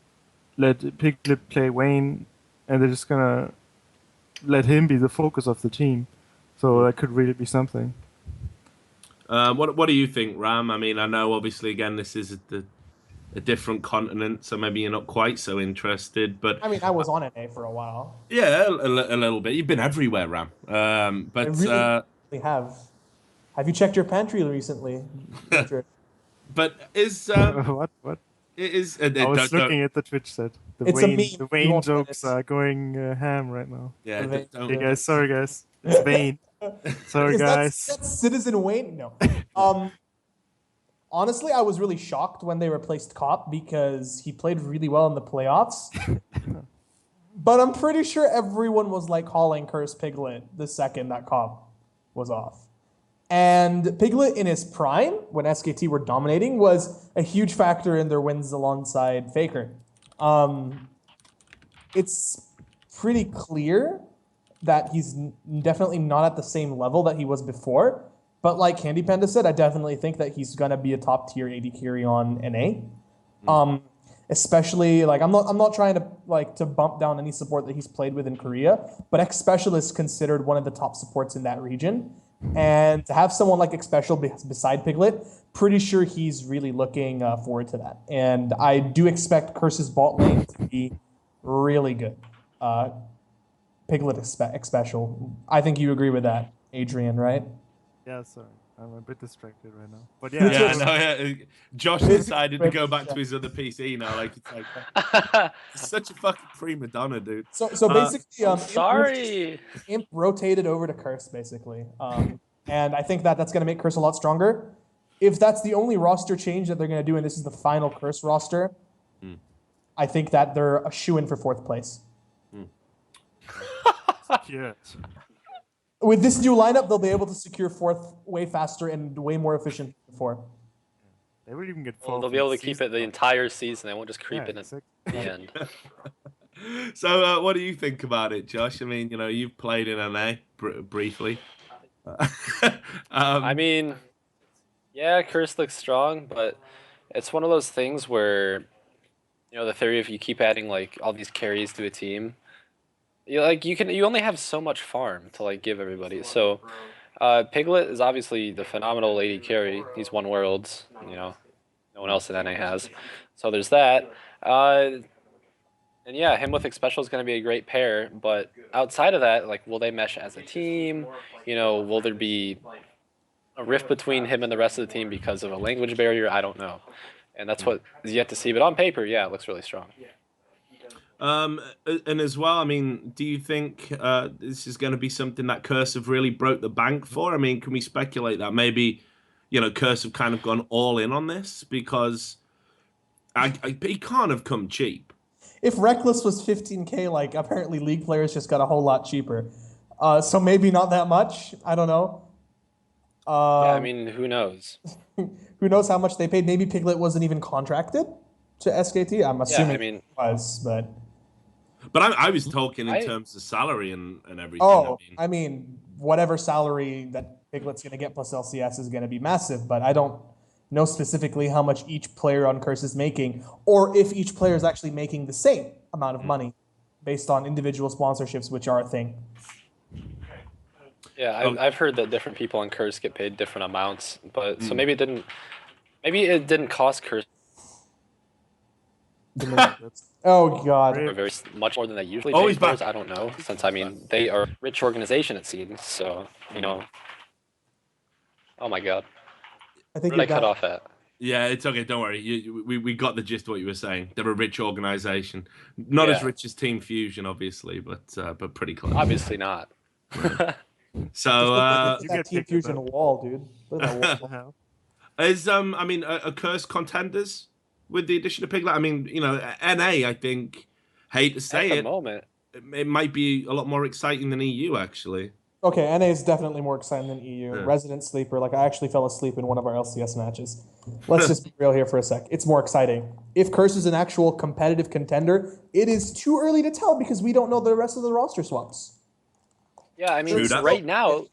let Piglet play Wayne, and they're just gonna let him be the focus of the team. So that could really be something. What do you think, Ram? I mean, I know obviously again this is a different continent, so maybe you're not quite so interested. But I mean, I was on NA for a while. Yeah, a little bit. You've been everywhere, Ram. But I really have. Have you checked your pantry recently? But is what? Is I was looking at the Twitch set. The Wayne jokes are going ham right now. Yeah. Hey guys, sorry guys, it's Wayne. Sorry guys. That's Citizen Wayne. No. Honestly, I was really shocked when they replaced Cop because he played really well in the playoffs. But I'm pretty sure everyone was like calling Curse Piglet the second that Cop was off. And Piglet in his prime, when SKT were dominating, was a huge factor in their wins alongside Faker. It's pretty clear that he's definitely not at the same level that he was before. But like CandyPanda said, I definitely think that he's gonna be a top tier AD carry on NA. Especially like I'm not trying to bump down any support that he's played with in Korea, but X Special is considered one of the top supports in that region. And to have someone like X Special beside Piglet, pretty sure he's really looking forward to that. And I do expect Curse's bot lane to be really good. Piglet X Special. I think you agree with that, Adrian, right? Yeah, sorry. I'm a bit distracted right now. But yeah, Josh decided to go back to his other PC now. Like it's like he's such a fucking prima donna, dude. So basically, sorry, Imp rotated over to Curse basically, and I think that's going to make Curse a lot stronger. If that's the only roster change that they're going to do, and this is the final Curse roster, I think that they're a shoo-in for 4th place. Yeah. With this new lineup, they'll be able to secure fourth way faster and way more efficient than before. They will even get Well, fourth. they'll be able to keep it the entire season. They won't just creep in at the end. So, what do you think about it, Josh? I mean, you've played in NA briefly. I mean, yeah, Curse looks strong, but it's one of those things where, the theory of you keep adding like all these carries to a team, you only have so much farm to like give everybody. So, Piglet is obviously the phenomenal lady carry. He's won worlds, no one else in NA has. So there's that. And yeah, him with Xpecial is going to be a great pair, but outside of that, like, will they mesh as a team? Will there be a rift between him and the rest of the team because of a language barrier? I don't know. And that's what is yet to see. But on paper, yeah, it looks really strong. And as well, I mean, do you think this is going to be something that Curse have really broke the bank for? I mean, can we speculate that maybe, Curse have kind of gone all in on this? Because he can't have come cheap. If Rekkles was 15K, like, apparently League players just got a whole lot cheaper. So maybe not that much. I don't know. Yeah, I mean, who knows? Who knows how much they paid? Maybe Piglet wasn't even contracted to SKT. I'm assuming it was, but... But I was talking in terms of salary and everything. Oh, I mean, whatever salary that Piglet's going to get plus LCS is going to be massive, but I don't know specifically how much each player on Curse is making, or if each player is actually making the same amount of money based on individual sponsorships, which are a thing. Yeah, I've heard that different people on Curse get paid different amounts, but so maybe it didn't cost Curse. Oh God! Very much more than they usually pay players. I don't know, since I mean they are a rich organization it seems. So Oh my God! I think where did I cut off at? Yeah, it's okay. Don't worry. We got the gist of what you were saying. They're a rich organization, not as rich as Team Fusion, obviously, but pretty close. Obviously not. So you get Team Fusion wall, dude. Look at that wall. Is I mean, a Curse contenders with the addition of Piglet? I mean, NA, I think, hate to say At the moment, it might be a lot more exciting than EU, actually. Okay, NA is definitely more exciting than EU. Yeah. Resident Sleeper, like I actually fell asleep in one of our LCS matches. Let's just be real here for a sec. It's more exciting. If Curse is an actual competitive contender, it is too early to tell because we don't know the rest of the roster swaps. Yeah, I mean, right now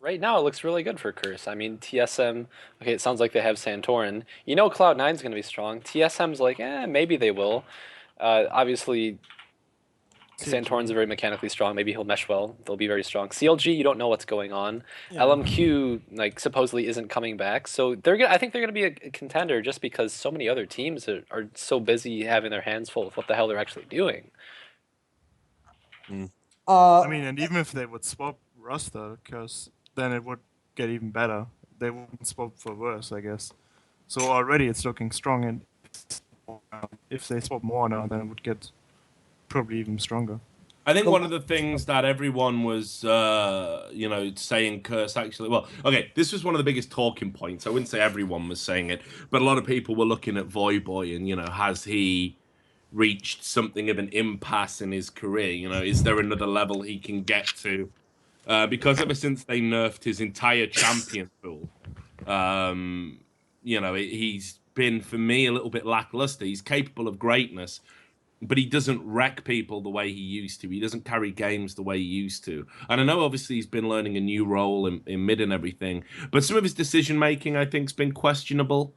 it looks really good for Curse. I mean, TSM, okay, it sounds like they have Santorin. Cloud9's going to be strong. TSM's like, maybe they will. Obviously, Santorin's very mechanically strong. Maybe he'll mesh well. They'll be very strong. CLG, you don't know what's going on. Yeah. LMQ, supposedly isn't coming back. So I think they're going to be a contender just because so many other teams are so busy having their hands full with what the hell they're actually doing. I mean, and even if they would swap roster, because then it would get even better. They wouldn't swap for worse, I guess. So already it's looking strong, and if they swap more now, then it would get probably even stronger. I think one of the things that everyone was, saying Curse actually... Well, okay, this was one of the biggest talking points. I wouldn't say everyone was saying it, but a lot of people were looking at Voyboy and, has he reached something of an impasse in his career? Is there another level he can get to? Because ever since they nerfed his entire champion pool, he's been, for me, a little bit lackluster. He's capable of greatness, but he doesn't wreck people the way he used to. He doesn't carry games the way he used to. And I know, obviously, he's been learning a new role in mid and everything, but some of his decision-making, I think, has been questionable.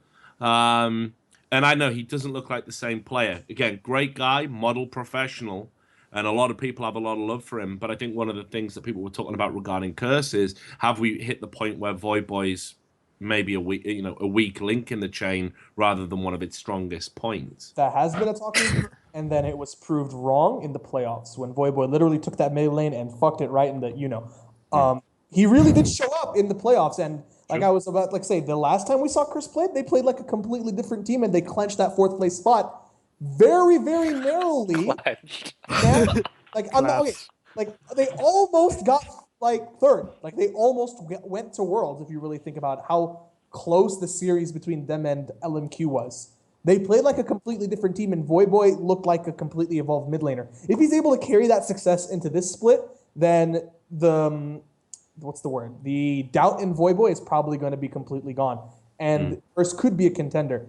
And I know he doesn't look like the same player. Again, great guy, model professional, and a lot of people have a lot of love for him. But I think one of the things that people were talking about regarding Curse is, have we hit the point where Voyboy's maybe a weak link in the chain rather than one of its strongest points? That has been a talking, and then it was proved wrong in the playoffs when Voyboy literally took that mid lane and fucked it right in the, he really did show up in the playoffs, and like I was about to say, the last time we saw Curse play, they played like a completely different team, and they clenched that 4th place spot very, very narrowly. They almost got 3rd. Like they almost went to Worlds. If you really think about how close the series between them and LMQ was, they played like a completely different team, and Voyboy looked like a completely evolved mid laner. If he's able to carry that success into this split, then what's the word? The doubt in Voyboy is probably going to be completely gone, and First could be a contender.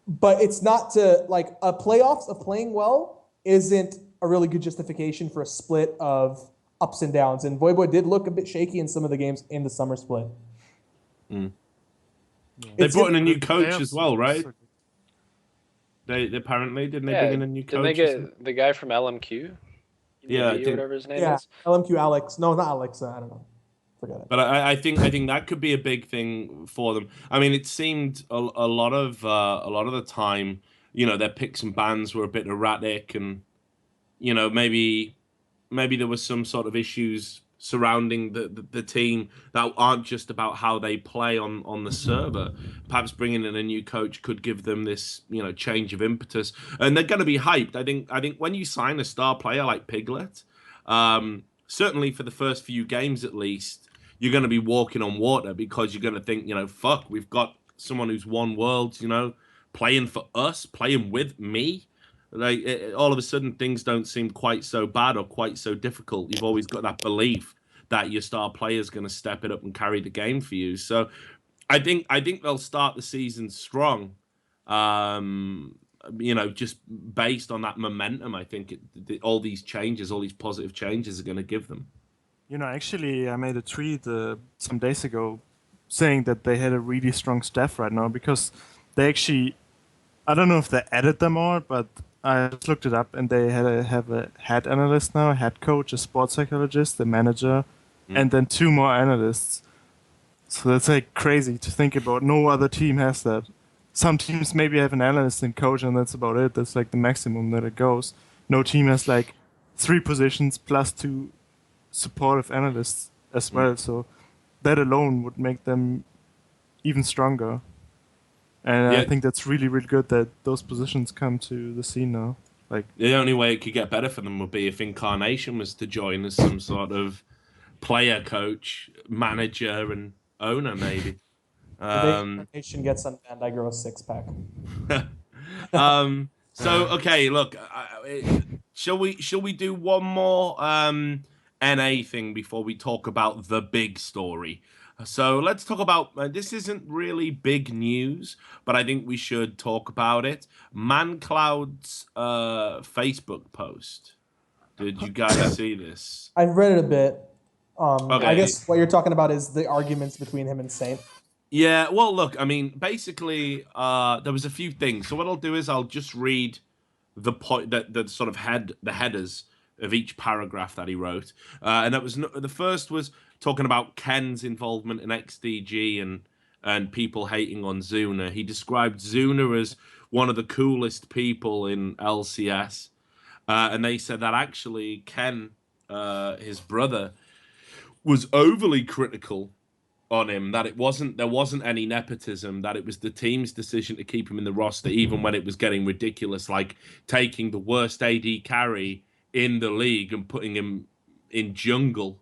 But it's not to like a playoffs of playing well isn't a really good justification for a split of ups and downs. And Voyboy did look a bit shaky in some of the games in the summer split. They brought in a new coach as well, right? They apparently didn't they bring in a new coach? Didn't they get the guy from LMQ? Yeah, or whatever his name is. LMQ Alex. No, not Alex. I don't know. Forget it. But I think that could be a big thing for them. I mean, it seemed a lot of the time, you know, their picks and bans were a bit erratic, and you know, maybe there was some sort of issues surrounding the team that aren't just about how they play on the server. Perhaps bringing in a new coach could give them this, you know, change of impetus, and they're going to be hyped. I think when you sign a star player like Piglet, certainly for the first few games at least, you're going to be walking on water, because you're going to think, you know, fuck, we've got someone who's won worlds, you know, playing for us, playing with me. Like all of a sudden, things don't seem quite so bad or quite so difficult. You've always got that belief that your star player is going to step it up and carry the game for you. So, I think they'll start the season strong. You know, just based on that momentum, I think all these changes, all these positive changes, are going to give them. You know, actually, I made a tweet some days ago saying that they had a really strong staff right now, because they actually, I don't know if they added them all, but I just looked it up, and they have a head analyst now, a head coach, a sports psychologist, a manager, and then 2 more analysts. So that's like crazy to think about. No other team has that. Some teams maybe have an analyst and coach, and that's about it. That's like the maximum that it goes. No team has like 3 positions plus 2 supportive analysts as well. So that alone would make them even stronger. And I think that's really, really good that those positions come to the scene now. Like, the only way it could get better for them would be if Incarnation was to join as some sort of player coach, manager, and owner, maybe. Incarnation gets unbanned, I grow a 6-pack. So okay, look, shall we do one more NA thing before we talk about the big story? So let's talk about, this isn't really big news, but I think we should talk about it. Mancloud's Facebook post. Did you guys see this? I've read it a bit. Okay. I guess what you're talking about is the arguments between him and Saint. Yeah, well, look, I mean, basically, there was a few things. So what I'll do is I'll just read the point, the sort of the headers of each paragraph that he wrote. And that was, the first was talking about Ken's involvement in XDG and people hating on Zuna. He described Zuna as one of the coolest people in LCS. And they said that actually Ken, his brother, was overly critical on him, that there wasn't any nepotism, that it was the team's decision to keep him in the roster even when it was getting ridiculous, like taking the worst AD carry in the league and putting him in jungle.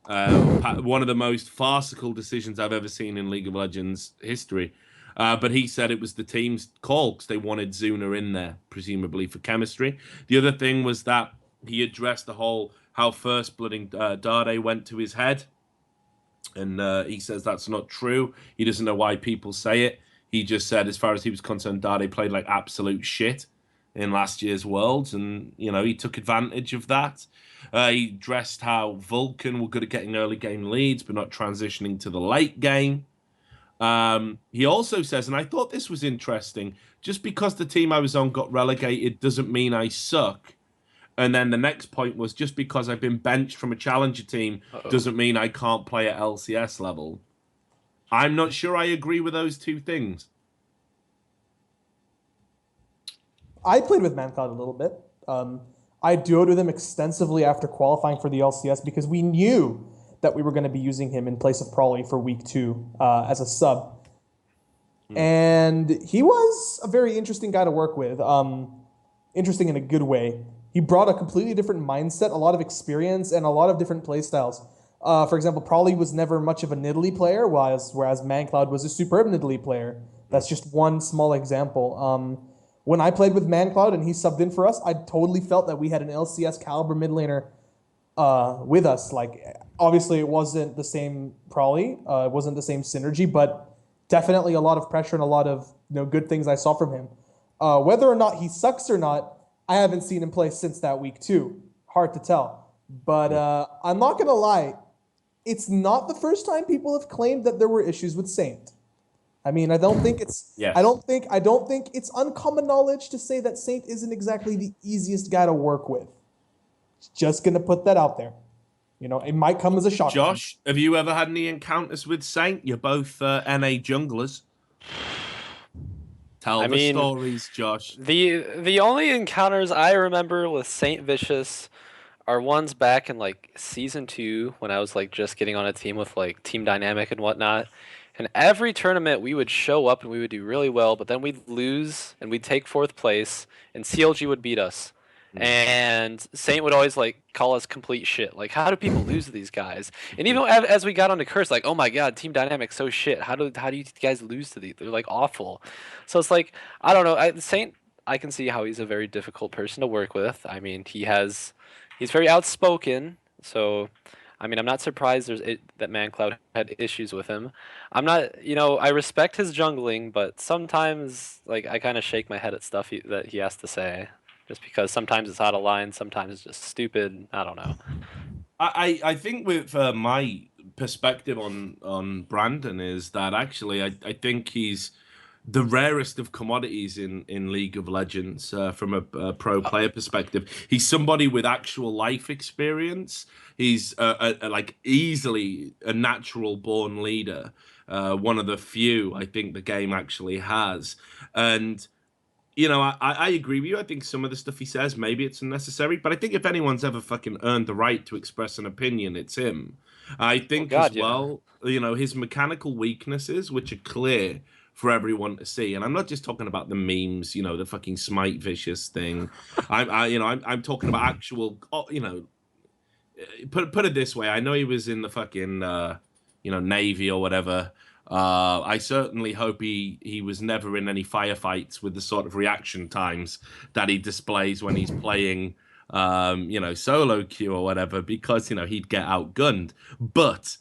One of the most farcical decisions I've ever seen in League of Legends history. But he said it was the team's call because they wanted Zuna in there, presumably for chemistry. The other thing was that he addressed the whole how first blooding Dade went to his head. And he says that's not true. He doesn't know why people say it. He just said, as far as he was concerned, Dade played like absolute shit in last year's Worlds. And, you know, he took advantage of that. He addressed how Vulcan were good at getting early game leads, but not transitioning to the late game. He also says, and I thought this was interesting, just because the team I was on got relegated doesn't mean I suck. And then the next point was, just because I've been benched from a challenger team doesn't mean I can't play at LCS level. I'm not sure I agree with those two things. I played with Mancloud a little bit. I duoed with him extensively after qualifying for the LCS because we knew that we were going to be using him in place of Prawley for week 2 as a sub. And he was a very interesting guy to work with. Interesting in a good way. He brought a completely different mindset, a lot of experience, and a lot of different playstyles. For example, Prawley was never much of a Nidalee player, whereas Mancloud was a superb Nidalee player. That's just one small example. When I played with Mancloud and he subbed in for us, I totally felt that we had an LCS caliber mid laner with us. Like, obviously, it wasn't the same. Probably, it wasn't the same synergy, but definitely a lot of pressure and a lot of good things I saw from him. Whether or not he sucks or not, I haven't seen him play since that week too. Hard to tell, but I'm not gonna lie. It's not the first time people have claimed that there were issues with Saint. I mean, I don't think it's. Yes. I don't think it's uncommon knowledge to say that Saint isn't exactly the easiest guy to work with. Just gonna put that out there. It might come as a shock. Josh, have you ever had any encounters with Saint? You're both NA junglers. Tell the stories, Josh. The only encounters I remember with Saint Vicious are ones back in like season 2 when I was like just getting on a team with like team dynamic and whatnot. And every tournament we would show up and we would do really well, but then we'd lose and we'd take 4th place and CLG would beat us. And Saint would always like call us complete shit. Like, how do people lose to these guys? And even as we got onto Curse, like, oh my god, team dynamics so shit. How do you guys lose to these? They're like awful. So it's like, I don't know. Saint, I can see how he's a very difficult person to work with. I mean, he's very outspoken. So, I mean, I'm not surprised that Mancloud had issues with him. I'm not, I respect his jungling, but sometimes like I kind of shake my head at stuff that he has to say. Just because sometimes it's out of line, sometimes it's just stupid. I don't know. I think with my perspective on Brandon is that actually I think he's the rarest of commodities in League of Legends from a pro player perspective. He's somebody with actual life experience. He's like easily a natural born leader. One of the few I think the game actually has. And I agree with you. I think some of the stuff he says, maybe it's unnecessary. But I think if anyone's ever fucking earned the right to express an opinion, it's him. I think his mechanical weaknesses, which are clear for everyone to see. And I'm not just talking about the memes, the fucking Smite Vicious thing. I'm talking about actual, put it this way. I know he was in the fucking, Navy or whatever. I certainly hope he was never in any firefights with the sort of reaction times that he displays when he's playing, solo queue or whatever, because, he'd get outgunned. But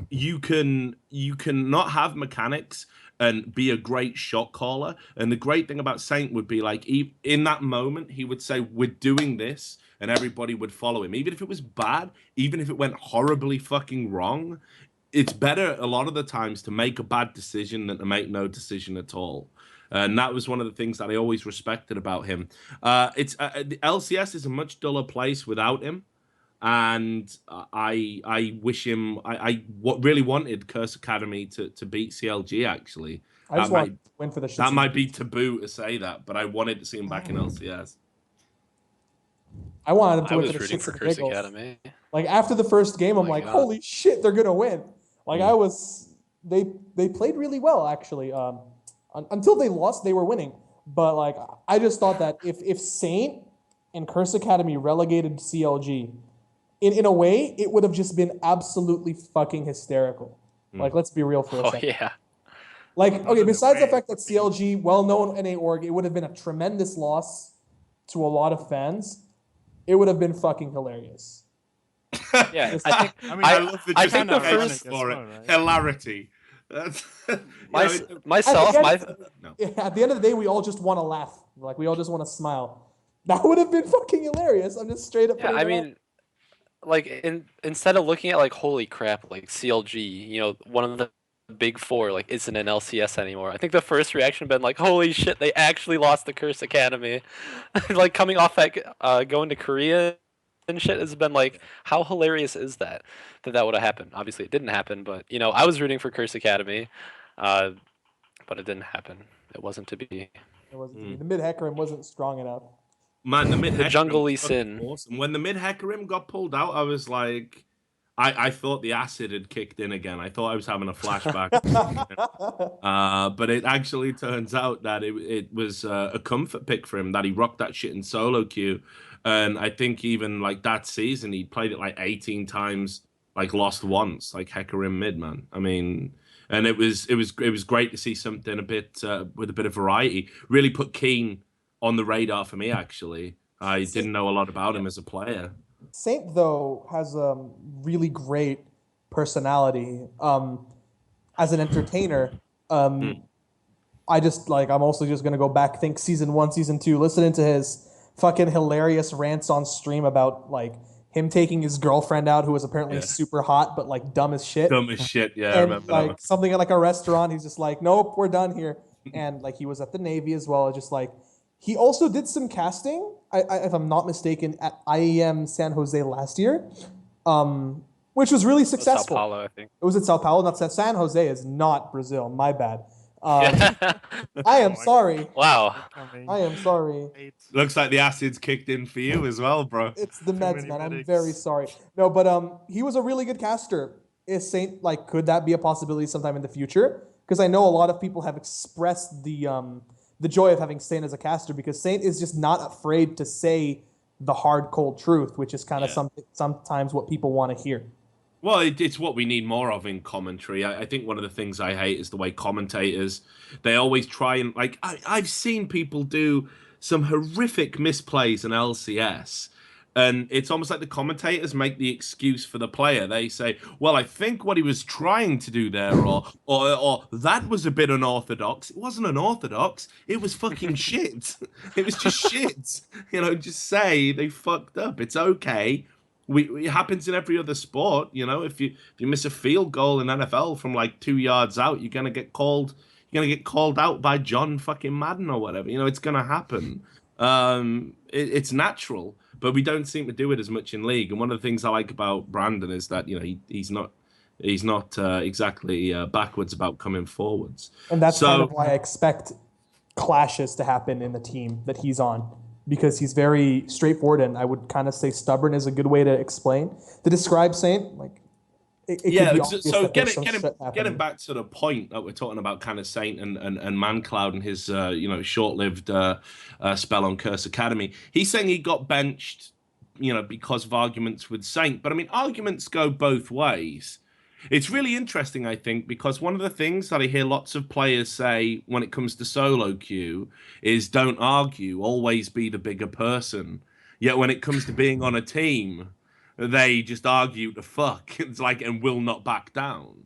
you can not have mechanics and be a great shot caller. And the great thing about Saint would be like, in that moment, he would say, we're doing this, and everybody would follow him. Even if it was bad, even if it went horribly fucking wrong, it's better a lot of the times to make a bad decision than to make no decision at all. And that was one of the things that I always respected about him. The LCS is a much duller place without him. And I wish him... I really wanted Curse Academy to beat CLG, actually. I just want to win for the shit. That might be taboo to say that, but I wanted to see him back in LCS. I wanted him to win was for the rooting shits for and Curse giggles. Academy. Like, after the first game, I'm like, holy shit, they're going to win. Like, they played really well, actually. Until they lost, they were winning. But, like, I just thought that if Saint and Curse Academy relegated CLG, in a way, it would have just been absolutely fucking hysterical. Like, let's be real for a second. Oh, yeah. Like, okay, besides the fact that CLG, well-known NA org, it would have been a tremendous loss to a lot of fans. It would have been fucking hilarious. Yeah, I love the I think the first for it. Right? Hilarity. That's, myself, at the end of the day, we all just want to laugh. Like, we all just want to smile. That would have been fucking hilarious. I'm just straight up. Yeah, I mean, like, instead of looking at like, holy crap, like CLG, one of the big four, like, isn't an LCS anymore. I think the first reaction had been like, holy shit, they actually lost the Curse Academy. Like, coming off that, going to Korea and shit has been like, how hilarious is that would have happened? Obviously, it didn't happen, but I was rooting for Curse Academy, but it didn't happen. It wasn't to be. It wasn't to be. The mid Hecarim wasn't strong enough. Man, the mid the jungle sin. Awesome. When the mid Hecarim got pulled out, I was like, I thought the acid had kicked in again. I thought I was having a flashback. But it actually turns out that it was a comfort pick for him, that he rocked that shit in solo queue. And I think even like that season, he played it like 18 times, like lost once, like Hecarim mid, man. I mean, and it was great to see something a bit with a bit of variety. Really put Keen on the radar for me, actually. I didn't know a lot about him as a player. Saint though has a really great personality. As an entertainer, I just like I'm also just gonna go back, think season 1, season 2, listening to his fucking hilarious rants on stream about like him taking his girlfriend out who was apparently Yeah. super hot but like dumb as shit. Dumb as shit. Yeah, I And remember that one. like something at like a restaurant, he's just like, nope, we're done here. And like he was at the Navy as well, just like he also did some casting, if I'm not mistaken, at IEM San Jose last year, which was really Sao successful. Paulo, I think. It was at Sao Paulo, not San Jose is not Brazil. My bad. Yeah. I am sorry. Wow. I am sorry. Looks like the acid's kicked in for you as well, bro. It's the Meds, many man. I'm medics. very sorry. No, but he was a really good caster. Is Saint like could that be a possibility sometime in the future? Because I know a lot of people have expressed the joy of having Saint as a caster because Saint is just not afraid to say the hard cold truth, which is kind of sometimes what people want to hear. Well, it's what we need more of in commentary. I think one of the things I hate is the way commentators, they always try and, like, I've seen people do some horrific misplays in LCS, and it's almost like the commentators make the excuse for the player. They say, well, I think what he was trying to do there, or that was a bit unorthodox. It wasn't unorthodox. It was fucking shit. It was just shit. You know, just say they fucked up. It's okay. It happens in every other sport, you know. If you miss a field goal in NFL from like 2 yards out, you're gonna get called. You're gonna get called out by John fucking Madden or whatever. You know, it's gonna happen. It's natural, but we don't seem to do it as much in league. And one of the things I like about Brandon is that he's not exactly backwards about coming forwards. And that's kind of why I expect clashes to happen in the team that he's on. Because he's very straightforward, and I would kind of say stubborn is a good way to describe Saint. Like, so getting back to the point that we're talking about, kind of Saint and Mancloud and his short-lived spell on Curse Academy. He's saying he got benched, because of arguments with Saint. But I mean, arguments go both ways. It's really interesting, I think, because one of the things that I hear lots of players say when it comes to solo queue is don't argue, always be the bigger person. Yet when it comes to being on a team, they just argue to fuck. It's like, and will not back down.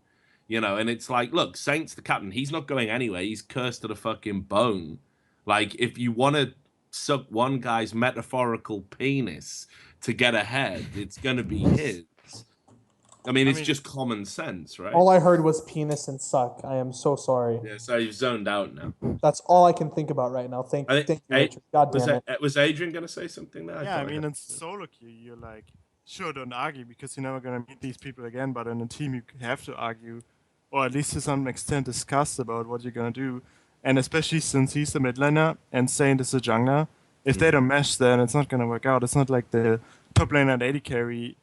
And it's like, look, Saint's the captain. He's not going anywhere. He's cursed to the fucking bone. Like, if you want to suck one guy's metaphorical penis to get ahead, it's going to be his. I mean, it's just common sense, right? All I heard was penis and suck. I am so sorry. Yeah, so you've zoned out now. That's all I can think about right now. Thank you, Richard. God damn it. Was Adrian going to say something there? Yeah, I mean, in solo queue, you're like, sure, don't argue because you're never going to meet these people again, but in a team, you have to argue, or at least to some extent discuss about what you're going to do. And especially since he's the mid laner and Saint is the jungler, if they don't mesh, then it's not going to work out. It's not like the top laner and AD carry.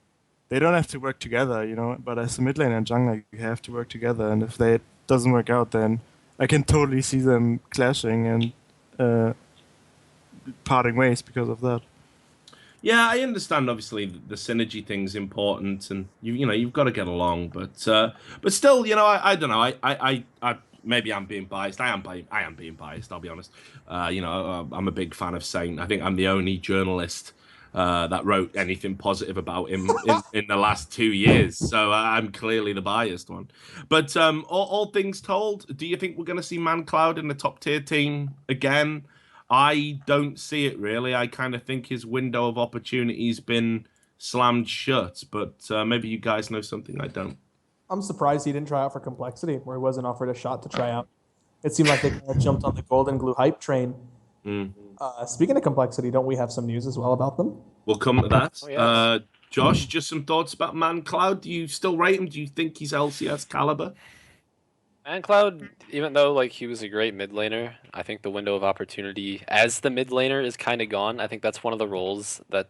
They don't have to work together, but as a mid lane and jungler, you have to work together. And if that doesn't work out, then I can totally see them clashing and parting ways because of that. Yeah, I understand. Obviously, the synergy thing's important, and you've got to get along. But still, I don't know. I maybe I'm being biased. I am being biased. I'll be honest. I'm a big fan of Saint. I think I'm the only journalist that wrote anything positive about him in the last 2 years. So I'm clearly the biased one. But all things told, do you think we're going to see Mancloud in the top tier team again? I don't see it, really. I kind of think his window of opportunity's been slammed shut. But maybe you guys know something I don't. I'm surprised he didn't try out for Complexity, where he wasn't offered a shot to try out. It seemed like they kind of jumped on the golden glue hype train. Speaking of Complexity, don't we have some news as well about them? We'll come to that. Oh, yes. Josh, just some thoughts about Mancloud. Do you still rate him? Do you think he's LCS caliber? Mancloud, even though he was a great mid laner, I think the window of opportunity as the mid laner is kind of gone. I think that's one of the roles that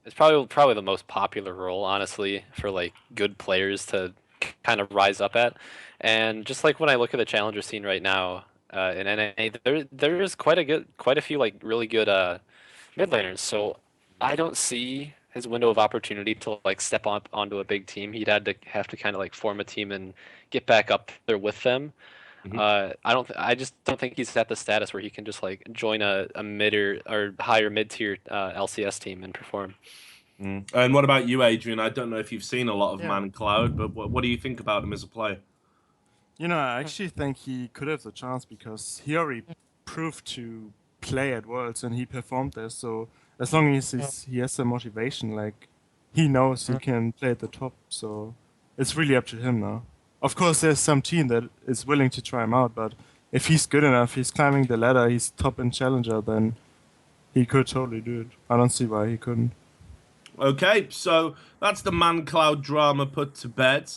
is probably the most popular role, honestly, for good players to kind of rise up at. And just when I look at the challenger scene right now in NA, there is quite a few really good mid laners. So I don't see his window of opportunity to step up onto a big team. He'd have to kind of form a team and get back up there with them. I just don't think he's at the status where he can just join a mid or higher mid tier LCS team and perform. And what about you, Adrian? I don't know if you've seen a lot of Yeah. Mancloud, but what do you think about him as a player? You know, I actually think he could have the chance because he already proved to play at Worlds and he performed there. So as long as he has the motivation, like he knows he can play at the top. So it's really up to him now. Of course, there's some team that is willing to try him out, but if he's good enough, he's climbing the ladder, he's top in Challenger, then he could totally do it. I don't see why he couldn't. Okay, so that's the Mancloud drama put to bed.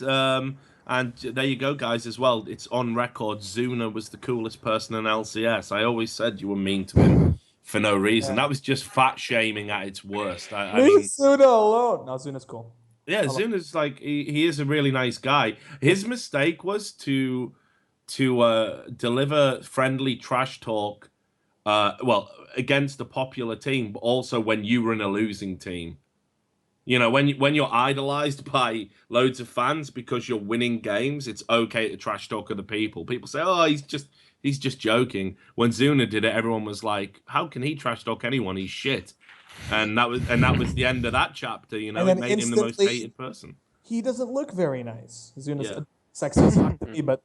And there you go, guys, as well. It's on record. Zuna was the coolest person in LCS. I always said you were mean to him for no reason. That was just fat shaming at its worst. I mean, Zuna alone. No, Zuna's cool. Yeah, Zuna's like, he is a really nice guy. His mistake was to deliver friendly trash talk, well, against a popular team, but also when you were in a losing team. You know, when you're idolized by loads of fans because you're winning games, it's okay to trash talk other people. People say, "Oh, he's just joking." When Zuna did it, everyone was like, "How can he trash talk anyone? He's shit." And that was the end of that chapter. You know, it made him the most hated person. He doesn't look very nice. Zuna's sexy as fuck to me, but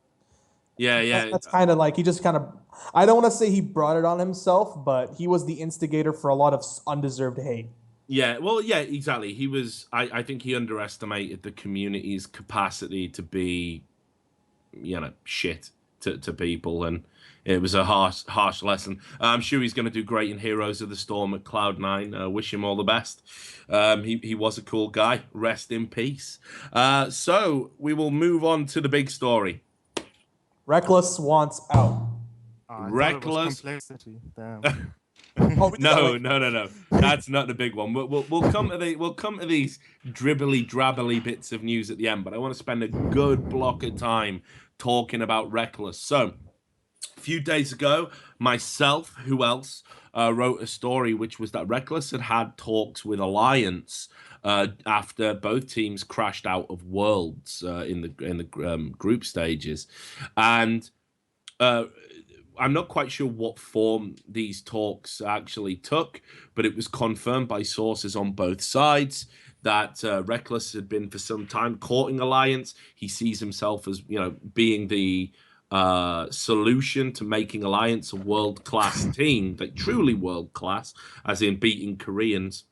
that's kind of like he just kind of. I don't want to say he brought it on himself, but he was the instigator for a lot of undeserved hate. Yeah, well, yeah, exactly. He was. I think he underestimated the community's capacity to be, you know, shit to people, and it was a harsh lesson. I'm sure he's going to do great in Heroes of the Storm at Cloud9. Wish him all the best. He was a cool guy. Rest in peace. So we will move on to the big story. Rekkles wants out. Rekkles. Complexity. Damn. No. That's not the big one. We'll come to these dribbly drabbly bits of news at the end, but I want to spend a good block of time talking about Rekkles. So, a few days ago, myself, who else, wrote a story which was that Rekkles had talks with Alliance after both teams crashed out of Worlds in the group stages, and I'm not quite sure what form these talks actually took, but it was confirmed by sources on both sides that Rekkles had been for some time courting Alliance. He sees himself as, you know, being the solution to making Alliance a world-class team, like truly world-class, as in beating Koreans.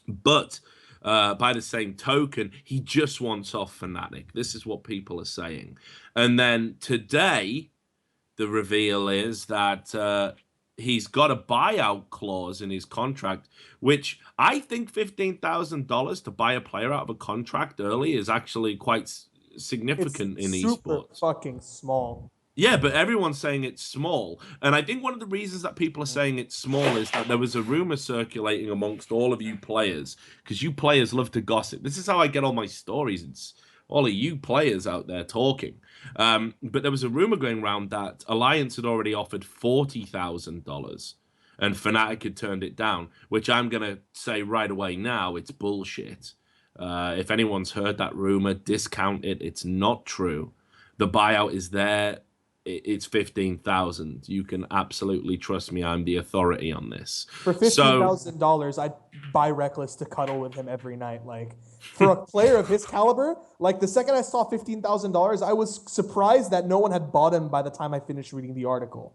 But by the same token, he just wants off Fnatic. This is what people are saying. And then today, the reveal is that he's got a buyout clause in his contract, which I think $15,000 to buy a player out of a contract early is actually quite significant in esports. Super fucking small. Yeah, but everyone's saying it's small. And I think one of the reasons that people are saying it's small is that there was a rumor circulating amongst all of you players, because you players love to gossip. This is how I get all my stories. It's all of you players out there talking. But there was a rumor going around that Alliance had already offered $40,000 and Fnatic had turned it down, which I'm going to say right away now, it's bullshit. If anyone's heard that rumor, discount it. It's not true. The buyout is there. It's 15,000. You can absolutely trust me. I'm the authority on this. For $15,000, I'd buy Rekkles to cuddle with him every night. Like, for a player of his caliber, like the second I saw $15,000, I was surprised that no one had bought him by the time I finished reading the article.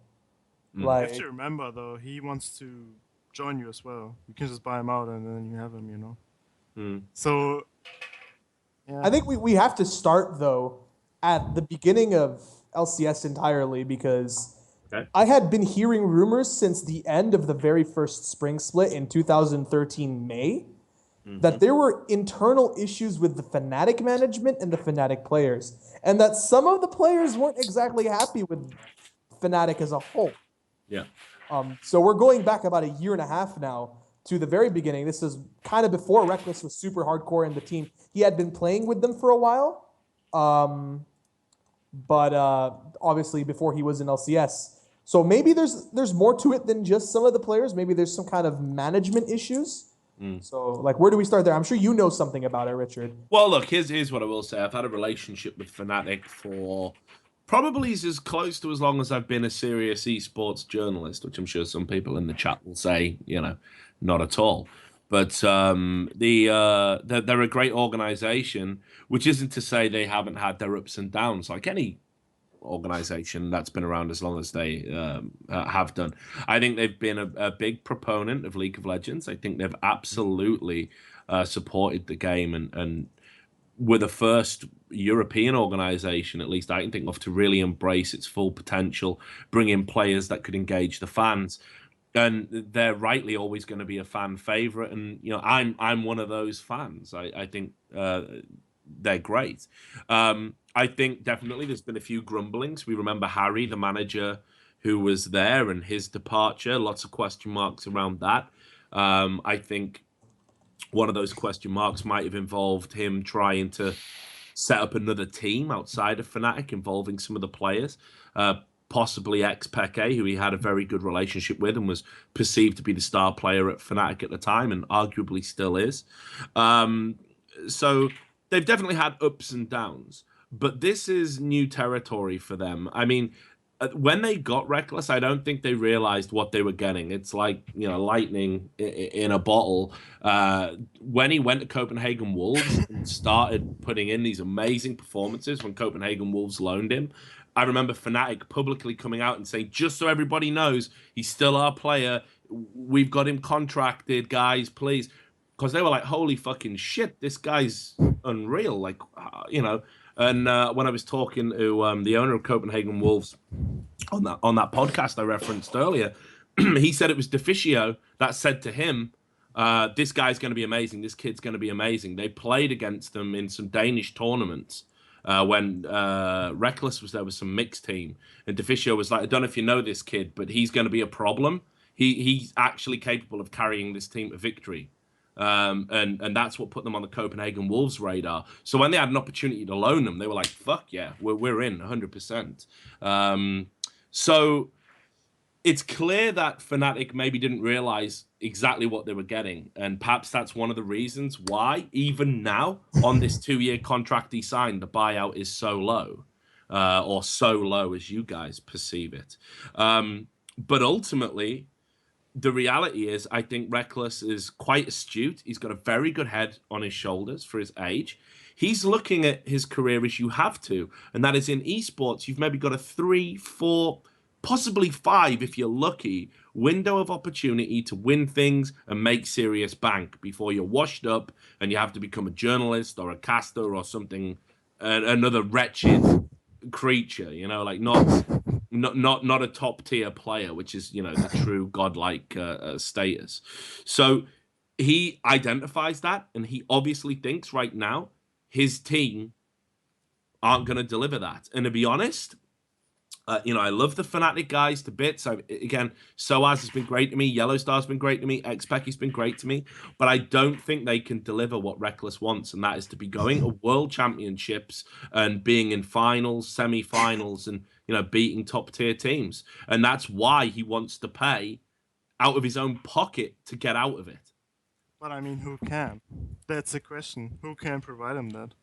Like, you have to remember though, he wants to join you as well. You can just buy him out and then you have him, you know. So, yeah. I think we have to start though at the beginning of LCS entirely, because I had been hearing rumors since the end of the very first spring split in 2013 May that there were internal issues with the Fnatic management and the Fnatic players, and that some of the players weren't exactly happy with Fnatic as a whole. Yeah. So we're going back about a year and a half now to the very beginning. This is kind of before Rekkles was super hardcore in the team. He had been playing with them for a while. But obviously before he was in LCS. So maybe there's more to it than just some of the players. Maybe there's some kind of management issues. So, like, where do we start there? I'm sure you know something about it, Richard. Well, look, here's what I will say. I've had a relationship with Fnatic for probably as close to as long as I've been a serious esports journalist, which I'm sure some people in the chat will say, you know, not at all. But they're a great organization, which isn't to say they haven't had their ups and downs, like any organization that's been around as long as they have done. I think they've been a big proponent of League of Legends. I think they've absolutely supported the game and were the first European organization, at least I can think of, to really embrace its full potential, bring in players that could engage the fans. And they're rightly always going to be a fan favorite, and I'm one of those fans. I think they're great. I think definitely there's been a few grumblings. We remember Harry, the manager, who was there, and his departure. Lots of question marks around that. I think one of those question marks might have involved him trying to set up another team outside of Fnatic, involving some of the players. Possibly ex-Peke, who he had a very good relationship with and was perceived to be the star player at Fnatic at the time, and arguably still is. So they've definitely had ups and downs, but this is new territory for them. I mean, when they got Rekkles, I don't think they realized what they were getting. It's like, lightning in a bottle. When he went to Copenhagen Wolves and started putting in these amazing performances when Copenhagen Wolves loaned him, I remember Fnatic publicly coming out and saying, just so everybody knows, he's still our player. We've got him contracted, guys, please. Because they were like, holy fucking shit, this guy's unreal. Like, And when I was talking to the owner of Copenhagen Wolves on that podcast I referenced earlier, he said it was Deficio that said to him, this guy's going to be amazing. This kid's going to be amazing. They played against them in some Danish tournaments. When Rekkles was there with some mixed team, and Deficio was like, I don't know if you know this kid, but he's going to be a problem. He's actually capable of carrying this team to victory. And that's what put them on the Copenhagen Wolves radar. So when they had an opportunity to loan them, they were like, fuck yeah, we're in 100%. So it's clear that Fnatic maybe didn't realize exactly what they were getting. And perhaps that's one of the reasons why, even now, on this 2-year contract he signed, the buyout is so low. Or so low as you guys perceive it. But ultimately, the reality is, I think Rekkles is quite astute. He's got a very good head on his shoulders for his age. He's looking at his career as you have to. And that is, in esports, you've maybe got a 3, 4... possibly 5, if you're lucky, window of opportunity to win things and make serious bank before you're washed up and you have to become a journalist or a caster or something, another wretched creature, like not a top tier player, which is, the true godlike status. So he identifies that, and he obviously thinks right now his team aren't going to deliver that. And to be honest, I love the Fnatic guys to bits. Again, Soaz has been great to me. Yellowstar's been great to me. Xpeki's been great to me. But I don't think they can deliver what Rekkles wants, and that is to be going to World Championships and being in finals, semi-finals, and beating top-tier teams. And that's why he wants to pay out of his own pocket to get out of it. But I mean, who can? That's the question. Who can provide him that?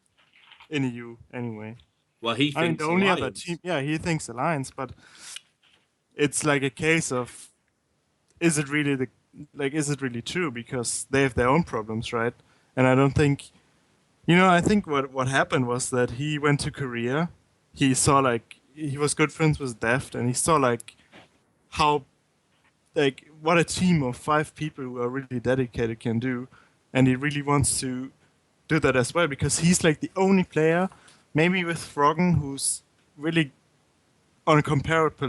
In EU, anyway. Well, he thinks the only Alliance. other team, he thinks Alliance, but it's like a case of, is it really true? Because they have their own problems, right? And I don't think, I think what happened was that he went to Korea, he saw he was good friends with Deft, and he saw how, what a team of 5 people who are really dedicated can do, and he really wants to do that as well, because he's the only player, maybe with Froggen, who's really on a comparable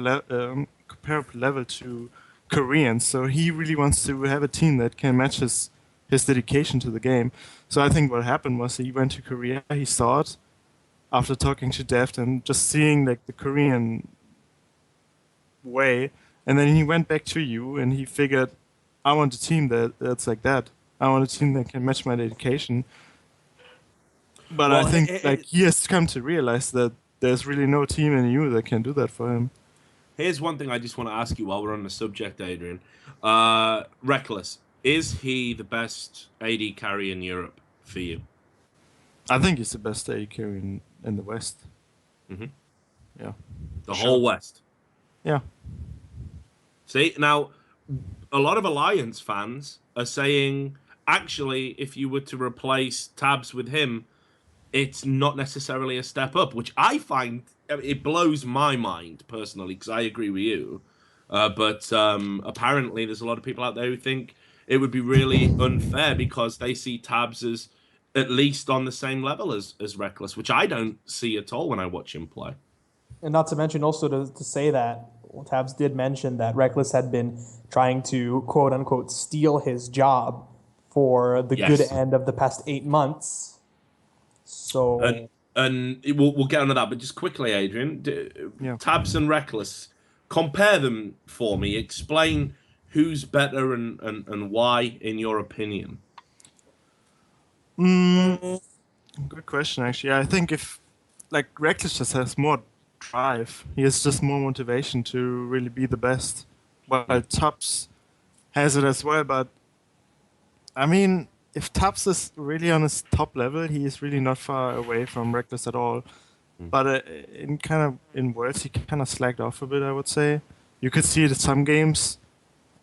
level to Koreans. So he really wants to have a team that can match his dedication to the game. So I think what happened was he went to Korea, he saw it after talking to Deft and just seeing the Korean way, and then he went back to you and he figured, I want a team that's like that. I want a team that can match my dedication. But I think he has come to realize that there's really no team in EU that can do that for him. Here's one thing I just want to ask you while we're on the subject, Adrian. Rekkles, is he the best AD carry in Europe for you? I think he's the best AD carry in the West. Mm-hmm. Yeah. The whole West? Yeah. See, now, a lot of Alliance fans are saying, actually, if you were to replace Tabs with him, it's not necessarily a step up, which I find it blows my mind personally, because I agree with you. But apparently, there's a lot of people out there who think it would be really unfair because they see Tabs as at least on the same level as Rekkles, which I don't see at all when I watch him play. And not to mention also to say that Tabs did mention that Rekkles had been trying to quote unquote steal his job for the good end of the past 8 months. So and we'll get onto that, but just quickly, Adrian, Tabs and Rekkles, compare them for me. Explain who's better and why, in your opinion. Good question, actually. I think if Rekkles just has more drive, he has just more motivation to really be the best. While Tabs has it as well, but I mean, if Tabs is really on his top level, he is really not far away from Rekkles at all. But in words, he kind of slacked off a bit, I would say. You could see it in some games.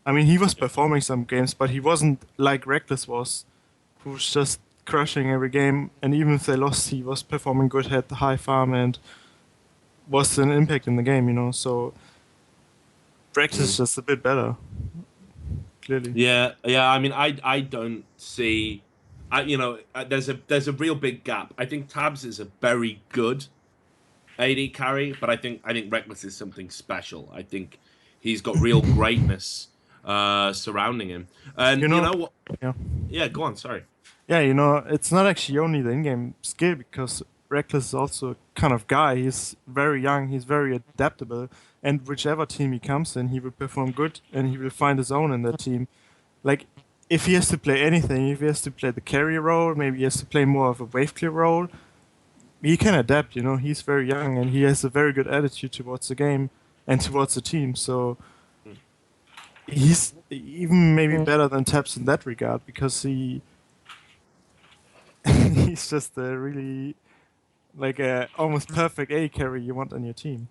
I mean, he was performing some games, but he wasn't like Rekkles was, who was just crushing every game. And even if they lost, he was performing good, had the high farm, and was an impact in the game, you know. So Rekkles is just a bit better. Clearly. Yeah. I mean, I don't see, there's a real big gap. I think Tabs is a very good AD carry, but I think Rekkles is something special. I think he's got real greatness surrounding him. And you know what? Yeah, go on. Sorry. Yeah, it's not actually only the in-game skill, because Rekkles is also a kind of guy. He's very young. He's very adaptable. And whichever team he comes in, he will perform good, and he will find his own in that team. Like, if he has to play anything, if he has to play the carry role, maybe he has to play more of a wave clear role, he can adapt, He's very young, and he has a very good attitude towards the game and towards the team. So he's even maybe better than Tabs in that regard, because he's just a really a almost perfect A carry you want on your team.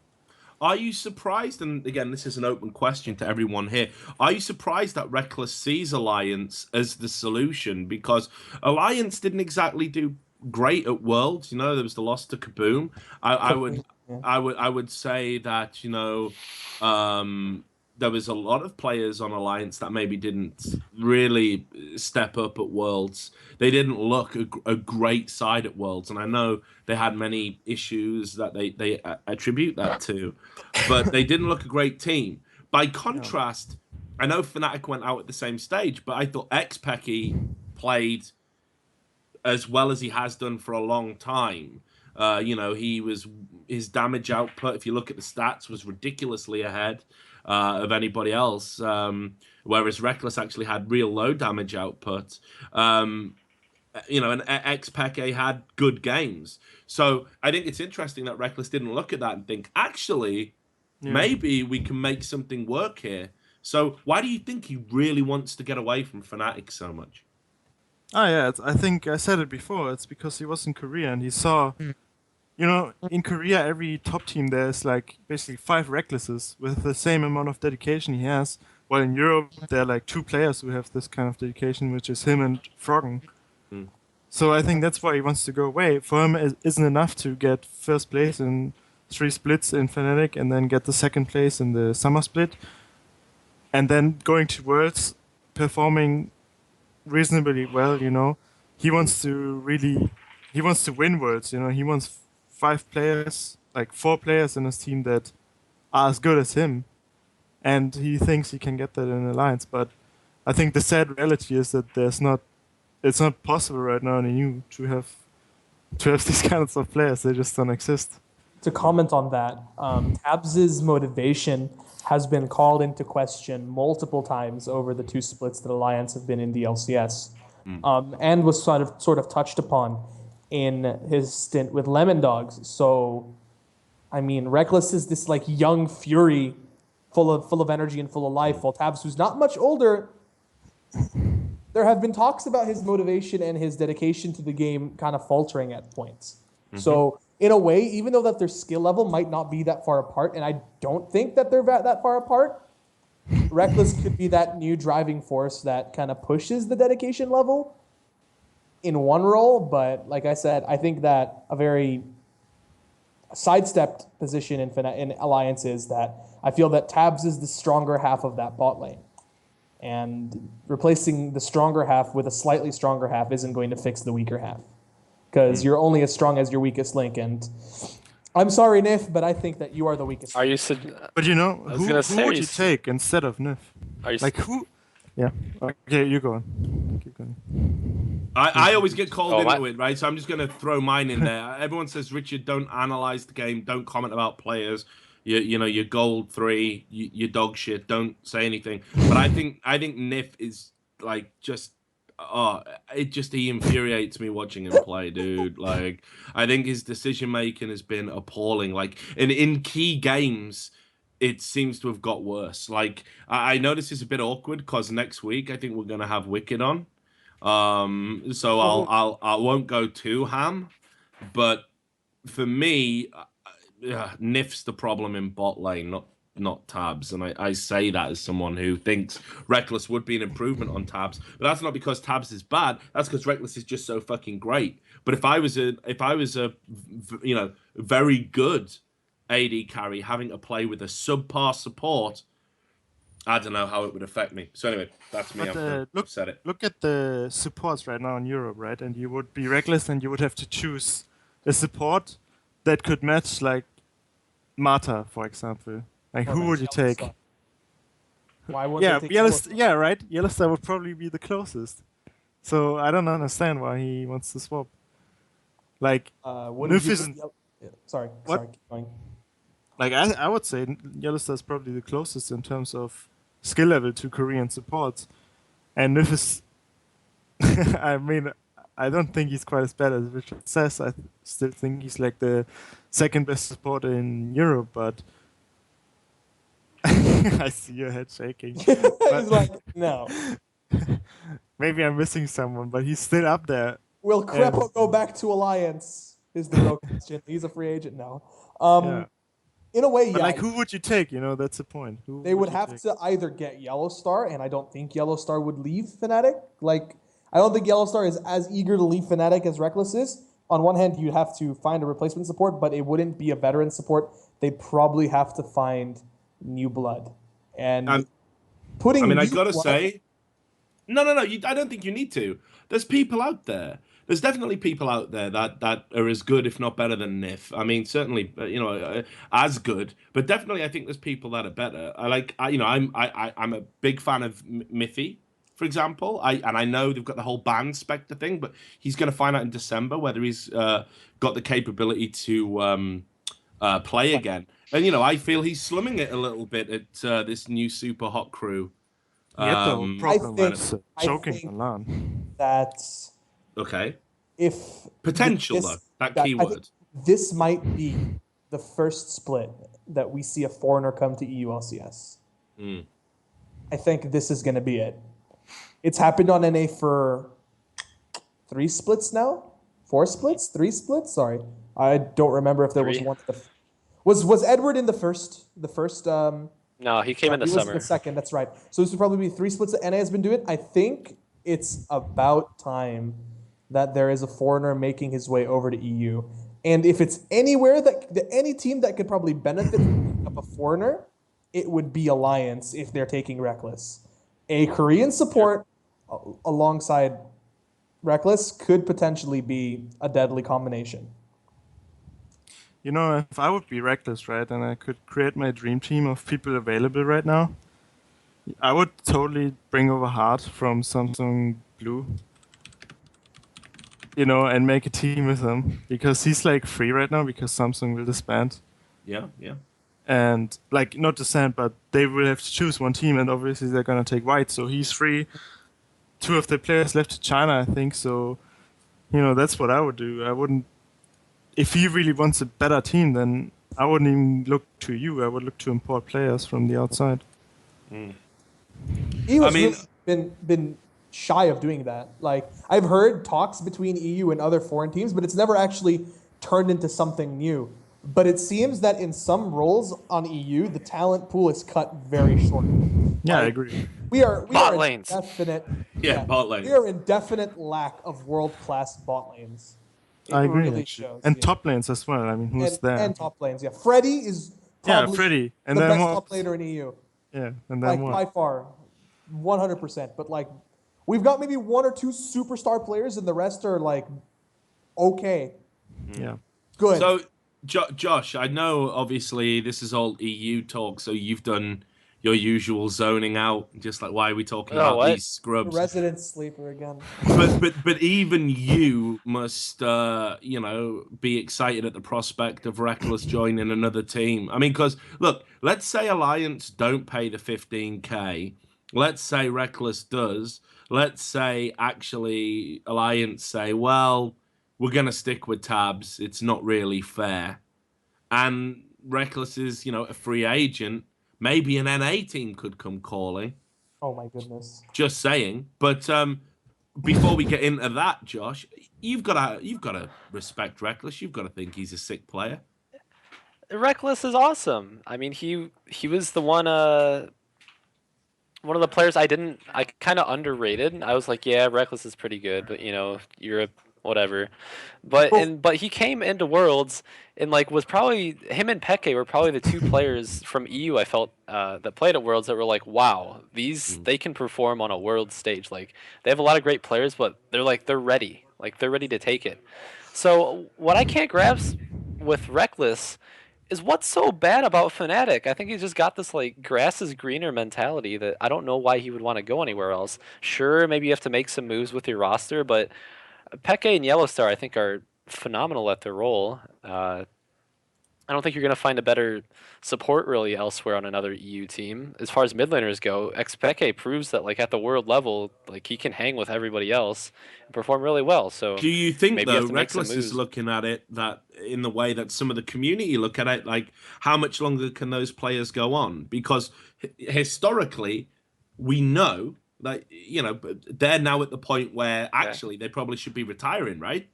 Are you surprised, and again, this is an open question to everyone here, are you surprised that Rekkles sees Alliance as the solution? Because Alliance didn't exactly do great at Worlds, there was the loss to Kaboom. I would say that, there was a lot of players on Alliance that maybe didn't really step up at Worlds. They didn't look a great side at Worlds, and I know they had many issues that they attribute that to, but they didn't look a great team. By contrast, I know Fnatic went out at the same stage, but I thought Imaqtpie played as well as he has done for a long time. His damage output, if you look at the stats, was ridiculously ahead of anybody else, whereas Rekkles actually had real low damage output. And Imaqtpie had good games. So I think it's interesting that Rekkles didn't look at that and think, actually, maybe we can make something work here. So why do you think he really wants to get away from Fnatic so much? Oh yeah, I think I said it before. It's because he was in Korea and he saw, in Korea every top team there's basically 5 Rekkleses with the same amount of dedication he has. While in Europe there are 2 players who have this kind of dedication, which is him and Froggen. So I think that's why he wants to go away. For him, it isn't enough to get first place in 3 splits in Fnatic and then get the second place in the summer split, and then going to Worlds, performing reasonably well. He wants to win Worlds. He wants 5 players, 4 players in his team that are as good as him, and he thinks he can get that in Alliance. But I think the sad reality is that it's not possible right now in EU to have these kinds of players. They just don't exist. To comment on that, Tabs' motivation has been called into question multiple times over the 2 splits that Alliance have been in the LCS, and was sort of touched upon in his stint with Lemon Dogs. So, I mean, Rekkles is this young fury, full of energy and full of life, while Tabs, who's not much older, there have been talks about his motivation and his dedication to the game kind of faltering at points. So, in a way, even though that their skill level might not be that far apart, and I don't think that they're that far apart, Rekkles could be that new driving force that kind of pushes the dedication level in one role, but like I said, I think that a very sidestepped position in Alliance is that I feel that Tabs is the stronger half of that bot lane. And replacing the stronger half with a slightly stronger half isn't going to fix the weaker half. Because you're only as strong as your weakest link. And I'm sorry, Nif, but I think that you are the weakest link. But who would you take instead of Nif? Who? Yeah. Okay, you go on. Keep going. I always get called into it, right? So I'm just going to throw mine in there. Everyone says, Richard, don't analyze the game. Don't comment about players. You're gold 3. You dog shit. Don't say anything. But I think Nif is like just... he infuriates me watching him play, dude. Like, I think his decision making has been appalling. Like, in key games, it seems to have got worse. Like, I know this is a bit awkward because next week I think we're gonna have Wicked on. So I won't go too ham, but for me, Nif's the problem in bot lane, not Tabs, and I say that as someone who thinks Rekkles would be an improvement on Tabs, but that's not because Tabs is bad. That's because Rekkles is just so fucking great. But if I was a very good AD carry having to play with a subpar support, I don't know how it would affect me. So anyway, that's me. I've said it. Look at the supports right now in Europe, right? And you would be Rekkles, and you would have to choose a support that could match like Mata, for example. Like, who would you take? Why wouldn't they take right? Yellowstar would probably be the closest. So I don't understand why he wants to swap. Like, Nif isn't... Sorry, keep going. Like, I would say Yellowstar is probably the closest in terms of skill level to Korean supports. And Nif is... I mean, I don't think he's quite as bad as Richard says. I still think he's like the second best supporter in Europe, but... I see your head shaking. He's like, no. Maybe I'm missing someone, but he's still up there. Will Crepo go back to Alliance? Is the real question. He's a free agent now. In a way, but like, who would you take? That's the point. They would have to either get Yellowstar, and I don't think Yellowstar would leave Fnatic. Like, I don't think Yellowstar is as eager to leave Fnatic as Rekkles is. On one hand, you'd have to find a replacement support, but it wouldn't be a veteran support. They'd probably have to find new blood. And I gotta say, no. I don't think you need to. There's people out there. There's definitely people out there that are as good, if not better, than Nif. I mean, certainly, as good, but definitely, I think there's people that are better. I'm a big fan of Miffy, for example. I know they've got the whole ban Spectre thing, but he's going to find out in December whether he's got the capability to play again. And I feel he's slumming it a little bit at this new super hot crew. I think that's okay. If potential though, that keyword. This might be the first split that we see a foreigner come to EU LCS. I think this is going to be it. It's happened on NA for 3 splits now, 4 splits, 3 splits. Sorry, I don't remember if there was one. Was Edward in the first? No, he came in the summer. The second, that's right. So this would probably be 3 splits that NA has been doing. I think it's about time that there is a foreigner making his way over to EU. And if it's anywhere any team that could probably benefit from picking up a foreigner, it would be Alliance if they're taking Rekkles. A Korean support alongside Rekkles could potentially be a deadly combination. If I would be Rekkles, right, and I could create my dream team of people available right now, I would totally bring over Hart from Samsung Blue, and make a team with him, because he's like free right now because Samsung will disband. Yeah. And like, not disband, but they will have to choose one team, and obviously they're gonna take White, so he's free. 2 of the players left to China, I think, so that's what I would do. I wouldn't. If he really wants a better team, then I wouldn't even look to you. I would look to import players from the outside. He was been shy of doing that. Like, I've heard talks between EU and other foreign teams, but it's never actually turned into something new. But it seems that in some roles on EU, the talent pool is cut very short. Yeah, I agree. We are Bot in lanes. definite. bot lanes. We are in definite lack of world-class bot lanes. It I agree, really actually. shows. And yeah. top lanes as well. I mean, who's there? And top lanes, yeah. Freddy is probably Freddy. And the then best what? top laner in EU. Yeah, and then Like, what? by far. 100%. But, like, we've got maybe 1 or 2 superstar players, and the rest are, like, okay. Yeah. Good. So, Josh, I know obviously this is all EU talk, so you've done your usual zoning out, just like why are we talking about these scrubs? Resident sleeper again. But even you must be excited at the prospect of Rekkles joining another team. I mean, because look, let's say Alliance don't pay the 15K. Let's say Rekkles does. Let's say actually Alliance say, well, we're gonna stick with tabs. It's not really fair. And Rekkles is, a free agent. Maybe an NA team could come calling. Oh my goodness. Just saying. But before we get into that, Josh, you've got to respect Rekkles. You've got to think he's a sick player. Rekkles is awesome. I mean, he was the one of the players I kind of underrated. I was like, yeah, Rekkles is pretty good, but Europe, whatever. But he came into Worlds and was probably him and Peke were probably the 2 players from EU I felt that played at Worlds that were like, wow, they can perform on a world stage. Like they have a lot of great players, but they're ready. Like they're ready to take it. So what I can't grasp with Rekkles is what's so bad about Fnatic. I think he's just got this grass is greener mentality that I don't know why he would want to go anywhere else. Sure, maybe you have to make some moves with your roster, but Peke and Yellowstar, I think, are phenomenal at their role. I don't think you're going to find a better support really elsewhere on another EU team. As far as mid laners go, Peke proves that at the world level, he can hang with everybody else and perform really well. So do you think maybe though Rekkles is looking at it that in the way that some of the community look at it, like how much longer can those players go on? Because historically, we know that they're now at the point where actually they probably should be retiring, right?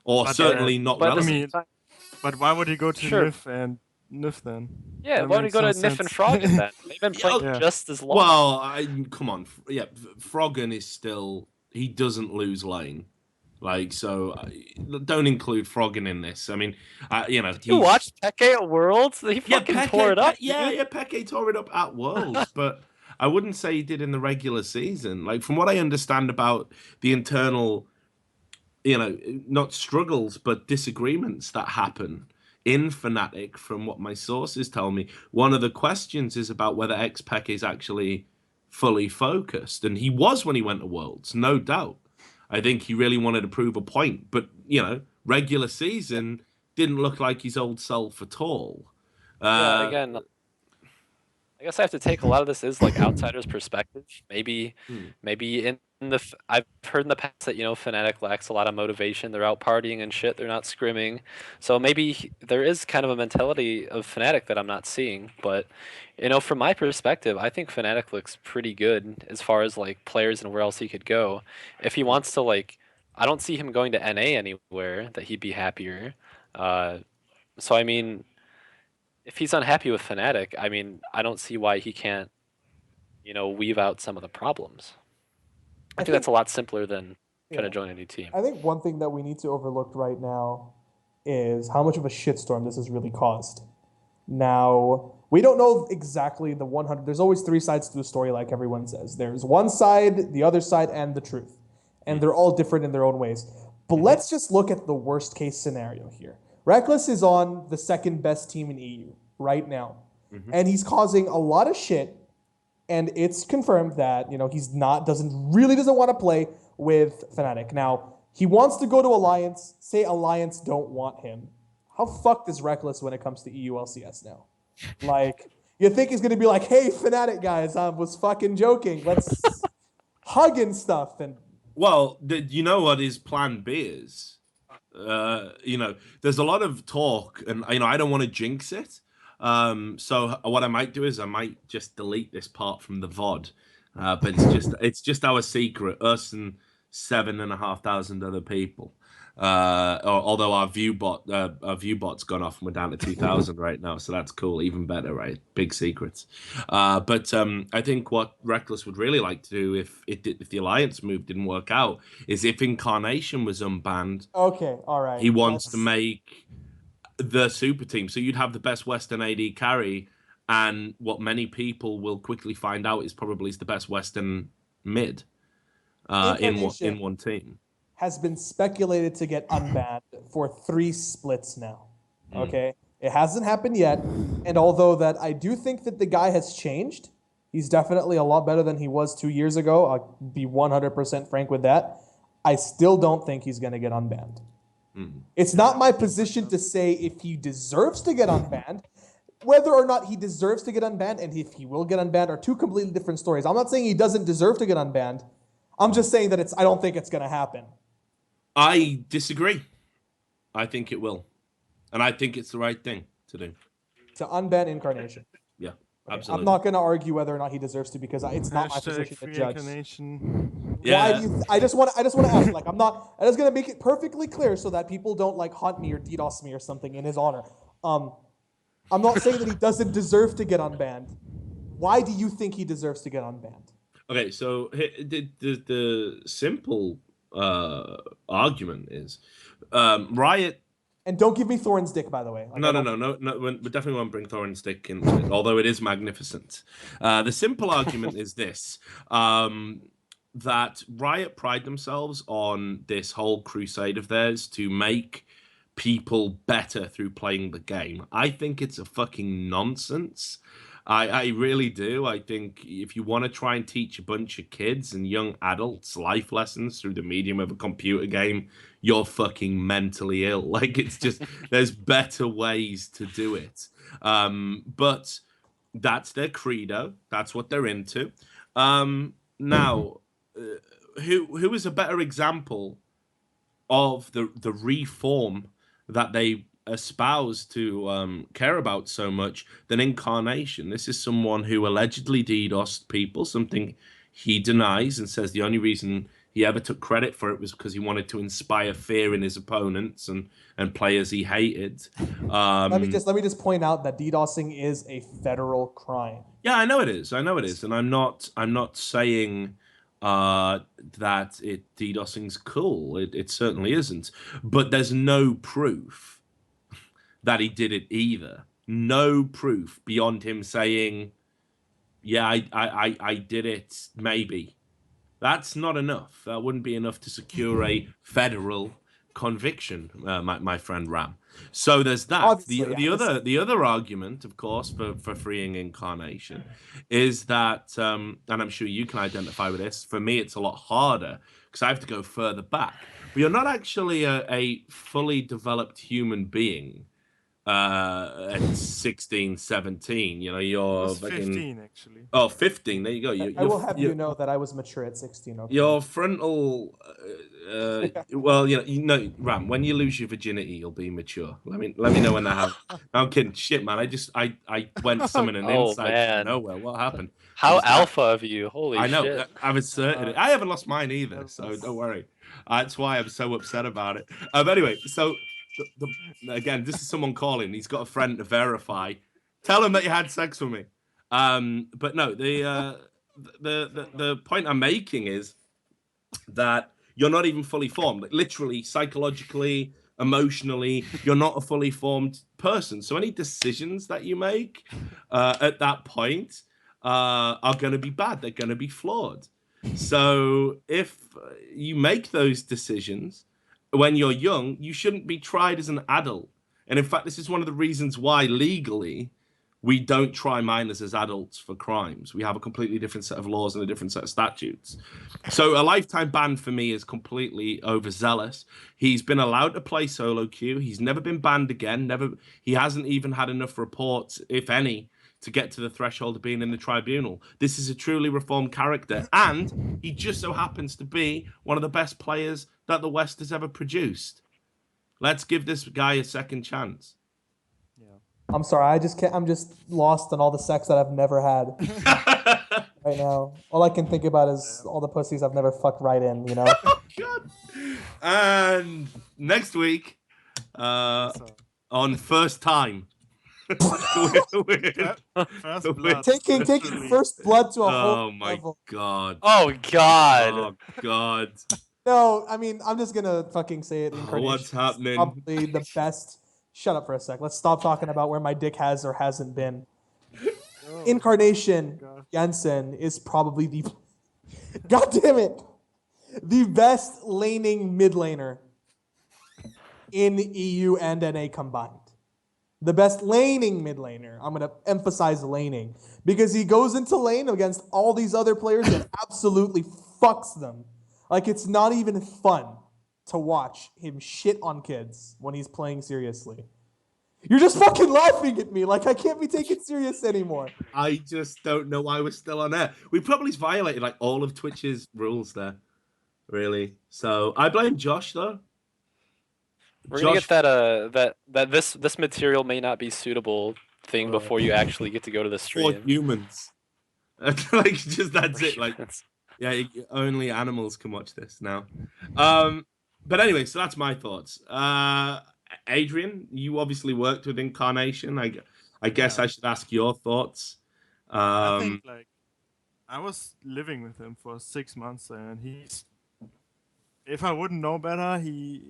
Or But, certainly not relevant. I mean, but why would he go to NIF and NIF then? Yeah, That why would he makes go no to NIF and sense. Froggen then? They've been playing just as long. Well, come on. Yeah, Froggen is still... He doesn't lose lane. Don't include Froggen in this. I mean, You watched Peke at Worlds? He fucking tore it up. Peke tore it up at Worlds, but I wouldn't say he did in the regular season. From what I understand about the internal, not struggles, but disagreements that happen in Fnatic, from what my sources tell me, one of the questions is about whether Peke is actually fully focused. And he was when he went to Worlds, no doubt. I think he really wanted to prove a point. But, regular season didn't look like his old self at all. Again, I guess I have to take a lot of this is outsider's perspective. Maybe in I've heard in the past that Fnatic lacks a lot of motivation. They're out partying and shit. They're not scrimming. So maybe there is kind of a mentality of Fnatic that I'm not seeing. But from my perspective, I think Fnatic looks pretty good as far as players and where else he could go. If he wants to I don't see him going to NA anywhere that he'd be happier. So I mean, if he's unhappy with Fnatic, I mean, I don't see why he can't, weave out some of the problems. I think that's a lot simpler than trying to join a new team. I think one thing that we need to overlook right now is how much of a shitstorm this has really caused. Now, we don't know exactly the 100. There's always 3 sides to the story, like everyone says. There's one side, the other side, and the truth. And they're all different in their own ways. But let's just look at the worst case scenario here. Rekkles is on the 2nd best team in EU right now. And he's causing a lot of shit. And it's confirmed that, he's doesn't want to play with Fnatic. Now, he wants to go to Alliance. Say Alliance don't want him. How fucked is Rekkles when it comes to EU LCS now? You think he's going to be like, hey, Fnatic guys, I was fucking joking. Let's hug and stuff. And well, you know what his plan B is? There's a lot of talk, and I don't want to jinx it. So what I might do is I might just delete this part from the VOD. But it's just our secret, us and 7,500 other people. Although our viewbot's gone off and we're down to 2,000 right now, so that's cool, even better, right? Big secrets. But I think what Rekkles would really like to do if the alliance move didn't work out is if Incarnation was unbanned. Okay, all right. He wants to make the super team, so you'd have the best Western AD carry, and what many people will quickly find out is probably the best Western mid in one team. Has been speculated to get unbanned for 3 splits now. Okay? It hasn't happened yet, and although that I do think that the guy has changed, he's definitely a lot better than he was 2 years ago. I'll be 100% frank with that. I still don't think he's going to get unbanned. It's not my position to say if he deserves to get unbanned. Whether or not he deserves to get unbanned and if he will get unbanned are 2 completely different stories. I'm not saying he doesn't deserve to get unbanned. I'm just saying that I don't think it's going to happen. I disagree. I think it will. And I think it's the right thing to do. To unban Incarnation. Yeah, Okay, absolutely. I'm not going to argue whether or not he deserves to because it's not my position to judge. Yeah. Why do you I just want to ask, like, I'm just going to make it perfectly clear so that people don't like hunt me or DDoS me or something in his honor. I'm not saying that he doesn't deserve to get unbanned. Why do you think he deserves to get unbanned? Okay, so the simple argument is Riot. And don't give me Thorin's dick, by the way. Like, no. We definitely won't bring Thorin's dick into it, although it is magnificent. The simple argument is this: that Riot pride themselves on this whole crusade of theirs to make people better through playing the game. I think it's a fucking nonsense. I really do. I think if you want to try and teach a bunch of kids and young adults life lessons through the medium of a computer game, you're fucking mentally ill. Like, it's just, there's better ways to do it. But that's their credo. That's what they're into. Now, who is a better example of the reform that they espouse to care about so much than Incarnation? This is someone who allegedly DDoSed people, something he denies and says the only reason he ever took credit for it was because he wanted to inspire fear in his opponents and players he hated. Let me just point out that DDoSing is a federal crime. Yeah, I know it is, and I'm not saying that DDoSing's cool. It certainly isn't, but there's no proof that he did it either. No proof beyond him saying, yeah, I did it, maybe. That's not enough. That wouldn't be enough to secure a federal conviction, my friend Ram. So there's that. Obviously, the other argument, of course, for freeing Incarnation is that, and I'm sure you can identify with this, for me it's a lot harder because I have to go further back. But you're not actually a fully developed human being at 16, 17, you know, you're 15 actually. Oh, 15, there you go. I will have you know that I was mature at 16. Okay. Your frontal, well, you know, Ram, when you lose your virginity, you'll be mature. Let me know when that happens. No, I'm kidding. Shit, man, I went summoning an insight from nowhere. What happened? How alpha of you? Holy shit. I know. I've asserted it. I haven't lost mine either, so don't worry. That's why I'm so upset about it. Anyway, so again, this is someone calling. He's got a friend to verify. Tell him that you had sex with me. But no, the point I'm making is that you're not even fully formed. Like, literally, psychologically, emotionally, you're not a fully formed person. So any decisions that you make at that point are going to be bad. They're going to be flawed. So if you make those decisions when you're young, you shouldn't be tried as an adult. And in fact, this is one of the reasons why legally we don't try minors as adults for crimes. We have a completely different set of laws and a different set of statutes. So a lifetime ban for me is completely overzealous. He's been allowed to play solo queue. He's never been banned again. He hasn't even had enough reports, if any, to get to the threshold of being in the tribunal. This is a truly reformed character. And he just so happens to be one of the best players that the West has ever produced. Let's give this guy a second chance. I'm sorry, I'm just lost on all the sex that I've never had right now. All I can think about is all the pussies I've never fucked right in, you know? God. And next week on First Time. First blood. Taking first blood to a whole Oh my level. god. Oh god. Oh god. No, I mean, I'm just gonna fucking say it. Incarnation. What's happening? Is probably the best. Shut up for a sec. Let's stop talking about where my dick has or hasn't been. Incarnation Jensen is probably the God damn it, the best laning mid laner in EU and NA combined. The best laning mid laner. I'm gonna emphasize laning because he goes into lane against all these other players and absolutely fucks them. Like, it's not even fun to watch him shit on kids when he's playing seriously. You're just fucking laughing at me. Like, I can't be taken serious anymore. I just don't know why we're still on air. We probably violated like all of Twitch's rules there, really. So I blame Josh though. We're gonna get that this material may not be suitable thing before you actually get to go to the stream. For humans. Like, just that's it. Like, yeah, only animals can watch this now. But anyway, so that's my thoughts. Adrian, you obviously worked with Incarnation. I guess I should ask your thoughts. I think, like, I was living with him for 6 months, and he's. If I wouldn't know better, he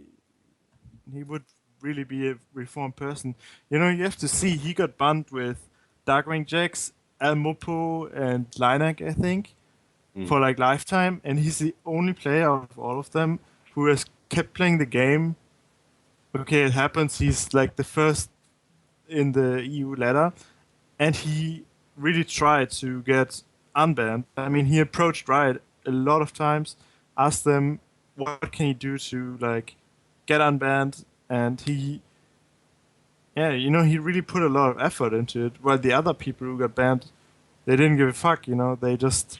would really be a reformed person. You know, you have to see he got banned with Darkwing Jax, Almopo, and Linek, I think, for like lifetime, and he's the only player of all of them who has kept playing the game. Okay, it happens. He's like the first in the EU ladder, and he really tried to get unbanned. I mean, he approached Riot a lot of times, asked them what can he do to like get unbanned, and he really put a lot of effort into it. While the other people who got banned, they didn't give a fuck. You know, they just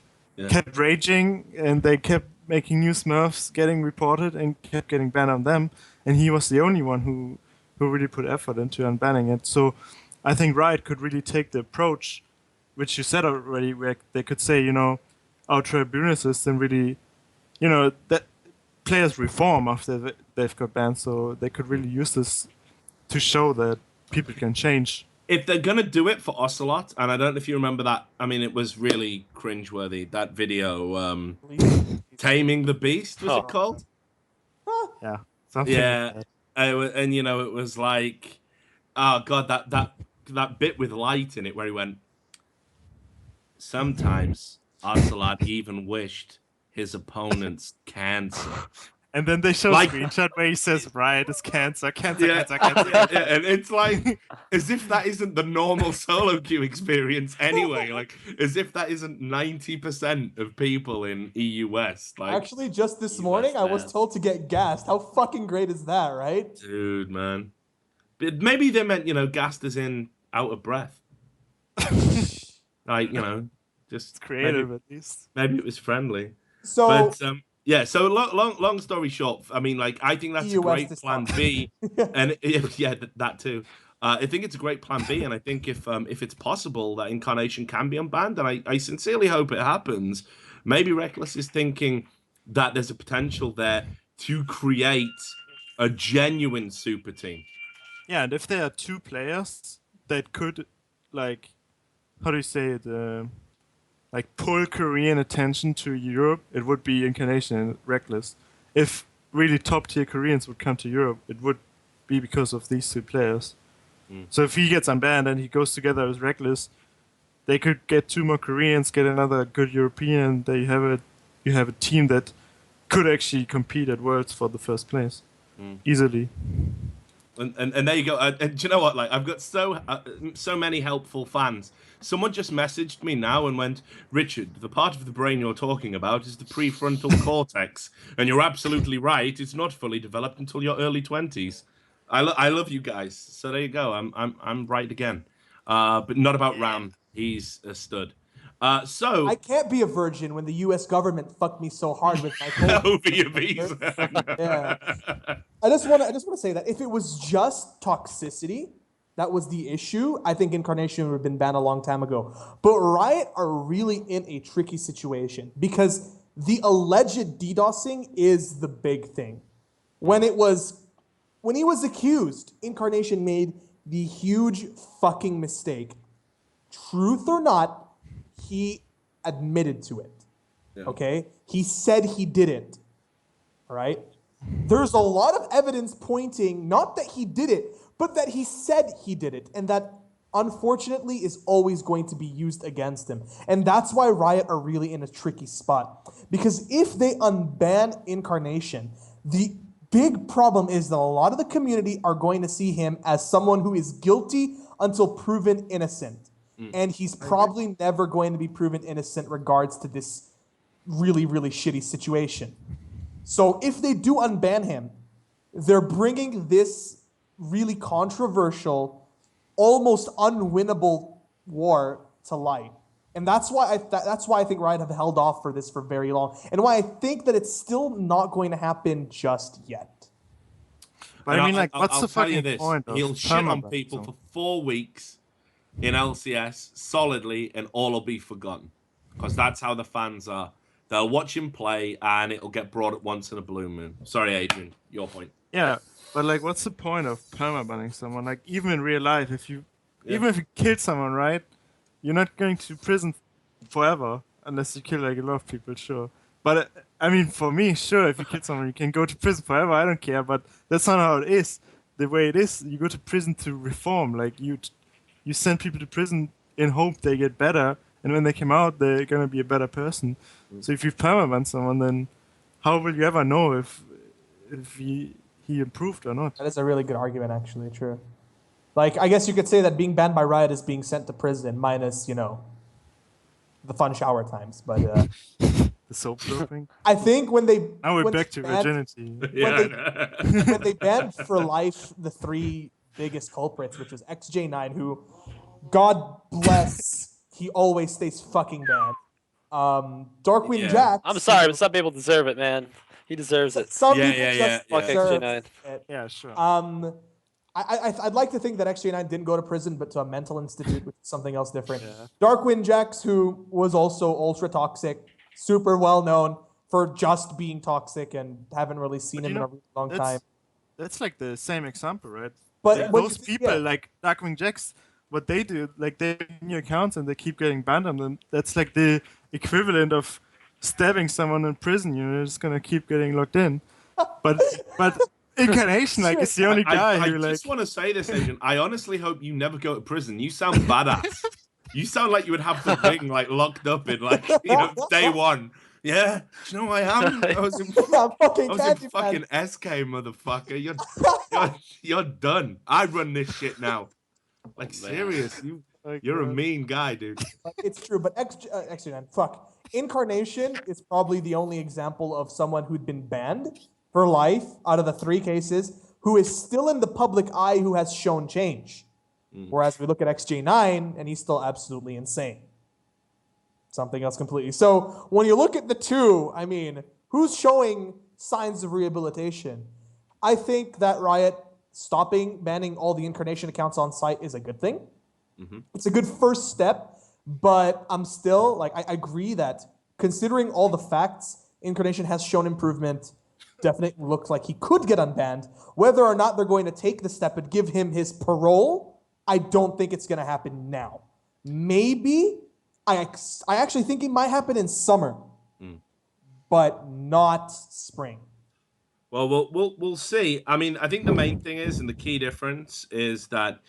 kept raging, and they kept making new Smurfs getting reported and kept getting banned on them. And he was the only one who really put effort into unbanning it. So I think Riot could really take the approach, which you said already, where they could say, you know, our tribunal system really, you know, that players reform after they've got banned. So they could really use this to show that people can change. If they're gonna do it for Ocelot, and I don't know if you remember that, I mean, it was really cringeworthy, that video, Taming the Beast, was it called? Yeah, something like that. And you know, it was like, oh god, that bit with Light in it where he went, sometimes Ocelot even wished his opponent's cancer. And then they show a screenshot where he says, "Riot is cancer." Yeah, and it's like, as if that isn't the normal solo queue experience anyway. Like, as if that isn't 90% of people in EU West. Like, actually, just this morning, I was told to get gassed. How fucking great is that, right? Dude, man. But maybe they meant, you know, gassed as in out of breath. Like, you know, just it's creative at least. Maybe it was friendly. So. But, yeah, so long story short, I mean, like, I think that's a great plan B, and that too. I think it's a great plan B, and I think if it's possible that Incarnation can be unbanned, and I sincerely hope it happens, maybe Rekkles is thinking that there's a potential there to create a genuine super team. Yeah, and if there are two players that could, like, how do you say it? Like, pull Korean attention to Europe, it would be Incarnation and Rekkles. If really top-tier Koreans would come to Europe, it would be because of these two players. So if he gets unbanned and he goes together with Rekkles, they could get two more Koreans, get another good European. You have a team that could actually compete at Worlds for the first place easily. And there you go. And do you know what? Like, I've got so many helpful fans. Someone just messaged me now and went, Richard, the part of the brain you're talking about is the prefrontal cortex, and you're absolutely right. It's not fully developed until your early 20s. I love you guys. So there you go. I'm right again. But not about Ram. He's a stud. So I can't be a virgin when the U.S. government fucked me so hard with my over your visa. Yeah. I just want to say that if it was just toxicity that was the issue, I think Incarnation would have been banned a long time ago. But Riot are really in a tricky situation because the alleged DDoSing is the big thing. When it was when he was accused, Incarnation made the huge fucking mistake. Truth or not, he admitted to it. Yeah. Okay? He said he did it. All right? There's a lot of evidence pointing not that he did it, but that he said he did it, and that unfortunately is always going to be used against him. And that's why Riot are really in a tricky spot. Because if they unban Incarnation, the big problem is that a lot of the community are going to see him as someone who is guilty until proven innocent. And he's probably never going to be proven innocent regards to this really, really shitty situation. So if they do unban him, they're bringing this really controversial, almost unwinnable war to light. And that's why I think Riot have held off for this for very long, and why I think that it's still not going to happen just yet. But I mean, like, what's the fucking point? He'll shit on people for 4 weeks in LCS solidly, and all will be forgotten, because that's how the fans are. They'll watch him play, and it'll get brought up once in a blue moon. Sorry, Adrian, your point. Yeah, but like, what's the point of permabanning someone? Like, even in real life, even if you kill someone, right? You're not going to prison forever unless you kill like a lot of people, sure. But I mean, for me, sure, if you kill someone, you can go to prison forever. I don't care. But that's not how it is. The way it is, you go to prison to reform. Like you send people to prison in hope they get better, and when they come out, they're gonna be a better person. So if you permaban someone, then how will you ever know if he improved or not? That is a really good argument, actually. True. Like, I guess you could say that being banned by Riot is being sent to prison, minus, the fun shower times. But the soap doping. I think when they now we're back to virginity. When they banned for life the 3 biggest culprits, which was XJ9, who, God bless, he always stays fucking banned. Darkwing Jax. I'm sorry, but some people deserve it, man. He deserves it. Some people just fuck XJ9. Yeah, sure. I'd like to think that XJ9 didn't go to prison, but to a mental institute, which is something else different. Yeah. Darkwing Jax, who was also ultra toxic, super well known for just being toxic, and haven't really seen him in a really long time. That's like the same example, right? But those people, like Darkwing Jax, what they do, like they have new accounts and they keep getting banned on them. That's like the equivalent of stabbing someone in prison. You're just gonna keep getting locked in. But Incarnation, like, is the only guy who, like... I just want to say this, Adrian. I honestly hope you never go to prison. You sound badass. You sound like you would have the ring, like, locked up in, like, day one. Yeah, do you know who I am? I was in fucking SK, motherfucker. You're done. I run this shit now. Like, serious. You're a mean guy, dude. It's true, but Incarnation is probably the only example of someone who'd been banned for life out of the 3 cases, who is still in the public eye, who has shown change. Whereas we look at XJ9, and he's still absolutely insane. Something else completely. So when you look at the 2, I mean, who's showing signs of rehabilitation? I think that Riot banning all the Incarnation accounts on site is a good thing. It's a good first step, but I'm still, like, I agree that considering all the facts, Incarnation has shown improvement. Definitely looks like he could get unbanned. Whether or not they're going to take the step and give him his parole, I don't think it's going to happen now. Maybe. I actually think it might happen in summer, but not spring. Well, we'll see. I mean, I think the main thing is, and the key difference is that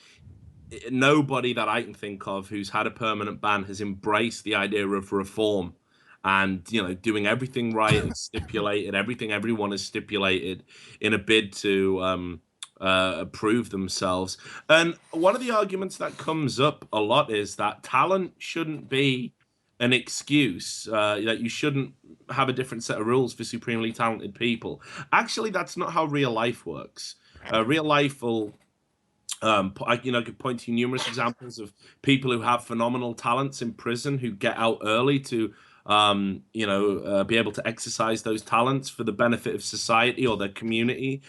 nobody that I can think of who's had a permanent ban has embraced the idea of reform. And, doing everything right and stipulated, everything everyone has stipulated in a bid to prove themselves. And one of the arguments that comes up a lot is that talent shouldn't be an excuse, that you shouldn't have a different set of rules for supremely talented people. Actually, that's not how real life works. Real life will... I could point to numerous examples of people who have phenomenal talents in prison who get out early to... be able to exercise those talents for the benefit of society or their community,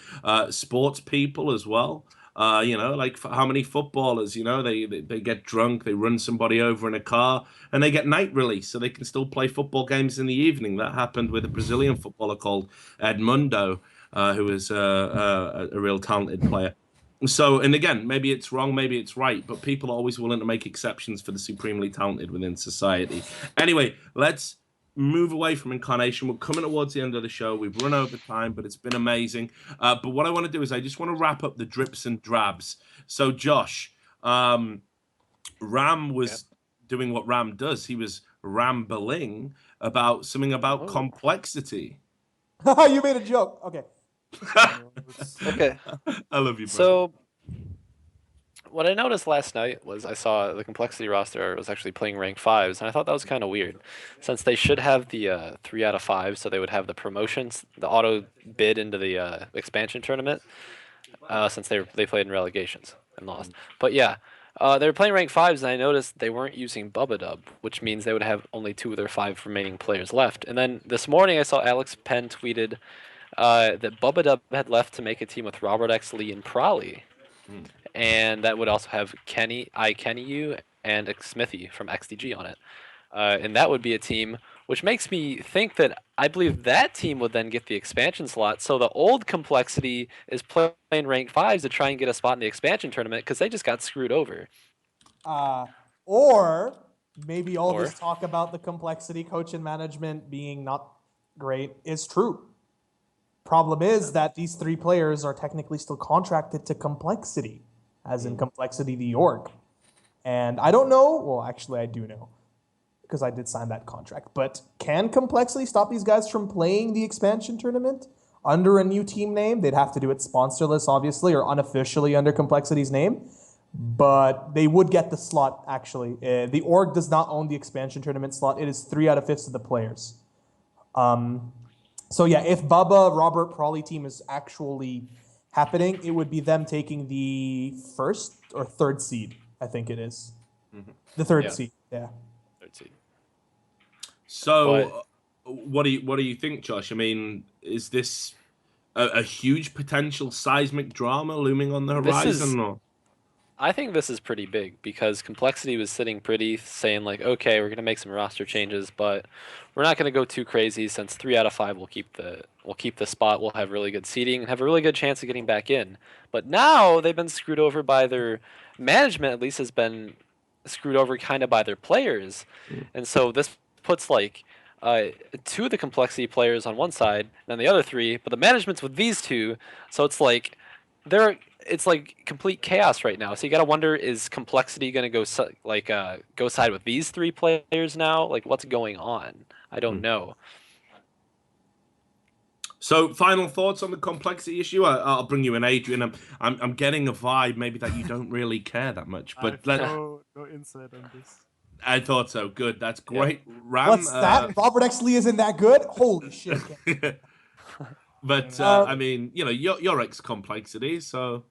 sports people as well. Like how many footballers, they get drunk, they run somebody over in a car, and they get night release so they can still play football games in the evening. That happened with a Brazilian footballer called Edmundo. who is a real talented player. So, and again, maybe it's wrong, maybe it's right, but people are always willing to make exceptions for the supremely talented within society. Anyway, let's move away from Incarnation. We're coming towards the end of the show. We've run over time, but it's been amazing. But what I want to do is I just want to wrap up the drips and drabs. So, Josh, Ram was doing what Ram does. He was rambling about something about complexity. You made a joke. Okay. Okay. I love you, bro. So, what I noticed last night was I saw the complexity roster was actually playing rank 5s, and I thought that was kind of weird, since they should have the 3 out of 5, so they would have the promotions, the auto bid into the expansion tournament, since they played in relegations and lost. But yeah, they were playing rank 5s, and I noticed they weren't using Bubba Dub, which means they would have only 2 of their 5 remaining players left. And then this morning I saw Alex Penn tweeted that Bubba Dub had left to make a team with Robert X. Lee and Prolly. And that would also have Kenny U and Smithy from XDG on it. And that would be a team which makes me think that I believe that team would then get the expansion slot. So the old complexity is playing rank 5s to try and get a spot in the expansion tournament because they just got screwed over. Or maybe all this talk about the complexity coach and management being not great is true. Problem is that these 3 players are technically still contracted to complexity, as in complexity the org. And I don't know, well, actually I do know, because I did sign that contract, but can complexity stop these guys from playing the expansion tournament under a new team name? They'd have to do it sponsorless, obviously, or unofficially under complexity's name, but they would get the slot, actually. The org does not own the expansion tournament slot. It is 3 out of 5 of the players. So yeah, if Bubba, Robert, Prolly team is actually happening, it would be them taking the 1st or 3rd seed, I think it is. The 3rd seed, yeah. 3rd seed. So, what do you think, Josh? I mean, is this a huge potential seismic drama looming on the horizon? Or? I think this is pretty big because complexity was sitting pretty, saying like, okay, we're gonna make some roster changes, but we're not gonna go too crazy since 3 out of 5 will keep the spot. We'll have really good seeding and have a really good chance of getting back in. But now they've been screwed over by their management. At least has been screwed over kind of by their players, and so this puts like 2 of the complexity players on one side, and then the other 3, but the management's with these 2, so it's like it's like complete chaos right now. So you gotta wonder: is complexity gonna go go side with these 3 players now? Like, what's going on? I don't know. So, final thoughts on the complexity issue? I'll bring you in, Adrian. I'm getting a vibe maybe that you don't really care that much, but no insight on this. I thought so. Good, that's great. Yeah. Ram, What's that? Robert X. Lee isn't that good? Holy shit! But I mean, you know, you're ex-complexity, so.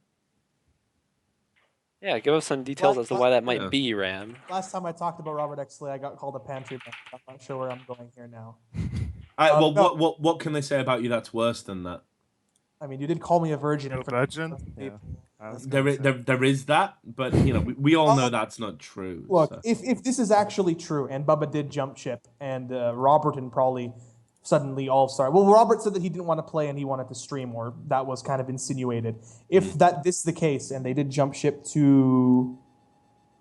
Yeah, give us some details as to why that might be, Ram. Last time I talked about Robert X. Lee, I got called a pantry man. I'm not sure where I'm going here now. Well, no. What can they say about you that's worse than that? I mean, you did call me a virgin. A virgin? Yeah. There is that, but you know, we all know that's not true. Look, so. if this is actually true, and Bubba did jump ship, and Robert and Prolly suddenly all started. Well, Robert said that he didn't want to play and he wanted to stream, or that was kind of insinuated. If this is the case, and they did jump ship to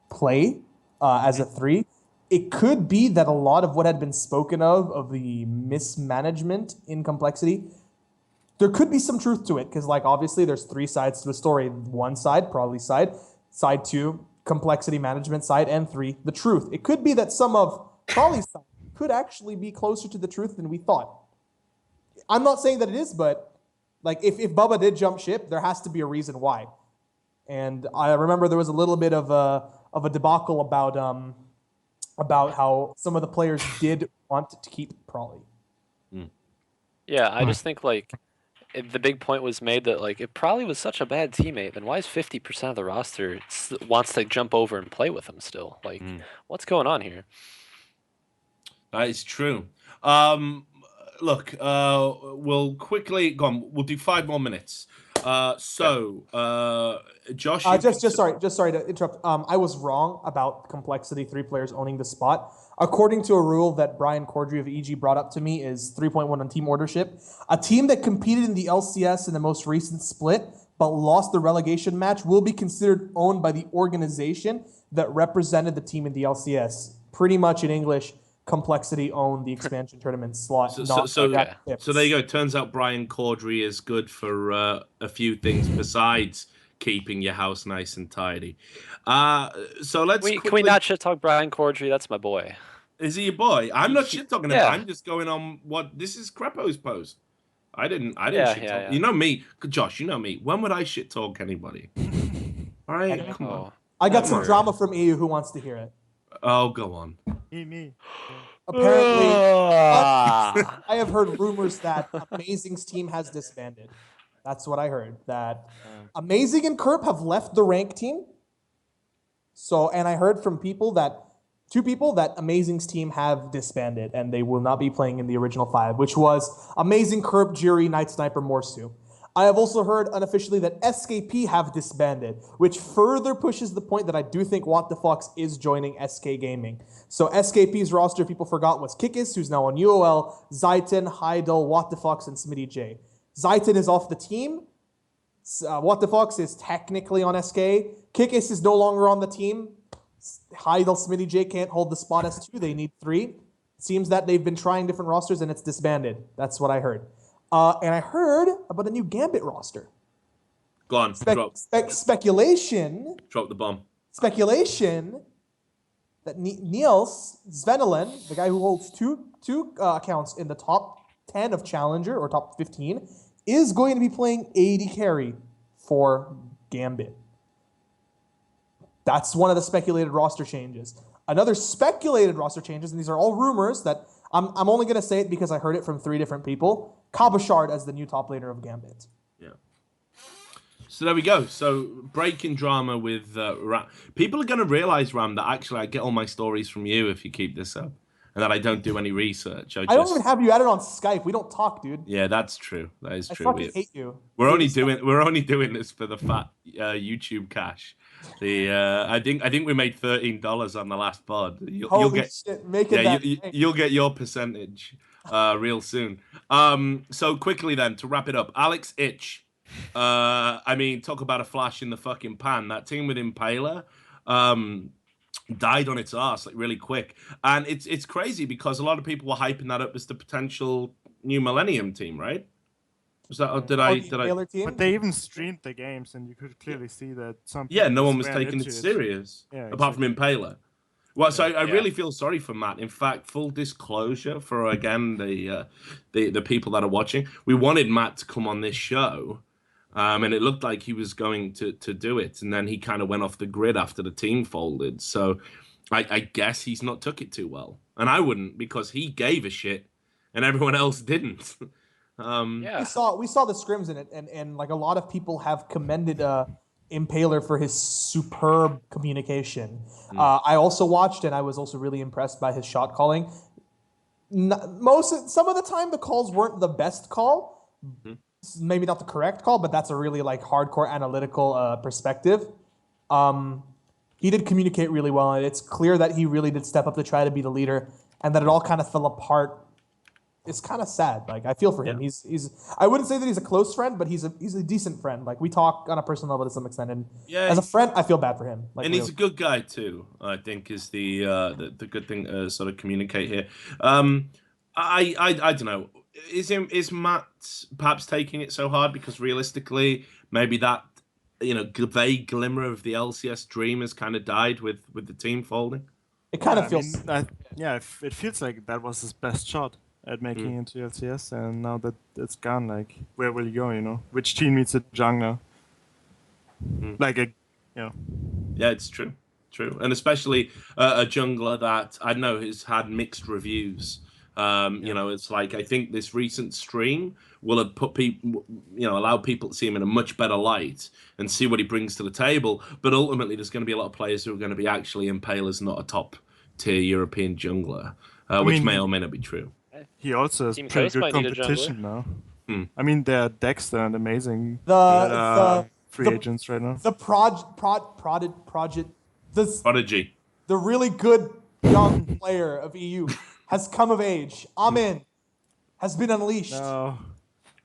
play as a 3, it could be that a lot of what had been spoken of the mismanagement in complexity, there could be some truth to it, because like obviously there's 3 sides to the story. 1 side, Prolly side 2, complexity management side, and 3, the truth. It could be that some of Prolly's side could actually be closer to the truth than we thought. I'm not saying that it is, but like if Bubba did jump ship, there has to be a reason why. And I remember there was a little bit of a debacle about how some of the players did want to keep Prolly. Yeah, I just think like the big point was made that like if Prolly was such a bad teammate, then why is 50% of the roster wants to jump over and play with him still? Like, what's going on here? That is true. Look, we'll quickly go on. We'll do 5 more minutes. Josh, just sorry to interrupt. I was wrong about complexity. 3 players owning the spot. According to a rule that Brian Cordry of EG brought up to me, is 3.1 on team ordership. A team that competed in the LCS in the most recent split but lost the relegation match will be considered owned by the organization that represented the team in the LCS. Pretty much in English, complexity owned the expansion tournament slot. So there you go. Turns out Brian Cordry is good for a few things besides keeping your house nice and tidy. So let's can we not shit talk Brian Cordry? That's my boy. Is he your boy? I'm not shit talking him. I'm just going on what this is Crepo's post. I didn't shit talk. You know me, Josh, you know me. When would I shit talk anybody? All right, come on. I got some drama from EU who wants to hear it. Oh, go on. Me. Apparently, I have heard rumors that Amazing's team has disbanded. That's what I heard. That Amazing and Kerp have left the rank team. So, and I heard from two people that Amazing's team have disbanded and they will not be playing in the original 5, which was Amazing, Kerp, Jury, Night Sniper, Morsu. I have also heard unofficially that SKP have disbanded, which further pushes the point that I do think What the Fox is joining SK Gaming. So SKP's roster, people forgot, was Kikis, who's now on UOL, Zayton, Heidel, What the Fox, and Smitty J. Zayton is off the team. What the Fox is technically on SK. Kikis is no longer on the team. Heidel, Smitty J can't hold the spot as 2. They need 3. It seems that they've been trying different rosters and it's disbanded. That's what I heard. And I heard about a new Gambit roster. Go on. Speculation. Drop the bomb. Speculation that Niels Svenelen, the guy who holds two accounts in the top 10 of Challenger or top 15, is going to be playing AD carry for Gambit. That's one of the speculated roster changes. Another speculated roster changes, and these are all rumors that I'm only going to say it because I heard it from 3 different people. Kabashard as the new top laner of Gambit. Yeah. So there we go. So breaking drama with Ram. People are going to realize, Ram, that actually I get all my stories from you if you keep this up, and that I don't do any research. I don't even have you added on Skype. We don't talk, dude. Yeah, that's true. That is true. I fucking hate you. We're only doing this for the fat YouTube cash. I think we made $13 on the last pod. You'll get shit, you'll get your percentage real soon. So quickly then to wrap it up, Alex Itch. I mean, talk about a flash in the fucking pan. That team with Impaler died on its ass like really quick, and it's crazy because a lot of people were hyping that up as the potential new Millennium team, right? Was that, or did I? But they even streamed the games, and you could clearly see that some. Yeah, no one was taking it serious, apart from Impaler. Well, so I really feel sorry for Matt. In fact, full disclosure for again the people that are watching, we wanted Matt to come on this show, and it looked like he was going to do it, and then he kind of went off the grid after the team folded. So I guess he's not took it too well, and I wouldn't because he gave a shit, and everyone else didn't. We saw the scrims in it, and like a lot of people have commended Impaler for his superb communication. I also watched, and I was also really impressed by his shot calling. Some of the time, the calls weren't the best call. Maybe not the correct call, but that's a really like hardcore analytical perspective. He did communicate really well, and it's clear that he really did step up to try to be the leader, and that it all kind of fell apart. It's kind of sad. Like I feel for him. He's I wouldn't say that he's a close friend, but he's a decent friend. Like we talk on a personal level to some extent, and as a friend, I feel bad for him. Like, and he's a good guy too. I think is the good thing to sort of communicate here. I don't know. Is Matt perhaps taking it so hard because realistically, maybe that vague glimmer of the LCS dream has kind of died with the team folding. It kind of feels. It feels like that was his best shot at making it into LCS, and now that it's gone, like, where will you go, Which team needs a jungler? Yeah, it's true. And especially a jungler that, I know, has had mixed reviews. It's like, I think this recent stream will have put people, allow people to see him in a much better light and see what he brings to the table, but ultimately there's going to be a lot of players who are going to be actually Impaler's not a top-tier European jungler, which may or may not be true. He also has pretty good competition now. I mean, their Dexter and amazing free agents right now. The Prodigy. the really good young player of EU has come of age. Amin has been unleashed. No.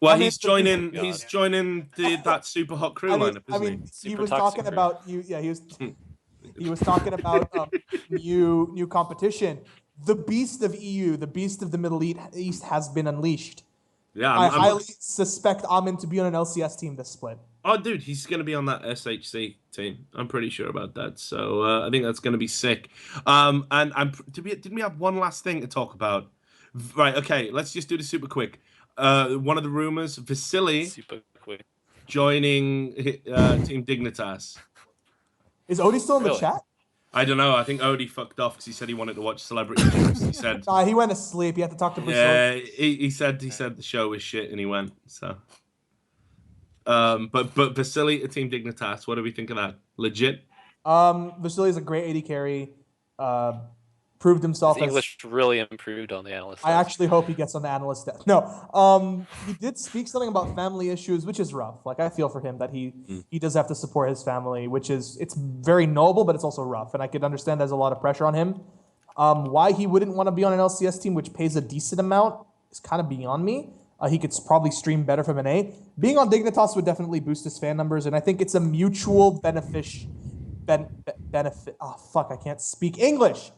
Well, he's joining. He's joining that super hot crew lineup, isn't he was talking about you. Yeah, he was. He was talking about new competition. The beast of EU, the beast of the Middle East, has been unleashed. Yeah, I highly suspect Amin to be on an LCS team this split. Oh, dude, he's going to be on that SHC team. I'm pretty sure about that. So I think that's going to be sick. Didn't we have one last thing to talk about? Right. Okay. Let's just do this super quick. One of the rumors: Vasilii joining Team Dignitas. Is Odie still in the chat? I don't know. I think Odie fucked off because he said he wanted to watch Celebrity Juice. He said, nah, he went to sleep. He had to talk to Brazil. Yeah, he said the show was shit and he went. So, but Vasilii to Team Dignitas. What do we think of that? Legit? Vasilii is a great AD carry. Proved himself. His English really improved on the analyst. I actually hope he gets on the analyst desk. No, he did speak something about family issues, which is rough. Like, I feel for him that he does have to support his family, it's very noble, but it's also rough. And I could understand there's a lot of pressure on him. Why he wouldn't want to be on an LCS team, which pays a decent amount, is kind of beyond me. He could probably stream better from an A. Being on Dignitas would definitely boost his fan numbers, and I think it's a mutual benefit. Oh, fuck, I can't speak English.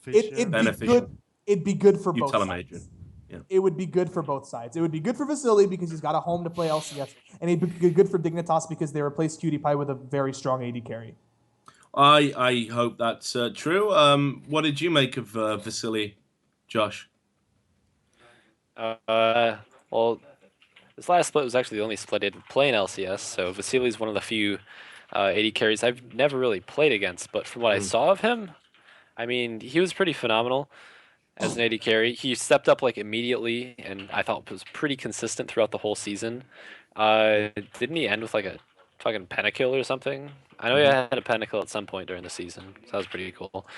It'd be good for both sides. Yeah. It would be good for both sides. It would be good for Vasilii because he's got a home to play LCS, and it'd be good for Dignitas because they replaced CandyPanda with a very strong AD carry. I hope that's true. What did you make of Vasilii, Josh? Well, this last split was actually the only split I didn't play in LCS, so Vasilii is one of the few AD carries I've never really played against, but from what I saw of him, I mean, he was pretty phenomenal as an AD carry. He stepped up like immediately, and I thought was pretty consistent throughout the whole season. Didn't he end with like a fucking pentakill or something? I know he had a pentakill at some point during the season, so that was pretty cool.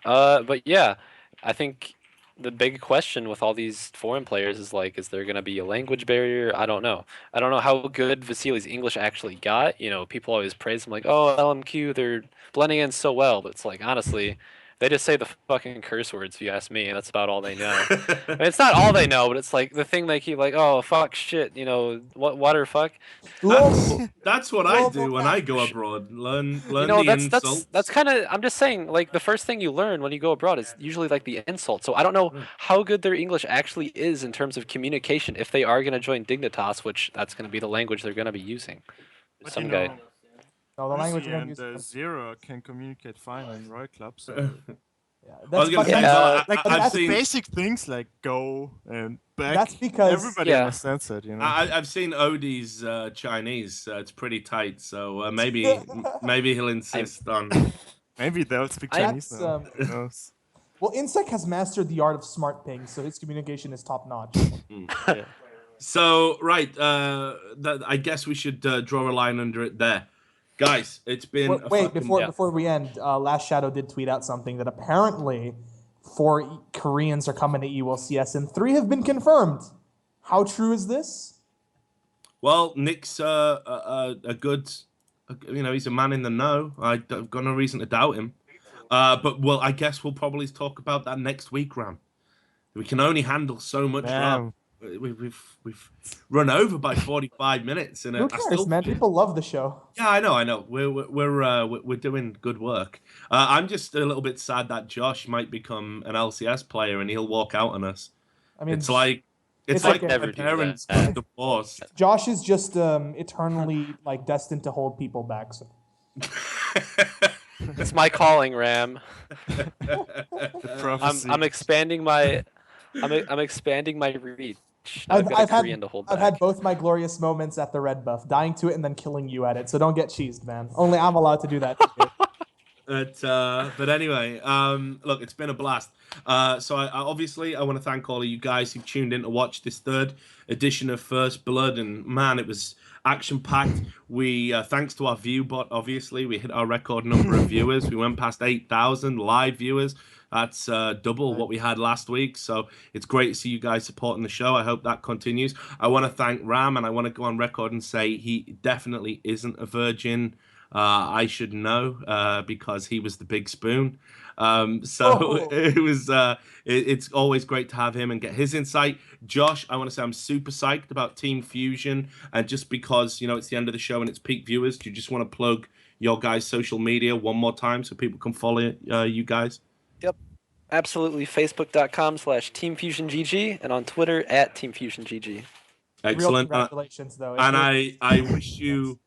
But yeah, I think the big question with all these foreign players is like, is there going to be a language barrier? I don't know. I don't know how good Vasilii's English actually got. You know, people always praise him like, oh, LMQ, they're blending in so well. But it's like, honestly, they just say the fucking curse words, if you ask me. That's about all they know. I mean, it's not all they know, but it's like the thing they keep like, oh, fuck, shit, you know, water, fuck. That's what I do when I go abroad. Learn you know, the insults. That's kind of, I'm just saying, like, the first thing you learn when you go abroad is usually, like, the insult. So I don't know how good their English actually is in terms of communication if they are going to join Dignitas, which that's going to be the language they're going to be using. But Some guy. No, the language you're and going to use. Zero can communicate fine in Royal Club. So. Yeah, I was gonna say, I've seen basic things like go and back. That's because everybody understands it, you know. I've seen Odie's Chinese. It's pretty tight, so maybe he'll insist on. Maybe they'll speak Chinese now. Who knows? Well, Insec has mastered the art of smart ping, so his communication is top notch. Yeah. So right, I guess we should draw a line under it there. Guys, it's been before we end, Last Shadow did tweet out something that apparently 4 Koreans are coming to ELCS and 3 have been confirmed. How true is this? Well, Nick's a good, you know, he's a man in the know. I've got no reason to doubt him. But well, I guess we'll probably talk about that next week, Ram. We can only handle so much. Ram. We've run over by 45 minutes, and who cares, man? People love the show. Yeah, I know. We're doing good work. I'm just a little bit sad that Josh might become an LCS player and he'll walk out on us. I mean, it's like never parents get divorced. Josh is just eternally like destined to hold people back. So. It's my calling, Ram. I'm expanding my reach. I've had both my glorious moments at the red buff, dying to it and then killing you at it. So don't get cheesed, man. Only I'm allowed to do that. But anyway, look, it's been a blast. So I want to thank all of you guys who tuned in to watch this 3rd edition of First Blood, and man, it was action-packed. We thanks to our view bot, obviously, we hit our record number of viewers. We went past 8,000 live viewers. That's double what we had last week. So it's great to see you guys supporting the show. I hope that continues. I want to thank Ram, and I want to go on record and say he definitely isn't a virgin. I should know because he was the big spoon. It was it's always great to have him and get his insight. Josh, I want to say I'm super psyched about Team Fusion, and just because it's the end of the show and it's peak viewers, do you just want to plug your guys' social media one more time so people can follow you guys? Yep, absolutely. Facebook.com/TeamFusionGG and on Twitter @TeamFusionGG. Excellent. Real congratulations, though. And I wish you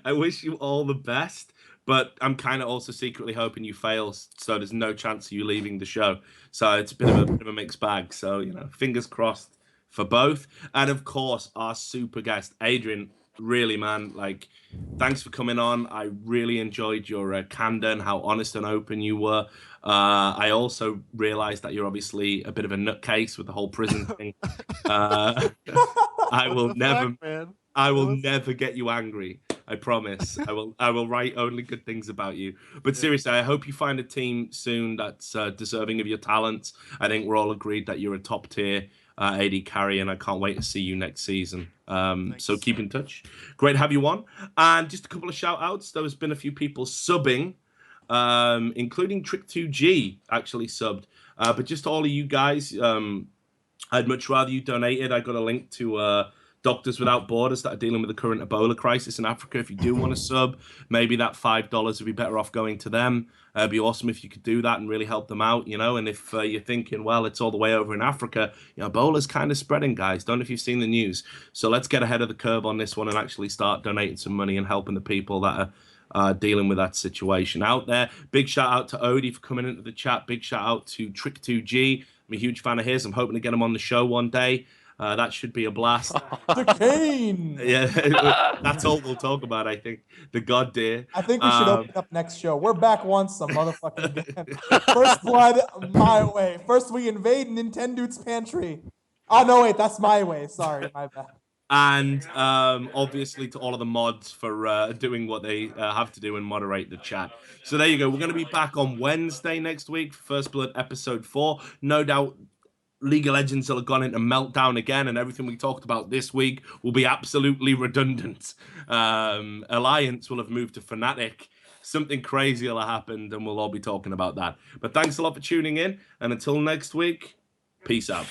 I wish you all the best, but I'm kind of also secretly hoping you fail, so there's no chance of you leaving the show. So it's a bit of a mixed bag. So, fingers crossed for both. And of course, our super guest, Adrian, really, man, like, thanks for coming on. I really enjoyed your candor and how honest and open you were. I also realized that you're obviously a bit of a nutcase with the whole prison thing. I will never get you angry. I promise. I will write only good things about you. But seriously, I hope you find a team soon that's deserving of your talents. I think we're all agreed that you're a top tier AD carry, and I can't wait to see you next season. So keep in touch. Great to have you on. And just a couple of shout outs. There's been a few people subbing, including Trick2G actually subbed. But just all of you guys, I'd much rather you donated. I got a link to Doctors Without Borders that are dealing with the current Ebola crisis in Africa. If you do want to sub, maybe that $5 would be better off going to them. It'd be awesome if you could do that and really help them out, And if you're thinking, well, it's all the way over in Africa, Ebola's kind of spreading, guys. Don't know if you've seen the news. So let's get ahead of the curve on this one and actually start donating some money and helping the people that are dealing with that situation out there. Big shout out to Odie for coming into the chat. Big shout out to Trick2G. I'm a huge fan of his. I'm hoping to get him on the show one day. That should be a blast. The Kane! Yeah, that's all we'll talk about, I think. The God dear. I think we should open up next show. We're back once a motherfucking again. First blood, my way. First we invade Nintendude's pantry. Oh, no, wait, that's my way. Sorry, my bad. And obviously to all of the mods for doing what they have to do and moderate the chat. So there you go. We're going to be back on Wednesday next week, First Blood episode 4. No doubt League of Legends will have gone into meltdown again, and everything we talked about this week will be absolutely redundant. Alliance will have moved to Fnatic. Something crazy will have happened, and we'll all be talking about that. But thanks a lot for tuning in, and until next week, peace out.